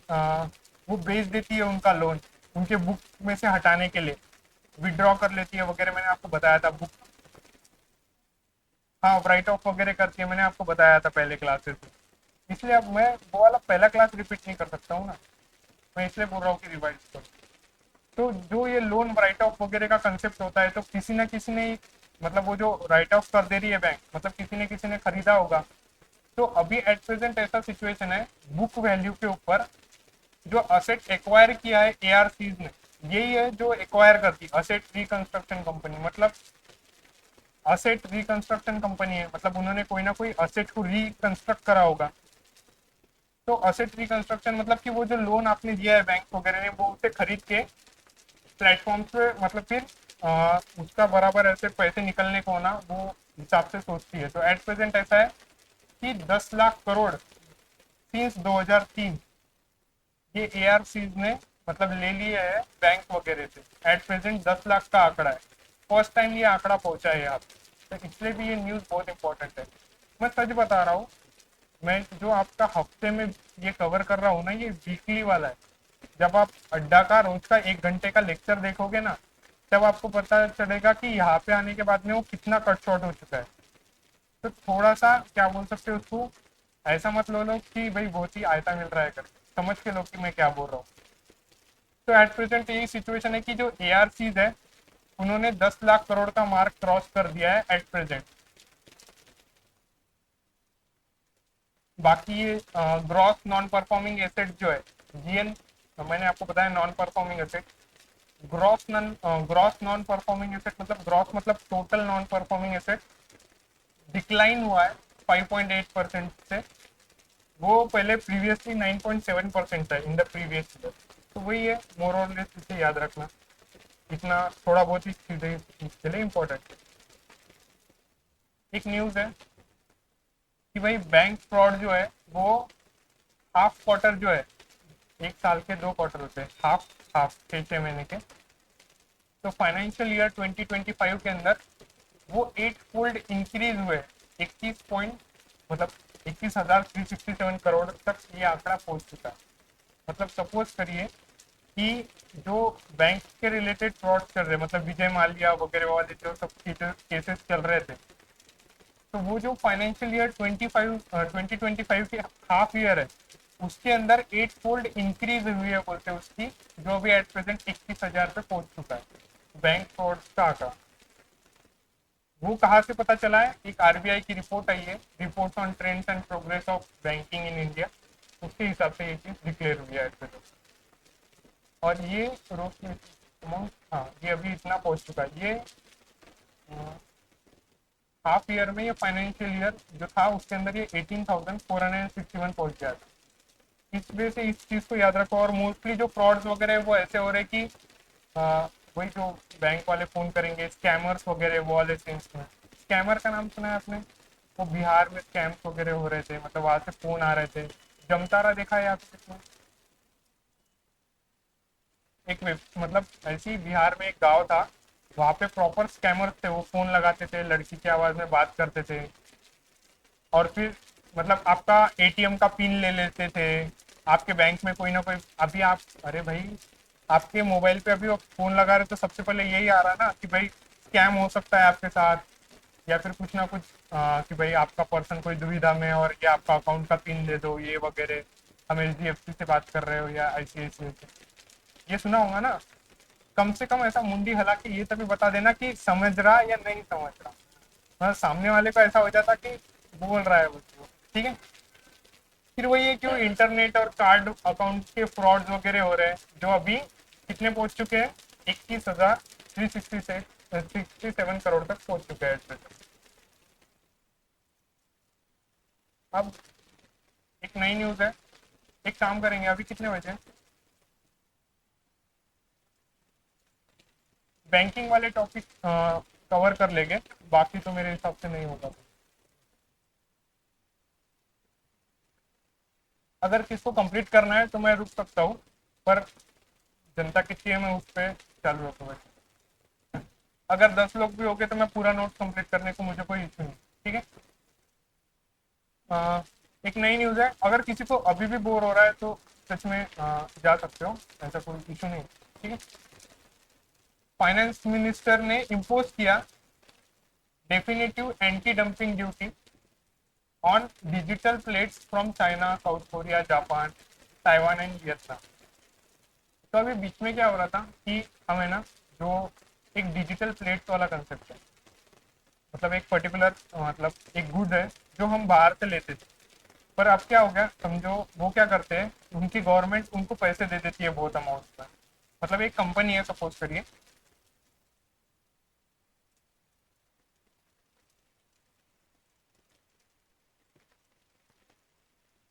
वो बेच देती है उनका लोन, उनके बुक में से हटाने के लिए विड्रॉ कर लेती है वगैरह, मैंने आपको बताया था बुक। हाँ, राइट ऑफ वगैरह करती है, मैंने आपको बताया था पहले क्लासेस में। इसलिए अब मैं वो वाला पहला क्लास रिपीट नहीं कर सकता हूँ ना, मैं इसलिए बोल रहा हूँ कि रिवाइज करो। तो जो ये लोन राइट ऑफ वगैरह का कंसेप्ट होता है, तो किसी ना किसी ने, मतलब वो जो राइट ऑफ कर दे रही है बैंक, मतलब किसी ने खरीदा होगा। तो अभी एट प्रेजेंट ऐसा सिचुएशन है, बुक वैल्यू के ऊपर जो असेट एक्वायर किया है एआरसीज ने, यही है जो एक्वायर करती है असेट रिकंस्ट्रक्शन कंपनी। मतलब असेट रिकंस्ट्रक्शन कंपनी है, मतलब उन्होंने कोई ना कोई असेट को रिकंस्ट्रक्ट करा होगा। तो असेट रिकंस्ट्रक्शन मतलब कि वो जो लोन आपने दिया है बैंक वगैरह ने, वो उसे खरीद के प्लेटफॉर्म पे, मतलब फिर उसका बराबर ऐसे पैसे निकलने को ना, वो हिसाब से सोचती है। तो एट प्रेजेंट ऐसा है कि 10 लाख करोड़ सिंस 2003 ये एआरसीज ने मतलब ले लिए है बैंक वगैरह से। एट प्रेजेंट 10 लाख का आंकड़ा है, फर्स्ट टाइम ये आंकड़ा पहुंचा है यहाँ पे। तो इसलिए भी ये न्यूज बहुत इंपॉर्टेंट है। मैं सच बता रहा हूँ, मैं जो आपका हफ्ते में ये कवर कर रहा हूँ ना, ये वीकली वाला है। जब आप अड्डा का रोज का 1 घंटे का लेक्चर देखोगे ना, तब आपको पता चलेगा कि यहाँ पे आने के बाद में वो कितना कट शॉर्ट हो चुका है। तो थोड़ा सा क्या बोल सकते हो उसको, ऐसा मत लो लो कि भाई बहुत ही आयता मिल रहा है करके, समझ के लो कि मैं क्या बोल रहा हूँ। तो एट प्रेजेंट यही सिचुएशन है कि जो एआरसीज है, उन्होंने 10 लाख करोड़ का मार्क क्रॉस कर दिया है एट प्रेजेंट। बाकी ये ग्रॉस नॉन परफॉर्मिंग एसेट जो है, जीएन, मैंने आपको बताया non performing asset. Gross non performing asset मतलब ग्रॉस मतलब total non performing asset decline हुआ है 5.8% से। वो पहले प्रीवियसली 9.7% था इन द प्रीवियस ईयर। तो वही है मोर और लेस, इसे याद रखना। इतना थोड़ा बहुत ही चीजें इसके लिए इम्पोर्टेंट है। एक न्यूज है कि भाई बैंक फ्रॉड जो है वो हाफ क्वार्टर जो है, एक साल के 2 क्वार्टर होते हैं, हाफ हाफ 6-6 महीने के। तो फाइनेंशियल ईयर 2025 के अंदर वो 8 फोल्ड इंक्रीज हुए, 21 पॉइंट, मतलब 21,367 करोड़ तक ये आंकड़ा पहुंच चुका है। मतलब सपोज करिए कि जो बैंक के रिलेटेड फ्रॉड चल रहे, मतलब विजय माल्या वगैरह वाले जो सब केसेस चल रहे थे, तो वो जो फाइनेंशियल ईयर 2025 के हाफ ईयर है, उसके अंदर 8 फोल्ड इंक्रीज हुई है बोलते हैं उसकी, जो भी एट प्रेजेंट 21,000 पे पहुंच चुका है। बैंक फ्रॉड का आंकड़ा वो कहाँ से पता चला है? एक आरबीआई की रिपोर्ट आई है, report on trends and progress of banking in India, उसके हिसाब से ये चीज डिक्लेयर हुई है ऐसे तो। और ये रोज अमाउंट, हाँ ये अभी इतना पहुंच चुका है ये। हाफ ईयर में, ये फाइनेंशियल ईयर जो था उसके अंदर ये 18,461 पहुंच गया था। इस वजह से इस चीज को याद रखो। और मोस्टली जो फ्रॉड्स वगैरह है वो ऐसे हो रहे हैं कि वही जो बैंक वाले फोन करेंगे, स्कैमर्स वगैरह वो वाले सीन्स में। स्कैमर का नाम सुना है आपने? वो बिहार में स्कैम्स वगैरह हो रहे थे, मतलब वहां से फोन आ रहे थे। जमतारा देखा है आपने कितना? मतलब ऐसे ही बिहार में एक गांव था, वहां पे प्रॉपर स्कैमर्स थे, वो फोन लगाते थे, लड़की की आवाज में बात करते थे, और फिर मतलब आपका एटीएम का पिन ले लेते थे। आपके बैंक में कोई ना कोई, अभी आप, अरे भाई आपके मोबाइल पे अभी वो फोन लगा रहे तो सबसे पहले यही आ रहा है ना कि भाई स्कैम हो सकता है आपके साथ, या फिर कुछ ना कुछ कि भाई आपका पर्सन कोई दुविधा में है और ये आपका अकाउंट का पिन दे दो ये वगैरह, हम एचडीएफसी से बात कर रहे हो या आईसीआईसीआई से, ये सुना होगा ना। कम से कम ऐसा मुंडी हिला के ये तभी बता देना कि समझ रहा या नहीं समझ रहा। मतलब सामने वाले को ऐसा हो जाता कि बोल रहा है वो, ठीक है। फिर वही है कि वो इंटरनेट और कार्ड अकाउंट के फ्रॉड वगैरह हो रहे हैं, जो अभी कितने पहुंच चुके हैं? 21,367 करोड़ तक पहुंच चुके हैं इसमें। अब एक नई न्यूज है, एक काम करेंगे, अभी कितने बजे हैं? बैंकिंग वाले टॉपिक कवर कर लेंगे, बाकी तो मेरे हिसाब से नहीं होगा। अगर किसको कंप्लीट करना है तो मैं रुक सकता हूँ, पर जनता कितनी है मैं उस पर चालू रखूंगा। अगर 10 लोग भी हो गए तो मैं पूरा नोट कंप्लीट करने को मुझे कोई इशू नहीं, ठीक है। एक नई न्यूज़ है, अगर किसी को अभी भी बोर हो रहा है तो सच में जा सकते हो, ऐसा कोई इशू नहीं, ठीक है। फाइनेंस मिनिस्टर ने इम्पोज किया definitive anti dumping duty on digital plates from China, south Korea, Japan, Taiwan and Vietnam. तो अभी बीच में क्या हो रहा था कि हमें ना, जो एक डिजिटल प्लेट्स वाला कंसेप्ट है, मतलब एक पर्टिकुलर, मतलब एक गुड है जो हम बाहर से लेते थे, पर अब क्या हो गया समझो, वो क्या करते हैं, उनकी गवर्नमेंट उनको पैसे दे देती है बहुत अमाउंट में। मतलब एक कंपनी है, सपोज करिए,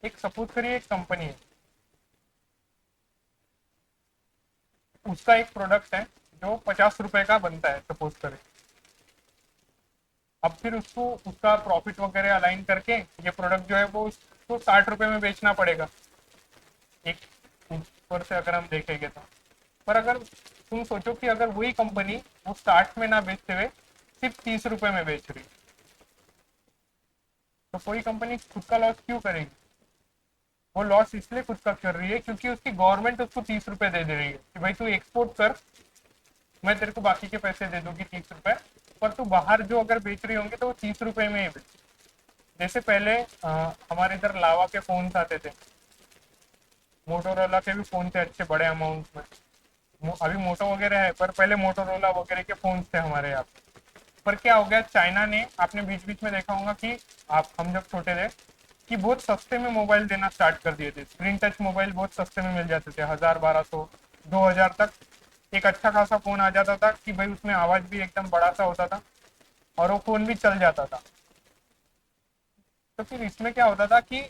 एक कंपनी है, उसका एक प्रोडक्ट है जो 50 रुपए का बनता है, सपोज करें। अब फिर उसको उसका प्रॉफिट वगैरह अलाइन करके ये प्रोडक्ट जो है वो उसको 60 रुपए में बेचना पड़ेगा, एक ऊपर से अगर हम देखेंगे तो। पर अगर तुम सोचो कि अगर वही कंपनी वो स्टार्ट में ना बेचते हुए सिर्फ 30 रुपए में बेच रही, तो कोई कंपनी खुद का लॉस क्यों करेगी? वो लॉस इसलिए खुद का कर रही है क्योंकि उसकी गवर्नमेंट उसको 30 रुपए दे दे रही है कि भाई तू एक्सपोर्ट कर, मैं तेरे को बाकी के पैसे दे दूंगी 30 रुपए, पर तू बाहर जो अगर बेच रही होंगे तो वो 30 रुपए में ही बेच। जैसे पहले हमारे इधर लावा के फोन आते थे, मोटोरोला के भी फोन थे अच्छे बड़े अमाउंट में। अभी मोटो वगैरह है, पर पहले मोटोरोला वगैरह के फोन थे हमारे यहाँ पे। पर क्या हो गया, चाइना ने, आपने बीच बीच में देखा होगा कि आप, हम जब छोटे थे, कि बहुत सस्ते में मोबाइल देना स्टार्ट कर दिए थे। स्क्रीन टच मोबाइल बहुत सस्ते में मिल जाते थे, 1,000, 1,200, 2,000 तक एक अच्छा खासा फोन आ जाता था कि भाई उसमें आवाज भी एकदम बड़ा सा होता था और वो फोन भी चल जाता था। तो फिर इसमें क्या होता था कि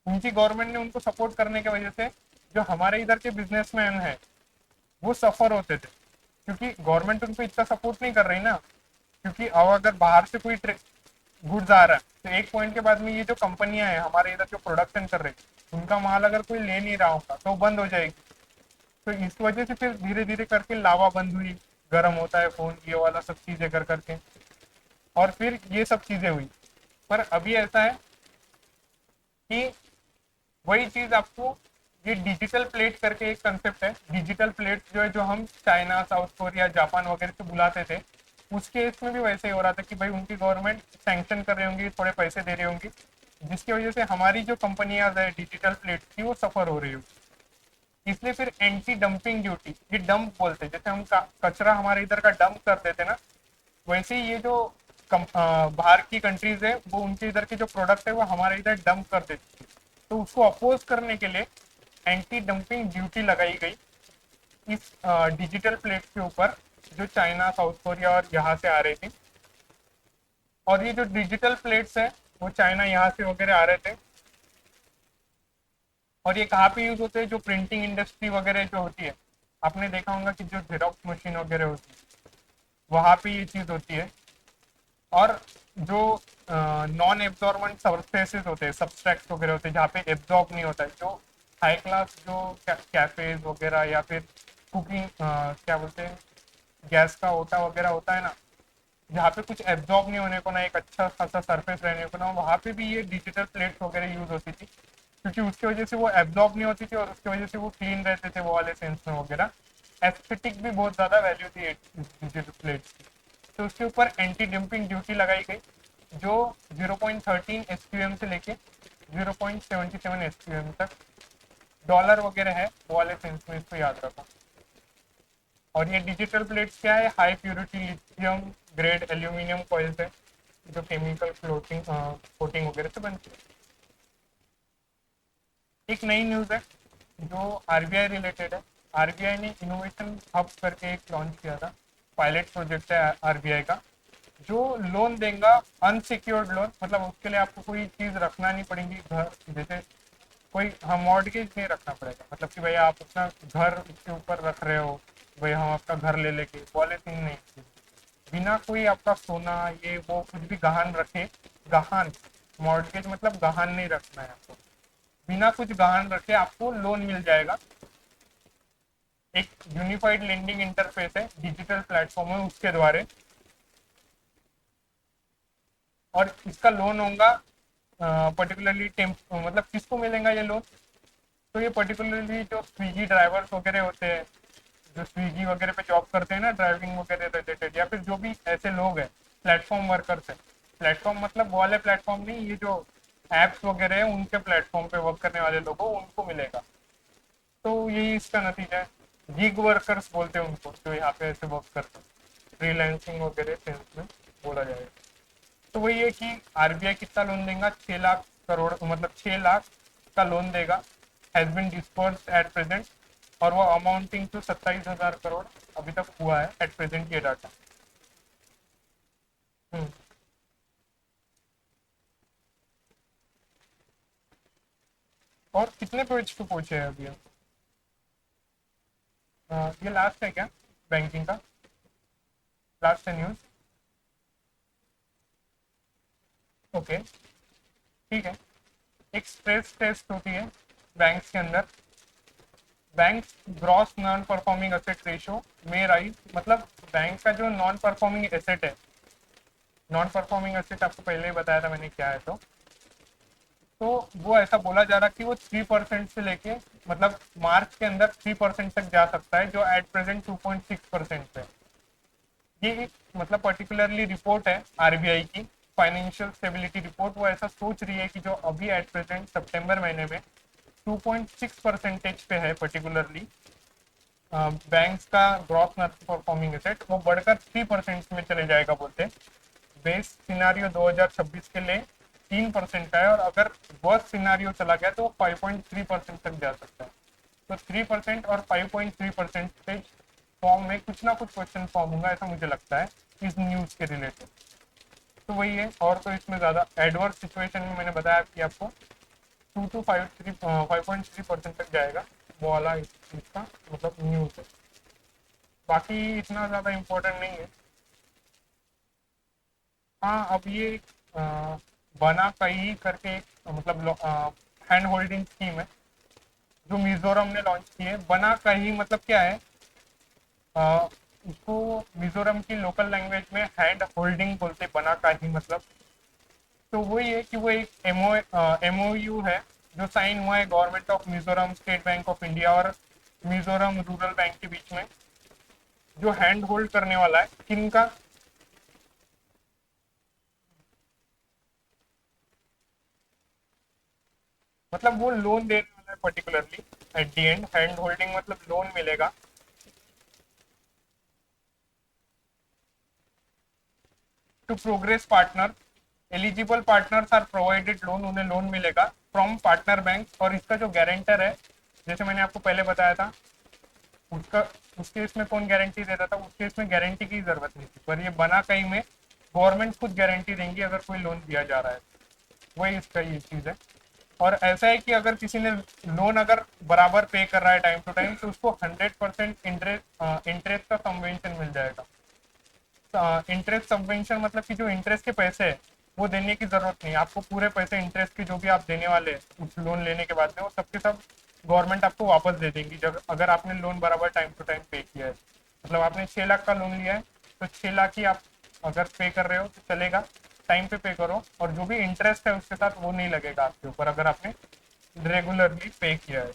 उनकी गवर्नमेंट ने उनको सपोर्ट करने की वजह से जो हमारे इधर के बिजनेसमैन है वो सफर होते थे, क्योंकि गवर्नमेंट उनको इतना सपोर्ट नहीं कर रही ना। क्योंकि अब अगर बाहर से कोई गुड्स आ रहा है तो एक पॉइंट के बाद में ये जो कंपनियां हैं हमारे इधर जो प्रोडक्शन कर रही है उनका माल अगर कोई ले नहीं रहा होगा तो बंद हो जाएगी। तो इस वजह से फिर धीरे धीरे करके लावा बंद हुई, गर्म होता है फोन, ये वाला सब चीजें कर करके, और फिर ये सब चीजें हुई। पर अभी ऐसा है कि वही चीज आपको, ये डिजिटल प्लेट करके एक कंसेप्ट है, डिजिटल प्लेट जो है, जो हम चाइना, साउथ कोरिया, जापान वगैरह से बुलाते थे, उस केस में भी वैसे ही हो रहा था कि भाई उनकी गवर्नमेंट सैंक्शन कर रही होंगी, थोड़े पैसे दे रही होंगी, जिसकी वजह से हमारी जो कंपनियां है डिजिटल प्लेट की वो सफर हो रही होगी। इसलिए फिर एंटी डंपिंग ड्यूटी, ये डंप बोलते हैं, जैसे हम कचरा हमारे इधर का डंप कर देते ना, वैसे ही ये जो बाहर की कंट्रीज है वो उनके इधर के जो प्रोडक्ट है वो हमारे इधर डंप कर देती है। तो उसको अपोज करने के लिए एंटी डंपिंग ड्यूटी लगाई गई इस डिजिटल प्लेट के ऊपर, जो चाइना, साउथ कोरिया और यहाँ से आ रही थी। और ये जो डिजिटल प्लेट्स है वो चाइना यहाँ से वगैरह आ रहे थे। और ये कहाँ पे यूज होते हैं, जो प्रिंटिंग इंडस्ट्री वगैरह जो होती है, आपने देखा होगा कि जो जेरोक्स मशीन वगैरह होती है वहां पे ये चीज होती है। और जो नॉन एब्जॉर्बेंट सरफेसेस होते हैं, सब्सट्रैक्ट्स वगैरह होते हैं जहाँ पे एब्जॉर्ब नहीं होता है, जो हाई क्लास जो कैफेज वगैरह या फिर कुकिंग क्या बोलते हैं, गैस का ओटा वगैरह होता है ना, जहाँ पे कुछ एब्जॉर्ब नहीं होने को ना, एक अच्छा खासा सरफेस रहने को ना, वहाँ पे भी ये डिजिटल प्लेट्स वगैरह यूज होती थी, क्योंकि उसकी वजह से वो एब्जॉर्ब नहीं होती थी और उसकी वजह से वो क्लीन रहते थे वो वाले सेंस में वगैरह। एस्थेटिक भी बहुत ज़्यादा वैल्यू थी डिजिटल प्लेट्स की। तो उसके ऊपर एंटी डंपिंग ड्यूटी लगाई गई, जो 0.13 एसक्यूएम से लेके 0.77 एसक्यूएम तक डॉलर वगैरह है वो वाले सेंस में, इसको याद रखो। और ये डिजिटल प्लेट्स क्या है, high purity lithium grade aluminium coils है, जो केमिकल फ्लोटिंग कोटिंग वगैरह से बनती है। एक नई न्यूज़ है जो आरबीआई रिलेटेड है। आरबीआई ने इनोवेशन हब करके एक लॉन्च किया था, पायलट प्रोजेक्ट है आरबीआई का, जो लोन देगा अनसिक्योर्ड लोन, मतलब उसके लिए आपको कोई चीज़ रखना नहीं पड़ेगी, घर जैसे कोई हम मॉर्गेज नहीं रखना पड़ेगा, मतलब कि भैया आप अपना घर उसके ऊपर रख रहे हो, भैया हम आपका घर ले लेके वाले सीन नहीं, बिना कोई आपका सोना ये वो कुछ भी गहन रखे, गहन, मॉर्गेज मतलब गहन नहीं रखना है आपको, बिना कुछ गहन रखे आपको लोन मिल जाएगा। एक यूनिफाइड लेंडिंग इंटरफेस है, डिजिटल प्लेटफॉर्म है उसके द्वारा। और इसका लोन होगा पर्टिकुलरली मतलब किसको मिलेगा ये लोन, तो ये पर्टिकुलरली जो स्विगी ड्राइवर्स वगैरह होते हैं, जो स्विगी वगैरह पे जॉब करते हैं ना, ड्राइविंग वगैरह रिलेटेड, या फिर जो भी ऐसे लोग हैं प्लेटफॉर्म वर्कर्स है। प्लेटफॉर्म मतलब वो वाले प्लेटफॉर्म नहीं, ये जो एप्स वगैरह है उनके प्लेटफॉर्म पे वर्क करने वाले लोगों उनको मिलेगा। तो यही इसका नतीजा है। गिग वर्कर्स बोलते हैं उनको, जो यहाँ पे ऐसे वर्क करते हैं, फ्रीलांसिंग वगैरह सेंस में बोला जाएगा। तो वही है कि आरबीआई कितना लोन देगा, 6 लाख करोड़, मतलब 6 लाख का लोन देगा, has been dispersed at present. और वो अमाउंटिंग टू 27,000 करोड़ अभी तक हुआ है एट प्रेजेंट, ये डाटा। हम्म। और कितने पेज पे पहुंचे हैं अभी हम? ये लास्ट है क्या बैंकिंग का, लास्ट है न्यूज? ओके, ठीक है। एक स्ट्रेस टेस्ट होती है बैंक्स के अंदर, bank gross non performing asset ratio में राइज, मतलब बैंक का जो नॉन परफॉर्मिंग एसेट है, नॉन परफॉर्मिंग एसेट आपको पहले ही बताया था मैंने क्या है, तो वो ऐसा बोला जा रहा कि वो 3% से लेके, मतलब मार्च के अंदर 3% तक जा सकता है, जो एट प्रेजेंट 2.6% पे। ये एक मतलब पर्टिकुलरली रिपोर्ट है आरबीआई की, फाइनेंशियल स्टेबिलिटी रिपोर्ट, वो ऐसा सोच रही है कि जो अभी एट प्रेजेंट सितंबर महीने में 2.6% पे है पर्टिकुलरली बैंक्स का ग्रॉस नॉन परफॉर्मिंग एसेट, वो बढ़कर 3% में चले जाएगा बोलते हैं। बेस सिनारियो 2026 के लिए 3% का है, और अगर वर्स्ट सिनारियो चला गया तो वो 5.3% तक जा सकता है। तो 3% और 5.3% फॉर्म में कुछ ना कुछ क्वेश्चन फॉर्म होगा, ऐसा मुझे लगता है इस न्यूज के रिलेटेड। तो वही है, और तो इसमें ज़्यादा एडवर्स सिचुएशन में मैंने बताया कि आपको 5.3% तक जाएगा, वो वाला इसका मतलब न्यूज़ है। बाकी इतना ज़्यादा इम्पोर्टेंट नहीं है। हाँ, अब ये बना कई करके एक मतलब हैंड होल्डिंग स्कीम है जो मिजोरम ने लॉन्च की है। बना कही मतलब क्या है, उसको मिजोरम की लोकल लैंग्वेज में हैंड होल्डिंग बोलते, बना कही मतलब। तो वही है कि वो एक एमओयू है जो साइन हुआ है government of Mizoram, state bank of India और मिजोरम रूरल बैंक के बीच में, जो हैंड होल्ड करने वाला है किनका, मतलब वो लोन देने वाला है particularly, at the end hand holding मतलब लोन मिलेगा। To progress partner, eligible partners are provided loan, उन्हें लोन मिलेगा फ्रॉम पार्टनर बैंक। और इसका जो गारंटर है, जैसे मैंने आपको पहले बताया था, उसका उस केस में कौन गारंटी देता था, उस केस में गारंटी की जरूरत नहीं थी, पर ये बना कहीं में गवर्नमेंट खुद गारंटी देंगी अगर कोई लोन दिया जा रहा है। वही इसका ये चीज़ है। और ऐसा है कि अगर किसी ने लोन अगर बराबर पे कर रहा है टाइम टू टाइम, तो उसको 100% इंटरेस्ट का सबवेंशन मिल जाएगा। इंटरेस्ट सबवेंशन मतलब कि जो इंटरेस्ट के पैसे है वो देने की जरूरत नहीं, आपको पूरे पैसे इंटरेस्ट के जो भी आप देने वाले हैं उस लोन लेने के बाद में, वो सबके सब गवर्नमेंट आपको वापस दे देंगी जब अगर आपने लोन बराबर टाइम टू टाइम पे किया है। मतलब आपने 6 लाख का लोन लिया है, तो 6 लाख ही आप अगर पे कर रहे हो तो चलेगा, टाइम पे करो, और जो भी इंटरेस्ट है उसके साथ वो नहीं लगेगा आपके ऊपर अगर आपने रेगुलरली पे किया है।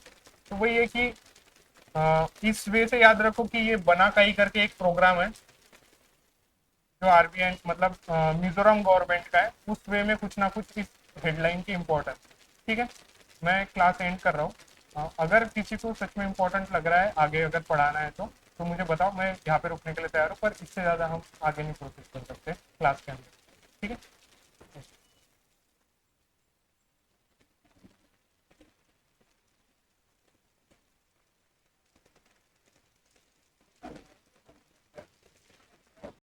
तो वही है कि इस वे से याद रखो कि ये बना कई करके एक प्रोग्राम है जो आरबीआई मतलब मिजोरम गवर्नमेंट का है, उस वे में कुछ ना कुछ इस हेडलाइन की इम्पोर्टेंस। ठीक है, मैं क्लास एंड कर रहा हूँ। अगर किसी को सच में इम्पोर्टेंट लग रहा है आगे अगर पढ़ाना है तो मुझे बताओ, मैं यहाँ पे रुकने के लिए तैयार हूँ, पर इससे ज़्यादा हम आगे नहीं प्रोसेस कर सकते क्लास के अंदर। ठीक है।